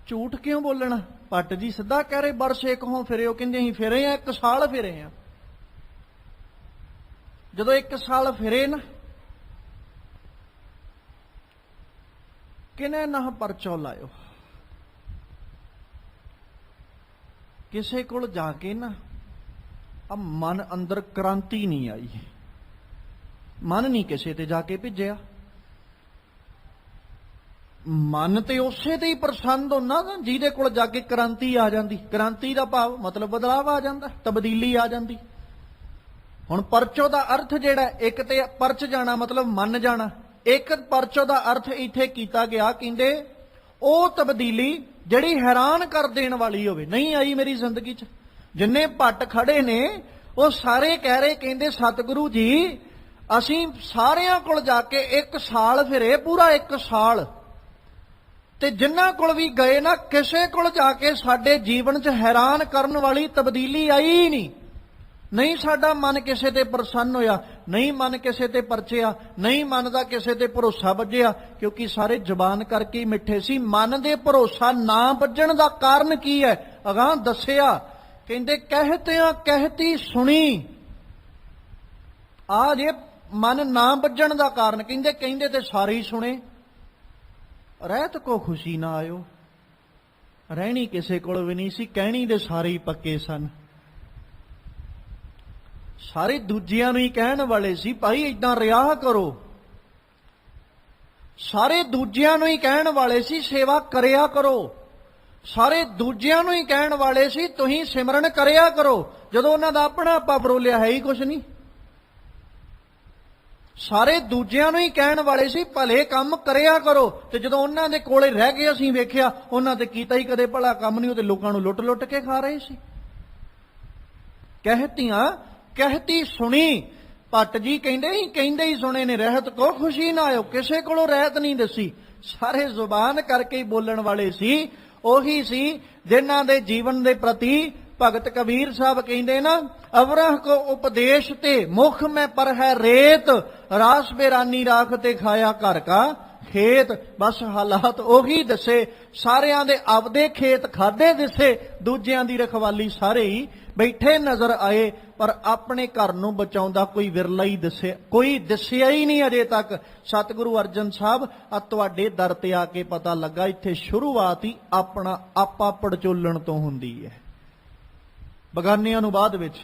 Speaker 2: ਝੂਠ ਕਿਉਂ ਬੋਲਣਾ? ਭੱਟ ਜੀ ਸਿੱਧਾ ਕਹਿ ਰਹੇ ਬਰਸ ਏਕ ਹਉ ਫਿਰਿਓ, ਕਹਿੰਦੇ ਅਸੀਂ ਫਿਰੇ ਆ, 1 ਸਾਲ ਫਿਰੇ ਆ। ਜਦੋਂ 1 ਸਾਲ ਫਿਰੇ ਨਾ, ਕਿਨੇ ਨਾ ਪਰਚੋ ਲਾਇਓ, ਕਿਸੇ ਕੋਲ ਜਾ ਕੇ ਨਾ ਆ ਮਨ ਅੰਦਰ ਕ੍ਰਾਂਤੀ ਨਹੀਂ ਆਈ, ਮਨ ਨਹੀਂ ਕਿਸੇ ਤੇ ਜਾ ਕੇ ਭਿੱਜਿਆ, ਮਨ ਤੇ ਉਸੇ ਤੇ ਹੀ ਪ੍ਰਸੰਨ ਹੋਣਾ ਜਿਹਦੇ ਕੋਲ ਜਾ ਕੇ ਕ੍ਰਾਂਤੀ ਆ ਜਾਂਦੀ। ਕ੍ਰਾਂਤੀ ਦਾ ਭਾਵ ਮਤਲਬ ਬਦਲਾਵ ਆ ਜਾਂਦਾ, ਤਬਦੀਲੀ ਆ ਜਾਂਦੀ। ਹੁਣ ਪਰਚੋ ਦਾ ਅਰਥ ਜਿਹੜਾ, ਇੱਕ ਤੇ ਪਰਚ ਜਾਣਾ ਮਤਲਬ ਮੰਨ ਜਾਣਾ, ਇੱਕ ਪਰਚੋ ਦਾ ਅਰਥ ਇੱਥੇ ਕੀਤਾ ਗਿਆ, ਕਹਿੰਦੇ ਉਹ ਤਬਦੀਲੀ ਜਿਹੜੀ ਹੈਰਾਨ ਕਰ ਦੇਣ ਵਾਲੀ ਹੋਵੇ, ਨਹੀਂ ਆਈ ਮੇਰੀ ਜ਼ਿੰਦਗੀ 'ਚ। ਜਿੰਨੇ ਭੱਟ ਖੜੇ ਨੇ ਉਹ ਸਾਰੇ ਕਹਿ ਰਹੇ, ਕਹਿੰਦੇ ਸਤਿਗੁਰੂ ਜੀ ਅਸੀਂ ਸਾਰਿਆਂ ਕੋਲ ਜਾ ਕੇ 1 ਸਾਲ ਫਿਰੇ, ਪੂਰਾ 1 ਸਾਲ, ਤੇ ਜਿਨ੍ਹਾਂ ਕੋਲ ਵੀ ਗਏ ਨਾ ਕਿਸੇ ਕੋਲ ਜਾ ਕੇ ਸਾਡੇ ਜੀਵਨ 'ਚ ਹੈਰਾਨ ਕਰਨ ਵਾਲੀ ਤਬਦੀਲੀ ਆਈ ਨਹੀਂ। ਨਹੀਂ ਸਾਡਾ ਮਨ ਕਿਸੇ ਤੇ ਪ੍ਰਸੰਨ ਹੋਇਆ, ਨਹੀਂ ਮਨ ਕਿਸੇ ਤੇ ਪਰਚਿਆ, ਨਹੀਂ ਮਨ ਦਾ ਕਿਸੇ ਤੇ ਭਰੋਸਾ ਵੱਜਿਆ, ਕਿਉਂਕਿ ਸਾਰੇ ਜ਼ੁਬਾਨ ਕਰਕੇ ਹੀ ਮਿੱਠੇ ਸੀ। ਮਨ ਦੇ ਭਰੋਸਾ ਨਾ ਵੱਜਣ ਦਾ ਕਾਰਨ ਕੀ ਹੈ ਅਗਾਂਹ ਦੱਸਿਆ, ਕਹਿੰਦੇ ਕਹਿਤਿਆਂ ਕਹਿਤੀ ਸੁਣੀ। ਆ ਜੇ ਮਨ ਨਾ ਵੱਜਣ ਦਾ ਕਾਰਨ, ਕਹਿੰਦੇ ਕਹਿੰਦੇ ਤੇ ਸਾਰੇ ਹੀ ਸੁਣੇ। ਰਹਿਤ ਕੋ ਖੁਸ਼ੀ ਨਾ ਆਇਓ, ਰਹਿਣੀ ਕਿਸੇ ਕੋਲ ਵੀ ਨਹੀਂ ਸੀ, ਕਹਿਣੀ ਦੇ ਸਾਰੇ ਹੀ ਪੱਕੇ ਸਨ। ਸਾਰੇ ਦੂਜਿਆਂ ਨੂੰ ਹੀ ਕਹਿਣ ਵਾਲੇ ਸੀ ਭਾਈ ਏਦਾਂ ਰਿਹਾ ਕਰੋ, ਸਾਰੇ ਦੂਜਿਆਂ ਨੂੰ ਹੀ ਕਹਿਣ ਵਾਲੇ ਸੀ ਸੇਵਾ ਕਰਿਆ ਕਰੋ, ਸਾਰੇ ਦੂਜਿਆਂ ਨੂੰ ਹੀ ਕਹਿਣ ਵਾਲੇ ਸੀ ਤੁਸੀਂ ਸਿਮਰਨ ਕਰਿਆ ਕਰੋ, ਜਦੋਂ ਉਹਨਾਂ ਦਾ ਆਪਣਾ ਆਪਾ ਫਰੋਲਿਆ ਹੈ ਹੀ ਕੁਛ ਨਹੀਂ। ਸਾਰੇ ਦੂਜਿਆਂ ਨੂੰ ਹੀ ਕਹਿਣ ਵਾਲੇ ਸੀ ਭਲੇ ਕੰਮ ਕਰਿਆ ਕਰੋ, ਤੇ ਜਦੋਂ ਉਹਨਾਂ ਦੇ ਕੋਲੇ ਰਹਿ ਗਏ ਅਸੀਂ ਵੇਖਿਆ ਉਹਨਾਂ ਤੇ ਕੀਤਾ ਹੀ ਕਦੇ ਭਲਾ ਕੰਮ ਨਹੀਂ, ਉਹ ਤੇ ਲੋਕਾਂ ਨੂੰ ਲੁੱਟ ਲੁੱਟ ਕੇ ਖਾ ਰਹੇ ਸੀ। ਕਹਿਤੀਆਂ ਕਹਿਤੀ ਸੁਣੀ। ਭੱਟ ਜੀ ਕਹਿੰਦੇ ਹੀ ਸੁਣੇ ਨੇ, ਰਹਿਤ ਕੋ ਖੁਸ਼ੀ ਨਾ ਆਇਓ, ਕਿਸੇ ਕੋਲੋਂ ਰਹਿਤ ਨਹੀਂ ਦੱਸੀ, ਸਾਰੇ ਜ਼ੁਬਾਨ ਕਰਕੇ ਹੀ ਬੋਲਣ ਵਾਲੇ ਸੀ। ਉਹੀ ਸੀ ਜਿਨ੍ਹਾਂ ਦੇ ਜੀਵਨ ਦੇ ਪ੍ਰਤੀ ਭਗਤ ਕਬੀਰ ਸਾਹਿਬ ਕਹਿੰਦੇ ਨਾ, ਅਵਰਹ ਕੋ ਉਪਦੇਸ਼ ਤੇ ਮੁਖ ਮੈਂ ਪਰ ਹੈ ਰੇਤ, ਰਾਸ ਬੇਰਾਨੀ ਰਾਖ ਤੇ ਖਾਇਆ ਘਰ ਕਾ ਖੇਤ। ਬਸ ਹਾਲਾਤ ਉਹੀ ਦੱਸੇ, ਸਾਰਿਆਂ ਦੇ ਆਪਦੇ ਖੇਤ ਖਾਦੇ ਦਿਸੇ, ਦੂਜਿਆਂ ਦੀ ਰਖਵਾਲੀ ਸਾਰੇ ਹੀ ਬੈਠੇ ਨਜ਼ਰ ਆਏ, ਪਰ ਆਪਣੇ ਘਰ ਨੂੰ ਬਚਾਉਂਦਾ ਕੋਈ ਵਿਰਲਾ ਹੀ ਦੱਸਿਆ, ਕੋਈ ਦੱਸਿਆ ਹੀ ਨਹੀਂ ਅਜੇ ਤੱਕ। ਸਤਿਗੁਰੂ ਅਰਜਨ ਸਾਹਿਬ ਆ ਤੁਹਾਡੇ ਦਰ ਤੇ ਆ ਕੇ ਪਤਾ ਲੱਗਾ, ਇੱਥੇ ਸ਼ੁਰੂਆਤ ਹੀ ਆਪਣਾ ਆਪਾ ਪੜਚੋਲਣ ਤੋਂ ਹੁੰਦੀ ਹੈ, ਬਗਾਨਿਆਂ ਨੂੰ ਬਾਅਦ ਵਿੱਚ।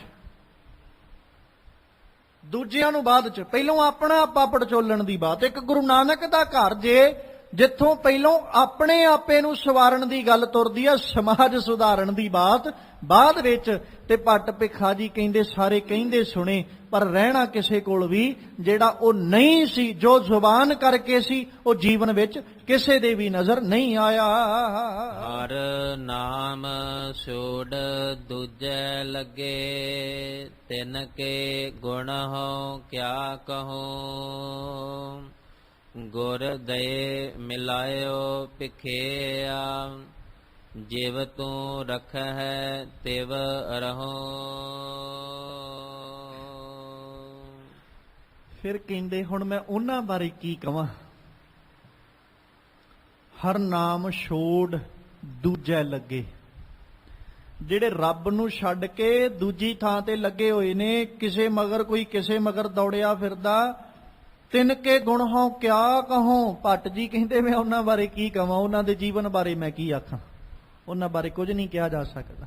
Speaker 2: ਦੂਜਿਆਂ ਨੂੰ ਬਾਅਦ ਚ, ਪਹਿਲੋਂ ਆਪਣਾ ਆਪਾ ਪੜਚੋਲਣ ਦੀ ਬਾਤ। ਇੱਕ ਗੁਰੂ ਨਾਨਕ ਦਾ ਘਰ ਜੇ ਜਿੱਥੋਂ ਪਹਿਲੋਂ ਆਪਣੇ ਆਪੇ ਨੂੰ ਸਵਾਰਨ ਦੀ ਗੱਲ ਤੁਰਦੀ ਆ, ਸਮਾਜ ਸੁਧਾਰਨ ਦੀ ਬਾਤ ਬਾਅਦ ਵਿੱਚ। ਤੇ ਭੱਟ ਭਿਖਾ ਜੀ ਕਹਿੰਦੇ ਸਾਰੇ ਕਹਿੰਦੇ ਸੁਣੇ, ਪਰ ਰਹਿਣਾ ਕਿਸੇ ਕੋਲ ਵੀ ਜਿਹੜਾ ਉਹ ਨਹੀਂ ਸੀ, ਜੋ ਜ਼ੁਬਾਨ ਕਰਕੇ ਸੀ, ਉਹ ਜੀਵਨ ਵਿੱਚ ਕਿਸੇ ਦੇ ਵੀ ਨਜ਼ਰ ਨਹੀਂ ਆਇਆ।
Speaker 3: ਹਰ ਨਾਮ ਛੋੜ ਦੂਜੈ ਲੱਗੇ, ਤਿਨ ਕੇ ਗੁਣ ਹੋ ਕਿਆ ਕਹੋ। ਗੁਰ ਦਏ ਮਿਲਾਇਓ ਭਿਖਿਆ, ਜਿਵ ਤੂੰ ਰਖਹਿ ਤਿਵ ਰਹੋ।
Speaker 2: ਫਿਰ ਕਹਿੰਦੇ ਹੁਣ ਮੈਂ ਉਹਨਾਂ ਬਾਰੇ ਕੀ ਕਵਾਂ। ਹਰ ਨਾਮ ਛੋੜ ਦੂਜੈ ਲੱਗੇ, ਜਿਹੜੇ ਰੱਬ ਨੂੰ ਛੱਡ ਕੇ ਦੂਜੀ ਥਾਂ ਤੇ ਲੱਗੇ ਹੋਏ ਨੇ, ਕਿਸੇ ਮਗਰ ਕੋਈ ਕਿਸੇ ਮਗਰ ਦੌੜਿਆ ਫਿਰਦਾ। ਤਿੰਨ ਕੇ ਗੁਣ ਹੋ ਕਿਆ ਕਹੋ। ਭੱਟ ਜੀ ਕਹਿੰਦੇ ਮੈਂ ਉਹਨਾਂ ਬਾਰੇ ਕੀ ਕਵਾਂ, ਉਹਨਾਂ ਦੇ ਜੀਵਨ ਬਾਰੇ ਮੈਂ ਕੀ ਆਖਾਂ, ਉਹਨਾਂ ਬਾਰੇ ਕੁਝ ਨਹੀਂ ਕਿਹਾ ਜਾ ਸਕਦਾ।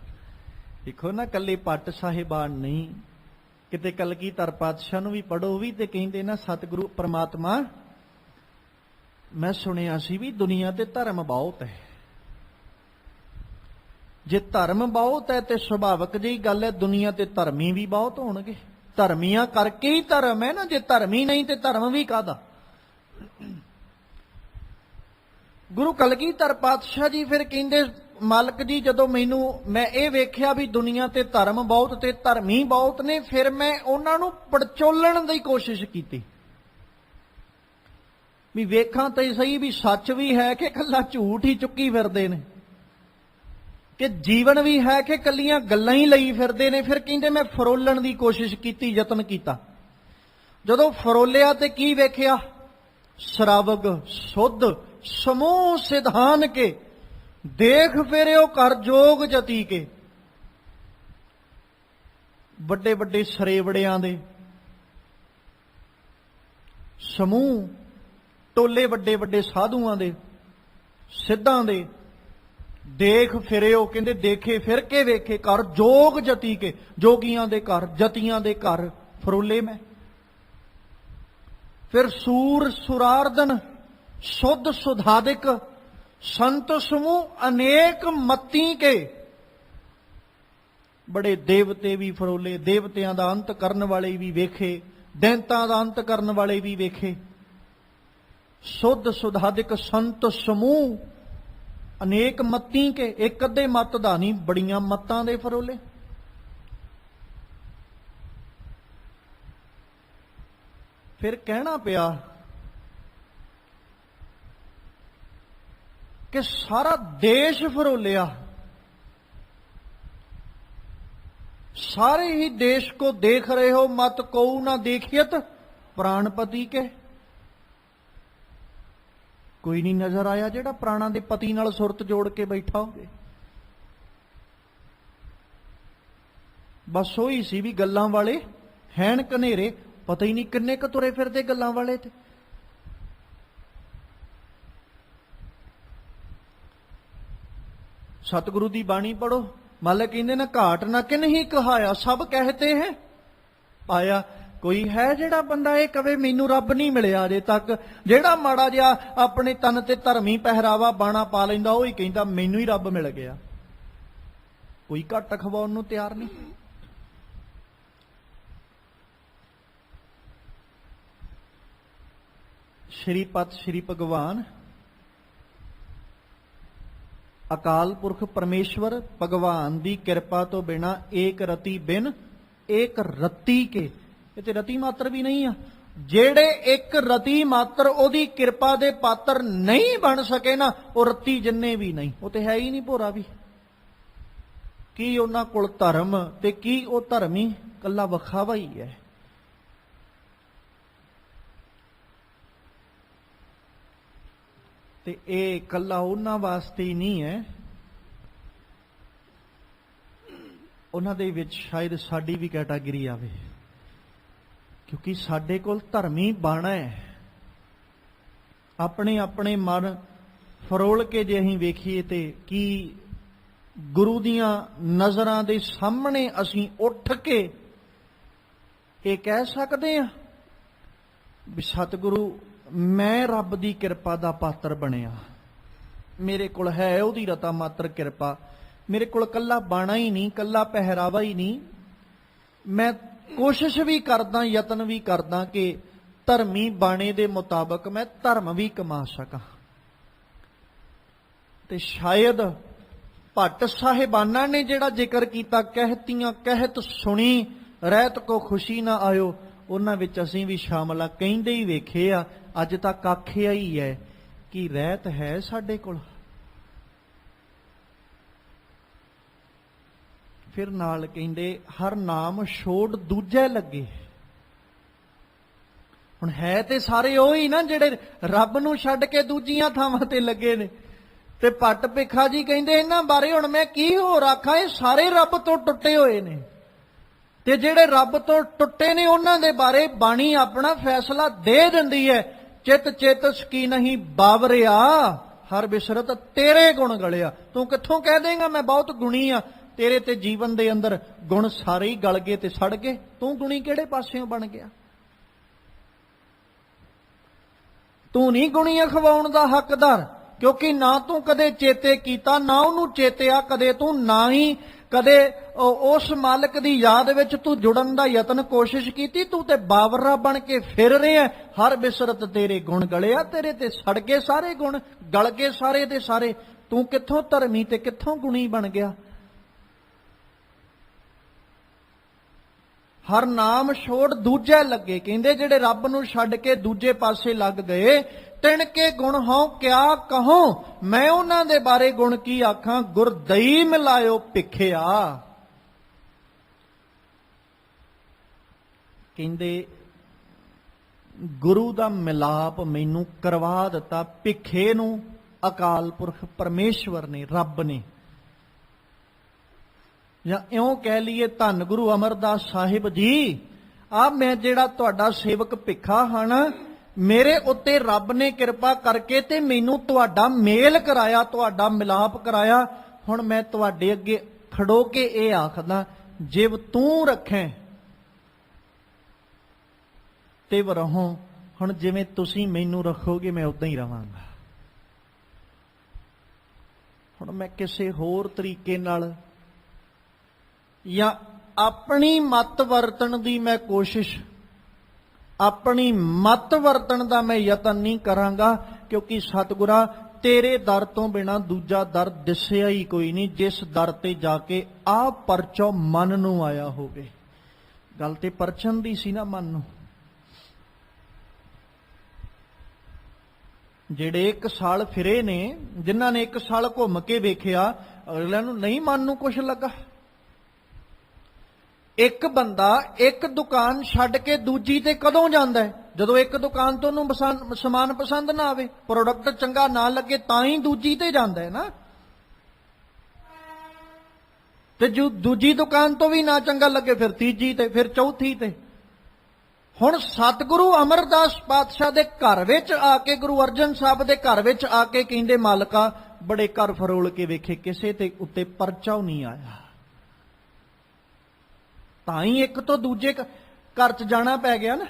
Speaker 2: ਦੇਖੋ ਨਾ, ਕੱਲੇ ਭੱਟ ਸਾਹਿਬਾਨ ਨਹੀਂ, ਕਿਤੇ ਕਲਗੀਧਰ ਪਾਤਸ਼ਾਹ ਨੂੰ ਵੀ ਪੜੋ ਵੀ ਤੇ ਕਹਿੰਦੇ ਨਾ, ਸਤਿਗੁਰੂ ਪ੍ਰਮਾਤਮਾ ਮੈਂ ਸੁਣਿਆ ਸੀ ਵੀ ਦੁਨੀਆ ਤੇ ਧਰਮ ਬਹੁਤ ਹੈ। ਜੇ ਧਰਮ ਬਹੁਤ ਹੈ ਤੇ ਸੁਭਾਵਿਕ ਜਿਹੀ ਗੱਲ ਹੈ ਦੁਨੀਆ ਤੇ ਧਰਮੀ ਵੀ ਬਹੁਤ ਹੋਣਗੇ। ਧਰਮੀਆਂ ਕਰਕੇ ਹੀ ਧਰਮ ਹੈ ਨਾ, ਜੇ ਧਰਮੀ ਨਹੀਂ ਤੇ ਧਰਮ ਵੀ ਕਾਹਦਾ। ਗੁਰੂ ਕਲਗੀਧਰ ਪਾਤਸ਼ਾਹ ਜੀ ਫਿਰ ਕਹਿੰਦੇ ਮਾਲਕ ਜੀ ਜਦੋਂ ਮੈਂ ਇਹ ਵੇਖਿਆ ਵੀ ਦੁਨੀਆ ਤੇ ਧਰਮ ਬਹੁਤ ਤੇ ਧਰਮੀ ਬਹੁਤ ਨੇ, ਫਿਰ ਮੈਂ ਉਹਨਾਂ ਨੂੰ ਪੜਚੋਲਣ ਦੀ ਕੋਸ਼ਿਸ਼ ਕੀਤੀ ਵੀ ਵੇਖਾਂ ਤੇ ਸਹੀ ਵੀ ਸੱਚ ਵੀ ਹੈ ਕਿ ਕੱਲਾ ਝੂਠ ਹੀ ਚੁੱਕੀ ਫਿਰਦੇ ਨੇ, ਕਿ ਜੀਵਨ ਵੀ ਹੈ ਕਿ ਕੱਲੀਆਂ ਗੱਲਾਂ ਹੀ ਲਈ ਫਿਰਦੇ ਨੇ। ਫਿਰ ਕਹਿੰਦੇ ਮੈਂ ਫਰੋਲਣ ਦੀ ਕੋਸ਼ਿਸ਼ ਕੀਤੀ, ਯਤਨ ਕੀਤਾ। ਜਦੋਂ ਫਰੋਲਿਆ ਤੇ ਕੀ ਵੇਖਿਆ, ਸਰਾਵਗ ਸੁਧ ਸਮੂਹ ਸਿਧਾਨ ਕੇ, ਦੇਖ ਫਿਰਿਓ ਕਰ ਜੋਗ ਜਤੀ ਕੇ। ਵੱਡੇ ਵੱਡੇ ਸਰੇਵੜਿਆਂ ਦੇ ਸਮੂਹ, ਟੋਲੇ ਵੱਡੇ ਵੱਡੇ ਸਾਧੂਆਂ ਦੇ, ਸਿੱਧਾਂ ਦੇ, ਦੇਖ ਫਿਰਿਓ ਕਹਿੰਦੇ ਦੇਖੇ ਫਿਰ ਕੇ ਵੇਖੇ ਕਰ ਜੋਗ ਜਤੀ ਕੇ, ਜੋਗੀਆਂ ਦੇ ਘਰ ਜਤੀਆਂ ਦੇ ਘਰ ਫਰੋਲੇ ਮੈਂ। ਫਿਰ ਸੂਰ ਸੁਰਾਰਦਨ ਸੁਧ ਸੁਧਾਦਿਕ, ਸੰਤ ਸਮੂਹ ਅਨੇਕ ਮਤੀ ਕੇ। ਬੜੇ ਦੇਵਤੇ ਵੀ ਫਰੋਲੇ, ਦੇਵਤਿਆਂ ਦਾ ਅੰਤ ਕਰਨ ਵਾਲੇ ਵੀ ਵੇਖੇ, ਦੈਂਤਾਂ ਦਾ ਅੰਤ ਕਰਨ ਵਾਲੇ ਵੀ ਵੇਖੇ। ਸੁਧ ਸੁਧਾਦਿਕ ਸੰਤ ਸਮੂਹ ਅਨੇਕ ਮਤੀ ਕੇ, ਇੱਕ ਅੱਧੇ ਮਤ ਦਾ ਨਹੀਂ, ਬੜੀਆਂ ਮਤਾਂ ਦੇ ਫਰੋਲੇ। ਫਿਰ ਕਹਿਣਾ ਪਿਆ कि सारा देश फरोलिया, सारे ही देश को देख रहे हो, मत को ना देखियत प्राणपति के। कोई नहीं नजर आया जेड़ा प्राणा दे पति नाल सुरत जोड़ के बैठा होवे। बस ओही सी भी गल्लां वाले हैन कनेरे, पता ही नहीं किन्ने क तुरे फिरदे गल्लां वाले ते। सतगुरु दी बाणी पढ़ो, मालिक कहंदे ना घाट ना किन ही कहाया, सब कहते हैं पाया। कोई है जेड़ा बंदा ये कवे मैनू रब नहीं मिलिया अजे तक, जेड़ा माड़ा जिहा अपने तन ते धर्मी पहरावा बाणा पा लैंदा ओही कहंदा मैनू ही रब मिल गया। कोई घट खवाउण नूं तैयार नहीं। श्रीपत श्री भगवान अकाल पुरख परमेश्वर भगवान दी कृपा तो बिना एक रति बिन एक रति के, ये ते रति मात्र भी नहीं आ। जेड़े एक रति मात्र ओदी कृपा दे पात्र नहीं बन सके ना, वो रति जिन्ने भी नहीं, वो ते है ही नहीं भोरा भी। की उन्हां कोल धर्म ते की वो धर्मी, कल्ला वखावा ही है। ते ये कल्ला उन्हां वास्ते ही नहीं है, उन्हां दे विच शायद साडी भी कैटागरी आवे, क्योंकि साडे कोल धर्मी बाणा है। अपने अपने मन फरोल के जे असीं वेखीए ते की गुरु दियां नज़रां दे सामने असीं उठ के ਇਹ ਕਹਿ ਸਕਦੇ ਆ ਵੀ ਸਤਿਗੁਰੂ ਮੈਂ ਰੱਬ ਦੀ ਕਿਰਪਾ ਦਾ ਪਾਤਰ ਬਣਿਆ, ਮੇਰੇ ਕੋਲ ਹੈ ਉਹਦੀ ਰਤਾ ਮਾਤਰ ਕਿਰਪਾ, ਮੇਰੇ ਕੋਲ ਕੱਲਾ ਬਾਣਾ ਹੀ ਨਹੀਂ, ਕੱਲਾ ਪਹਿਰਾਵਾ ਹੀ ਨਹੀਂ, ਮੈਂ ਕੋਸ਼ਿਸ਼ ਵੀ ਕਰਦਾ, ਯਤਨ ਵੀ ਕਰਦਾ ਕਿ ਧਰਮੀ ਬਾਣੇ ਦੇ ਮੁਤਾਬਕ ਮੈਂ ਧਰਮ ਵੀ ਕਮਾ ਸਕਾਂ। ਤੇ ਸ਼ਾਇਦ ਭੱਟ ਸਾਹਿਬਾਨਾਂ ਨੇ ਜਿਹੜਾ ਜ਼ਿਕਰ ਕੀਤਾ, ਕਹਿਤੀਆਂ ਕਹਿਤ ਸੁਣੀ ਰਹਿਤ ਕੋ ਖੁਸ਼ੀ ਨਾ ਆਇਓ, ਉਹਨਾਂ ਵਿੱਚ ਅਸੀਂ ਵੀ ਸ਼ਾਮਲ ਆ। ਕਹਿੰਦੇ ਹੀ ਵੇਖੇ ਆ, ਅੱਜ ਤੱਕ ਆਖਿਆ ਹੀ ਹੈ ਕਿ ਰਹਿਤ ਹੈ ਸਾਡੇ ਕੋਲ। ਫਿਰ ਨਾਲ ਕਹਿੰਦੇ ਹਰ ਨਾਮ ਛੋੜ ਦੂਜੇ ਲੱਗੇ। ਹੁਣ ਹੈ ਤੇ ਸਾਰੇ ਉਹ ਹੀ ਨਾ ਜਿਹੜੇ ਰੱਬ ਨੂੰ ਛੱਡ ਕੇ ਦੂਜੀਆਂ ਥਾਵਾਂ ਤੇ ਲੱਗੇ ਨੇ। ਤੇ ਭੱਟ ਭਿੱਖਾ ਜੀ ਕਹਿੰਦੇ ਇਹਨਾਂ ਬਾਰੇ ਹੁਣ ਮੈਂ ਕੀ ਹੋਰ ਆਖਾਂ, ਇਹ ਸਾਰੇ ਰੱਬ ਤੋਂ ਟੁੱਟੇ ਹੋਏ ਨੇ। ਤੇ ਜਿਹੜੇ ਰੱਬ ਤੋਂ ਟੁੱਟੇ ਨੇ ਉਹਨਾਂ ਦੇ ਬਾਰੇ ਬਾਣੀ ਆਪਣਾ ਫੈਸਲਾ ਦੇ ਦਿੰਦੀ ਹੈ। ਚਿਤ ਚੇਤਸ ਕੀ ਨਹੀਂ ਬਾਵਰਿਆ, ਹਰ ਬਿਸਰਤ ਤੇਰੇ ਗੁਣ ਗਲਿਆ। ਤੂੰ ਕਿੱਥੋਂ ਕਹਿ ਦੇਂਗਾ ਮੈਂ ਬਹੁਤ ਗੁਣੀ ਆ, ਤੇਰੇ ਤੇ ਜੀਵਨ ਦੇ ਅੰਦਰ ਗੁਣ ਸਾਰੇ ਹੀ ਗਲ ਗਏ ਤੇ ਸੜ ਗਏ। ਤੂੰ ਗੁਣੀ ਕਿਹੜੇ ਪਾਸਿਓਂ ਬਣ ਗਿਆ? ਤੂੰ ਨਹੀਂ ਗੁਣੀ ਅਖਵਾਉਣ ਦਾ ਹੱਕਦਾਰ, ਕਿਉਂਕਿ ਨਾ ਤੂੰ ਕਦੇ ਚੇਤੇ ਕੀਤਾ, ਨਾ ਉਹਨੂੰ ਚੇਤਿਆ ਕਦੇ ਤੂੰ, ਨਾ ਹੀ ਕਦੇ ਉਸ ਮਾਲਕ ਦੀ ਯਾਦ ਵਿੱਚ ਤੂੰ ਜੁੜਨ ਦਾ ਯਤਨ ਕੋਸ਼ਿਸ਼ ਕੀਤੀ। ਤੂੰ ਤੇ ਬਾਵਰਾ ਬਣ ਕੇ ਫਿਰ ਰਿਹਾ, ਹਰ ਬਿਸਰਤ ਤੇਰੇ ਗੁਣ ਗਲਿਆ, ਤੇਰੇ ਤੇ ਸੜ ਗਏ ਸਾਰੇ ਗੁਣ, ਗਲ ਗਏ ਸਾਰੇ ਦੇ ਸਾਰੇ। ਤੂੰ ਕਿੱਥੋਂ ਧਰਮੀ ਤੇ ਕਿੱਥੋਂ ਗੁਣੀ ਬਣ ਗਿਆ? ਹਰ ਨਾਮ ਛੋੜ ਦੂਜੇ ਲੱਗੇ। ਕਹਿੰਦੇ ਜਿਹੜੇ ਰੱਬ ਨੂੰ ਛੱਡ ਕੇ ਦੂਜੇ ਪਾਸੇ ਲੱਗ ਗਏ, ਤਿਣ ਕੇ ਗੁਣ ਹਉ ਕਿਆ ਕਹੋ, ਮੈਂ ਉਹਨਾਂ ਦੇ ਬਾਰੇ ਗੁਣ ਕੀ ਆਖਾਂ, ਗੁਰਦਈ ਮਿਲਾਇਓ ਭਿਖਿਆ। ਕਹਿੰਦੇ ਗੁਰੂ ਦਾ ਮਿਲਾਪ ਮੈਨੂੰ ਕਰਵਾ ਦਿੱਤਾ, ਭਿਖੇ ਨੂੰ ਅਕਾਲ ਪੁਰਖ ਪਰਮੇਸ਼ਵਰ ਨੇ, ਰੱਬ ਨੇ। ਜਾਂ ਇਉਂ ਕਹਿ ਲਈਏ ਧੰਨ ਗੁਰੂ ਅਮਰਦਾਸ ਸਾਹਿਬ ਜੀ, ਆ ਮੈਂ ਜਿਹੜਾ ਤੁਹਾਡਾ ਸੇਵਕ ਭਿੱਖਾ ਹਾਂ ਨਾ, ਮੇਰੇ ਉੱਤੇ ਰੱਬ ਨੇ ਕਿਰਪਾ ਕਰਕੇ ਤੇ ਮੈਨੂੰ ਤੁਹਾਡਾ ਮੇਲ ਕਰਾਇਆ, ਤੁਹਾਡਾ ਮਿਲਾਪ ਕਰਾਇਆ। ਹੁਣ ਮੈਂ ਤੁਹਾਡੇ ਅੱਗੇ ਖੜੋ ਕੇ ਇਹ ਆਖਦਾ, ਜਿਵ ਤੂੰ ਰੱਖੇ ਤੇ ਰਹੋ। ਹੁਣ ਜਿਵੇਂ ਤੁਸੀਂ ਮੈਨੂੰ ਰੱਖੋਗੇ ਮੈਂ ਉਦਾਂ ਹੀ ਰਵਾਂਗਾ। ਹੁਣ ਮੈਂ ਕਿਸੇ ਹੋਰ ਤਰੀਕੇ ਨਾਲ ਜਾਂ ਆਪਣੀ ਮੱਤ ਵਰਤਣ ਦੀ ਮੈਂ ਕੋਸ਼ਿਸ਼, ਆਪਣੀ ਮੱਤ ਵਰਤਣ ਦਾ ਮੈਂ ਯਤਨ ਨਹੀਂ ਕਰਾਂਗਾ, ਕਿਉਂਕਿ ਸਤਿਗੁਰਾਂ ਤੇਰੇ ਦਰ ਤੋਂ ਬਿਨਾ ਦੂਜਾ ਦਰ ਦਿਸਿਆ ਹੀ ਕੋਈ ਨਹੀਂ, ਜਿਸ ਦਰ ਤੇ ਜਾ ਕੇ ਆ ਪਰਚੋ ਮਨ ਨੂੰ ਆਇਆ ਹੋਵੇ। ਗੱਲ ਤੇ ਪਰਚਨ ਦੀ ਸੀ ਨਾ ਮਨ ਨੂੰ। ਜਿਹੜੇ 1 ਸਾਲ ਫਿਰੇ ਨੇ, ਜਿਨ੍ਹਾਂ ਨੇ 1 ਸਾਲ ਘੁੰਮ ਕੇ ਵੇਖਿਆ, ਅਗਲਿਆਂ ਨੂੰ ਨਹੀਂ ਮਨ ਨੂੰ ਕੁਛ ਲੱਗਾ। ਇੱਕ ਬੰਦਾ ਇੱਕ ਦੁਕਾਨ ਛੱਡ ਕੇ ਦੂਜੀ ਤੇ ਕਦੋਂ ਜਾਂਦਾ ਹੈ? ਜਦੋਂ ਇੱਕ ਦੁਕਾਨ ਤੋਂ ਉਹਨੂੰ ਸਮਾਨ ਪਸੰਦ ਨਾ ਆਵੇ, ਪ੍ਰੋਡਕਟ ਚੰਗਾ ਨਾ ਲੱਗੇ, ਤਾਂ ਹੀ ਦੂਜੀ ਤੇ ਜਾਂਦਾ ਹੈ ਨਾ। ਤੇ ਜੋ ਦੂਜੀ ਦੁਕਾਨ ਤੋਂ ਵੀ ਨਾ ਚੰਗਾ ਲੱਗੇ, ਫਿਰ ਤੀਜੀ ਤੇ, ਫਿਰ ਚੌਥੀ ਤੇ। ਹੁਣ ਸਤਿਗੁਰੂ ਅਮਰਦਾਸ ਪਾਤਸ਼ਾਹ ਦੇ ਘਰ ਵਿੱਚ ਆ ਕੇ, ਗੁਰੂ ਅਰਜਨ ਸਾਹਿਬ ਦੇ ਘਰ ਵਿੱਚ ਆ ਕੇ ਕਹਿੰਦੇ, ਮਾਲਕਾ ਬੜੇ ਘਰ ਫਰੋਲ ਕੇ ਵੇਖੇ, ਕਿਸੇ ਤੇ ਉੱਤੇ ਪਰਚਾ ਨਹੀਂ ਆਇਆ। ਤਾਂ ਹੀ ਇੱਕ ਤੋਂ ਦੂਜੇ ਘਰ 'ਚ ਜਾਣਾ ਪੈ ਗਿਆ ਨਾ,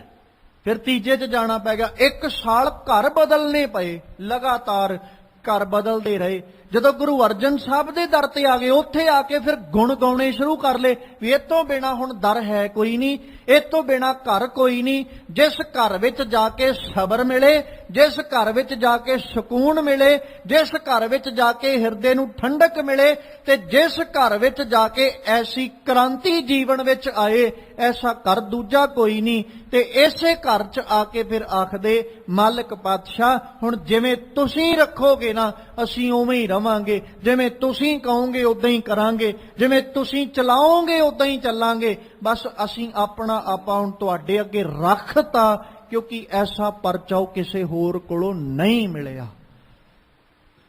Speaker 2: ਫਿਰ ਤੀਜੇ 'ਚ ਜਾਣਾ ਪੈ ਗਿਆ। 1 ਸਾਲ ਘਰ ਬਦਲਨੇ ਪਏ, ਲਗਾਤਾਰ ਘਰ ਬਦਲਦੇ ਰਹੇ। ਜਦੋਂ ਗੁਰੂ ਅਰਜਨ ਸਾਹਿਬ ਦੇ ਦਰ ਤੇ ਆ ਗਏ, ਉੱਥੇ ਆ ਕੇ ਫਿਰ ਗੁਣ ਗਾਉਣੇ ਸ਼ੁਰੂ ਕਰ ਲਏ ਵੀ ਇਹ ਤੋਂ ਬਿਨਾ ਹੁਣ ਦਰ ਹੈ ਕੋਈ ਨਹੀਂ, ਇਹ ਤੋਂ ਬਿਨਾ ਘਰ ਕੋਈ ਨਹੀਂ। ਜਿਸ ਘਰ ਵਿੱਚ ਜਾ ਕੇ ਸਬਰ ਮਿਲੇ, ਜਿਸ ਘਰ ਵਿੱਚ ਜਾ ਕੇ ਸਕੂਨ ਮਿਲੇ, ਜਿਸ ਘਰ ਵਿੱਚ ਜਾ ਕੇ ਹਿਰਦੇ ਨੂੰ ਠੰਡਕ ਮਿਲੇ, ਤੇ ਜਿਸ ਘਰ ਵਿੱਚ ਜਾ ਕੇ ਐਸੀ ਕ੍ਰਾਂਤੀ ਜੀਵਨ ਵਿੱਚ ਆਏ, ਐਸਾ ਘਰ ਦੂਜਾ ਕੋਈ ਨਹੀਂ। ਤੇ ਇਸੇ ਘਰ 'ਚ ਆ ਕੇ ਫਿਰ ਆਖਦੇ, ਮਾਲਕ ਪਾਤਸ਼ਾਹ ਹੁਣ ਜਿਵੇਂ ਤੁਸੀਂ ਰੱਖੋਗੇ ਨਾ, ਅਸੀਂ ਉਵੇਂ ਹੀ ਰਵਾਂਗੇ, ਜਿਵੇਂ ਤੁਸੀਂ ਕਹੋਗੇ ਉਦਾਂ ਹੀ ਕਰਾਂਗੇ, ਜਿਵੇਂ ਤੁਸੀਂ ਚਲਾਓਗੇ ਉਦਾਂ ਹੀ ਚੱਲਾਂਗੇ। ਬਸ ਅਸੀਂ ਆਪਣਾ ਆਪਾ ਹੁਣ ਤੁਹਾਡੇ ਅੱਗੇ ਰੱਖਤਾ, ਕਿਉਂਕਿ ਐਸਾ ਪਰਚਾ ਕਿਸੇ ਹੋਰ ਕੋਲੋਂ ਨਹੀਂ ਮਿਲਿਆ,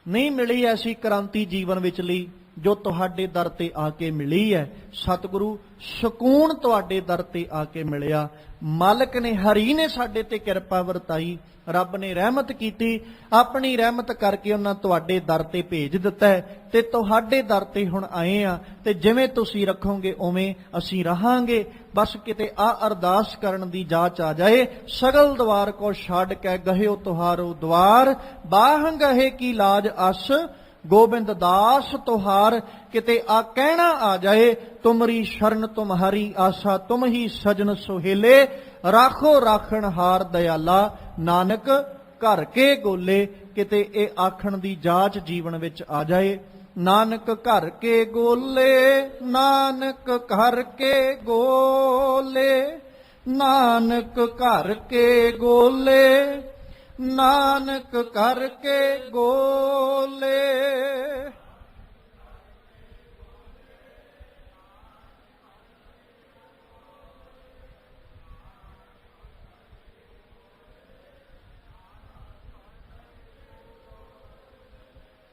Speaker 2: ਨਹੀਂ ਮਿਲੀ ਐਸੀ ਕ੍ਰਾਂਤੀ ਜੀਵਨ ਵਿੱਚ ਲਈ ਜੋ ਤੁਹਾਡੇ ਦਰ ਤੇ ਆ ਕੇ ਮਿਲੀ ਹੈ। ਸਤਿਗੁਰੂ ਸਕੂਨ ਤੁਹਾਡੇ ਦਰ ਤੇ ਆ ਕੇ ਮਿਲਿਆ। ਮਾਲਕ ਨੇ, ਹਰੀ ਨੇ ਸਾਡੇ ਤੇ ਕਿਰਪਾ ਵਰਤਾਈ। ਰੱਬ ਨੇ ਰਹਿਮਤ ਕੀਤੀ, ਆਪਣੀ ਰਹਿਮਤ ਕਰਕੇ ਉਹਨਾਂ ਤੁਹਾਡੇ ਦਰ ਤੇ ਭੇਜ ਦਿੱਤਾ ਹੈ ਤੇ ਤੁਹਾਡੇ ਦਰ ਤੇ ਹੁਣ ਆਏ ਆ ਤੇ ਜਿਵੇਂ ਤੁਸੀਂ ਰੱਖੋਗੇ ਉਵੇਂ ਅਸੀਂ ਰਹਾਂਗੇ। ਬਸ ਕਿਤੇ ਆ ਅਰਦਾਸ ਕਰਨ ਦੀ ਜਾਚ ਆ ਜਾਏ, ਸਗਲ ਦਵਾਰ ਕੋ ਛੱਡ ਕੇ ਗਹਿਓ ਤੁਹਾਰੋ ਦਵਾਰ, ਬਾਹ ਗਹੇ ਕੀ ਲਾਜ ਅਸ ਗੋਬਿੰਦ ਦਾਸ ਤੁਹਾਰ। ਕਿਤੇ ਆ ਕਹਿਣਾ ਆ ਜਾਏ, ਤੁਮਰੀ ਸ਼ਰਨ ਤੁਮਹਾਰੀ ਆਸਾ, ਤੁਮ ਹੀ ਸਜਨ ਸੁਹੇਲੇ, ਰਾਖੋ ਰਾਖਣ ਹਾਰ ਦਇਆਲਾ, ਨਾਨਕ ਘਰ ਕੇ ਗੋਲੇ। ਕਿਤੇ ਇਹ ਆਖਣ ਦੀ ਜਾਚ ਜੀਵਨ ਵਿੱਚ ਆ ਜਾਏ। ਨਾਨਕ ਘਰ ਕੇ ਗੋਲੇ, ਨਾਨਕ ਘਰ ਕੇ ਗੋਲੇ, ਨਾਨਕ ਘਰ ਕੇ ਗੋਲੇ, ਨਾਨਕ ਘਰ ਕੇ ਗੋਲੇ।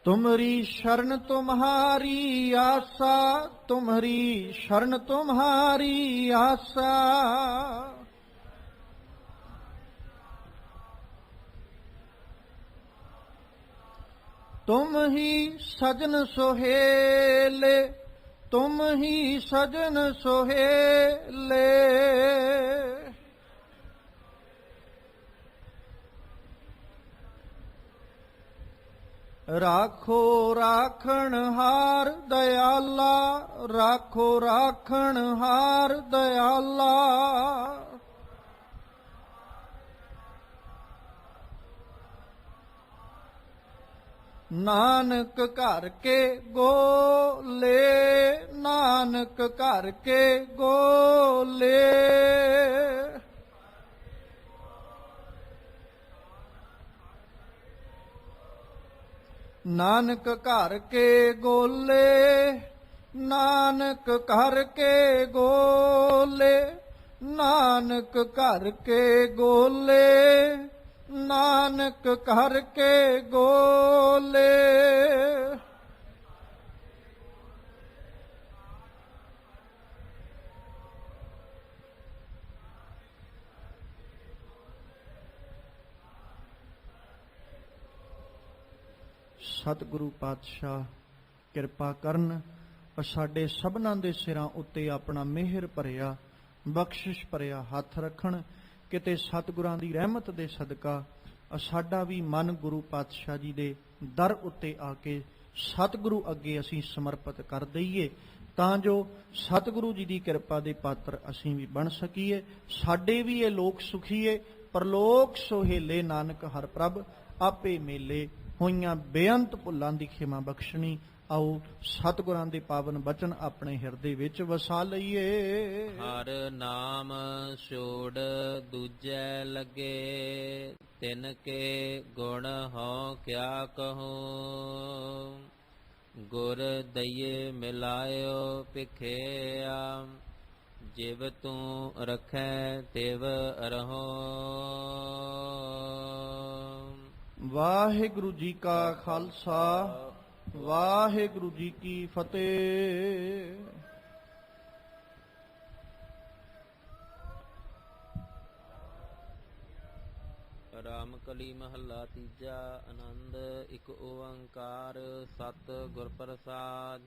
Speaker 2: तुमरी शरण तुम्हारी आशा, तुम्हारी शरण तुम्हारी आशा, तुम ही सजन सोहेले, तुम ही सजन सोहेले। राखो राखण हार दयाला, राखो राखण हार दयाला, नानक घर के गोले, नानक घर के गोले। नानक घर के गोले, नानक घर के गोले, नानक घर के गोले, नानक घर के गोले। ਸਤਿਗੁਰੂ ਪਾਤਸ਼ਾਹ ਕਿਰਪਾ ਕਰਨ, ਸਾਡੇ ਸਭਨਾਂ ਦੇ ਸਿਰਾਂ ਉੱਤੇ ਆਪਣਾ ਮਿਹਰ ਭਰਿਆ ਬਖਸ਼ਿਸ਼ ਭਰਿਆ ਹੱਥ ਰੱਖਣ। ਕਿਤੇ ਸਤਿਗੁਰਾਂ ਦੀ ਰਹਿਮਤ ਦੇ ਸਦਕਾ ਸਾਡਾ ਵੀ ਮਨ ਗੁਰੂ ਪਾਤਸ਼ਾਹ ਜੀ ਦੇ ਦਰ ਉੱਤੇ ਆ ਕੇ ਸਤਿਗੁਰੂ ਅੱਗੇ ਅਸੀਂ ਸਮਰਪਿਤ ਕਰ ਦਈਏ, ਤਾਂ ਜੋ ਸਤਿਗੁਰੂ ਜੀ ਦੀ ਕਿਰਪਾ ਦੇ ਪਾਤਰ ਅਸੀਂ ਵੀ ਬਣ ਸਕੀਏ। ਸਾਡੇ ਵੀ ਇਹ ਲੋਕ ਸੁਖੀਏ, ਪਰਲੋਕ ਸੁਹੇਲੇ, ਨਾਨਕ ਹਰ ਪ੍ਰਭ ਆਪੇ ਮੇਲੇ। ਹੋਈਆਂ ਬੇਅੰਤ ਭੁੱਲਾਂ ਦੀ ਖਿਮਾ ਬਖਸ਼ਣੀ। ਆਓ ਸਤਿਗੁਰਾਂ ਦੇ ਪਾਵਨ ਬਚਨ ਆਪਣੇ ਹਿਰਦੇ ਵਿੱਚ ਵਸਾ ਲਈਏ।
Speaker 3: ਹਰ ਨਾਮ ਛੋੜ ਦੂਜੈ ਲਗੇ, ਤਿਨ ਕੇ ਗੁਣ ਹਉ ਕਿਆ ਕਹੂੰ। ਗੁਰ ਦਈਏ ਮਿਲਾਇਓ ਭਿਖਿਆ, ਜਿਵ ਤੂੰ ਰਖੈ ਤਿਵ ਰਹੋ।
Speaker 1: ਵਾਹਿਗੁਰੂ ਜੀ ਕਾ ਖਾਲਸਾ, ਵਾਹਿਗੁਰੂ ਜੀ ਕੀ ਫਤਿਹ।
Speaker 3: ਰਾਮ ਕਲੀ ਮਹੱਲਾ ਤੀਜਾ। ਆਨੰਦ ਇੱਕ ਓੰਕਾਰ, ਸਤਿ ਗੁਰ ਪ੍ਰਸਾਦ।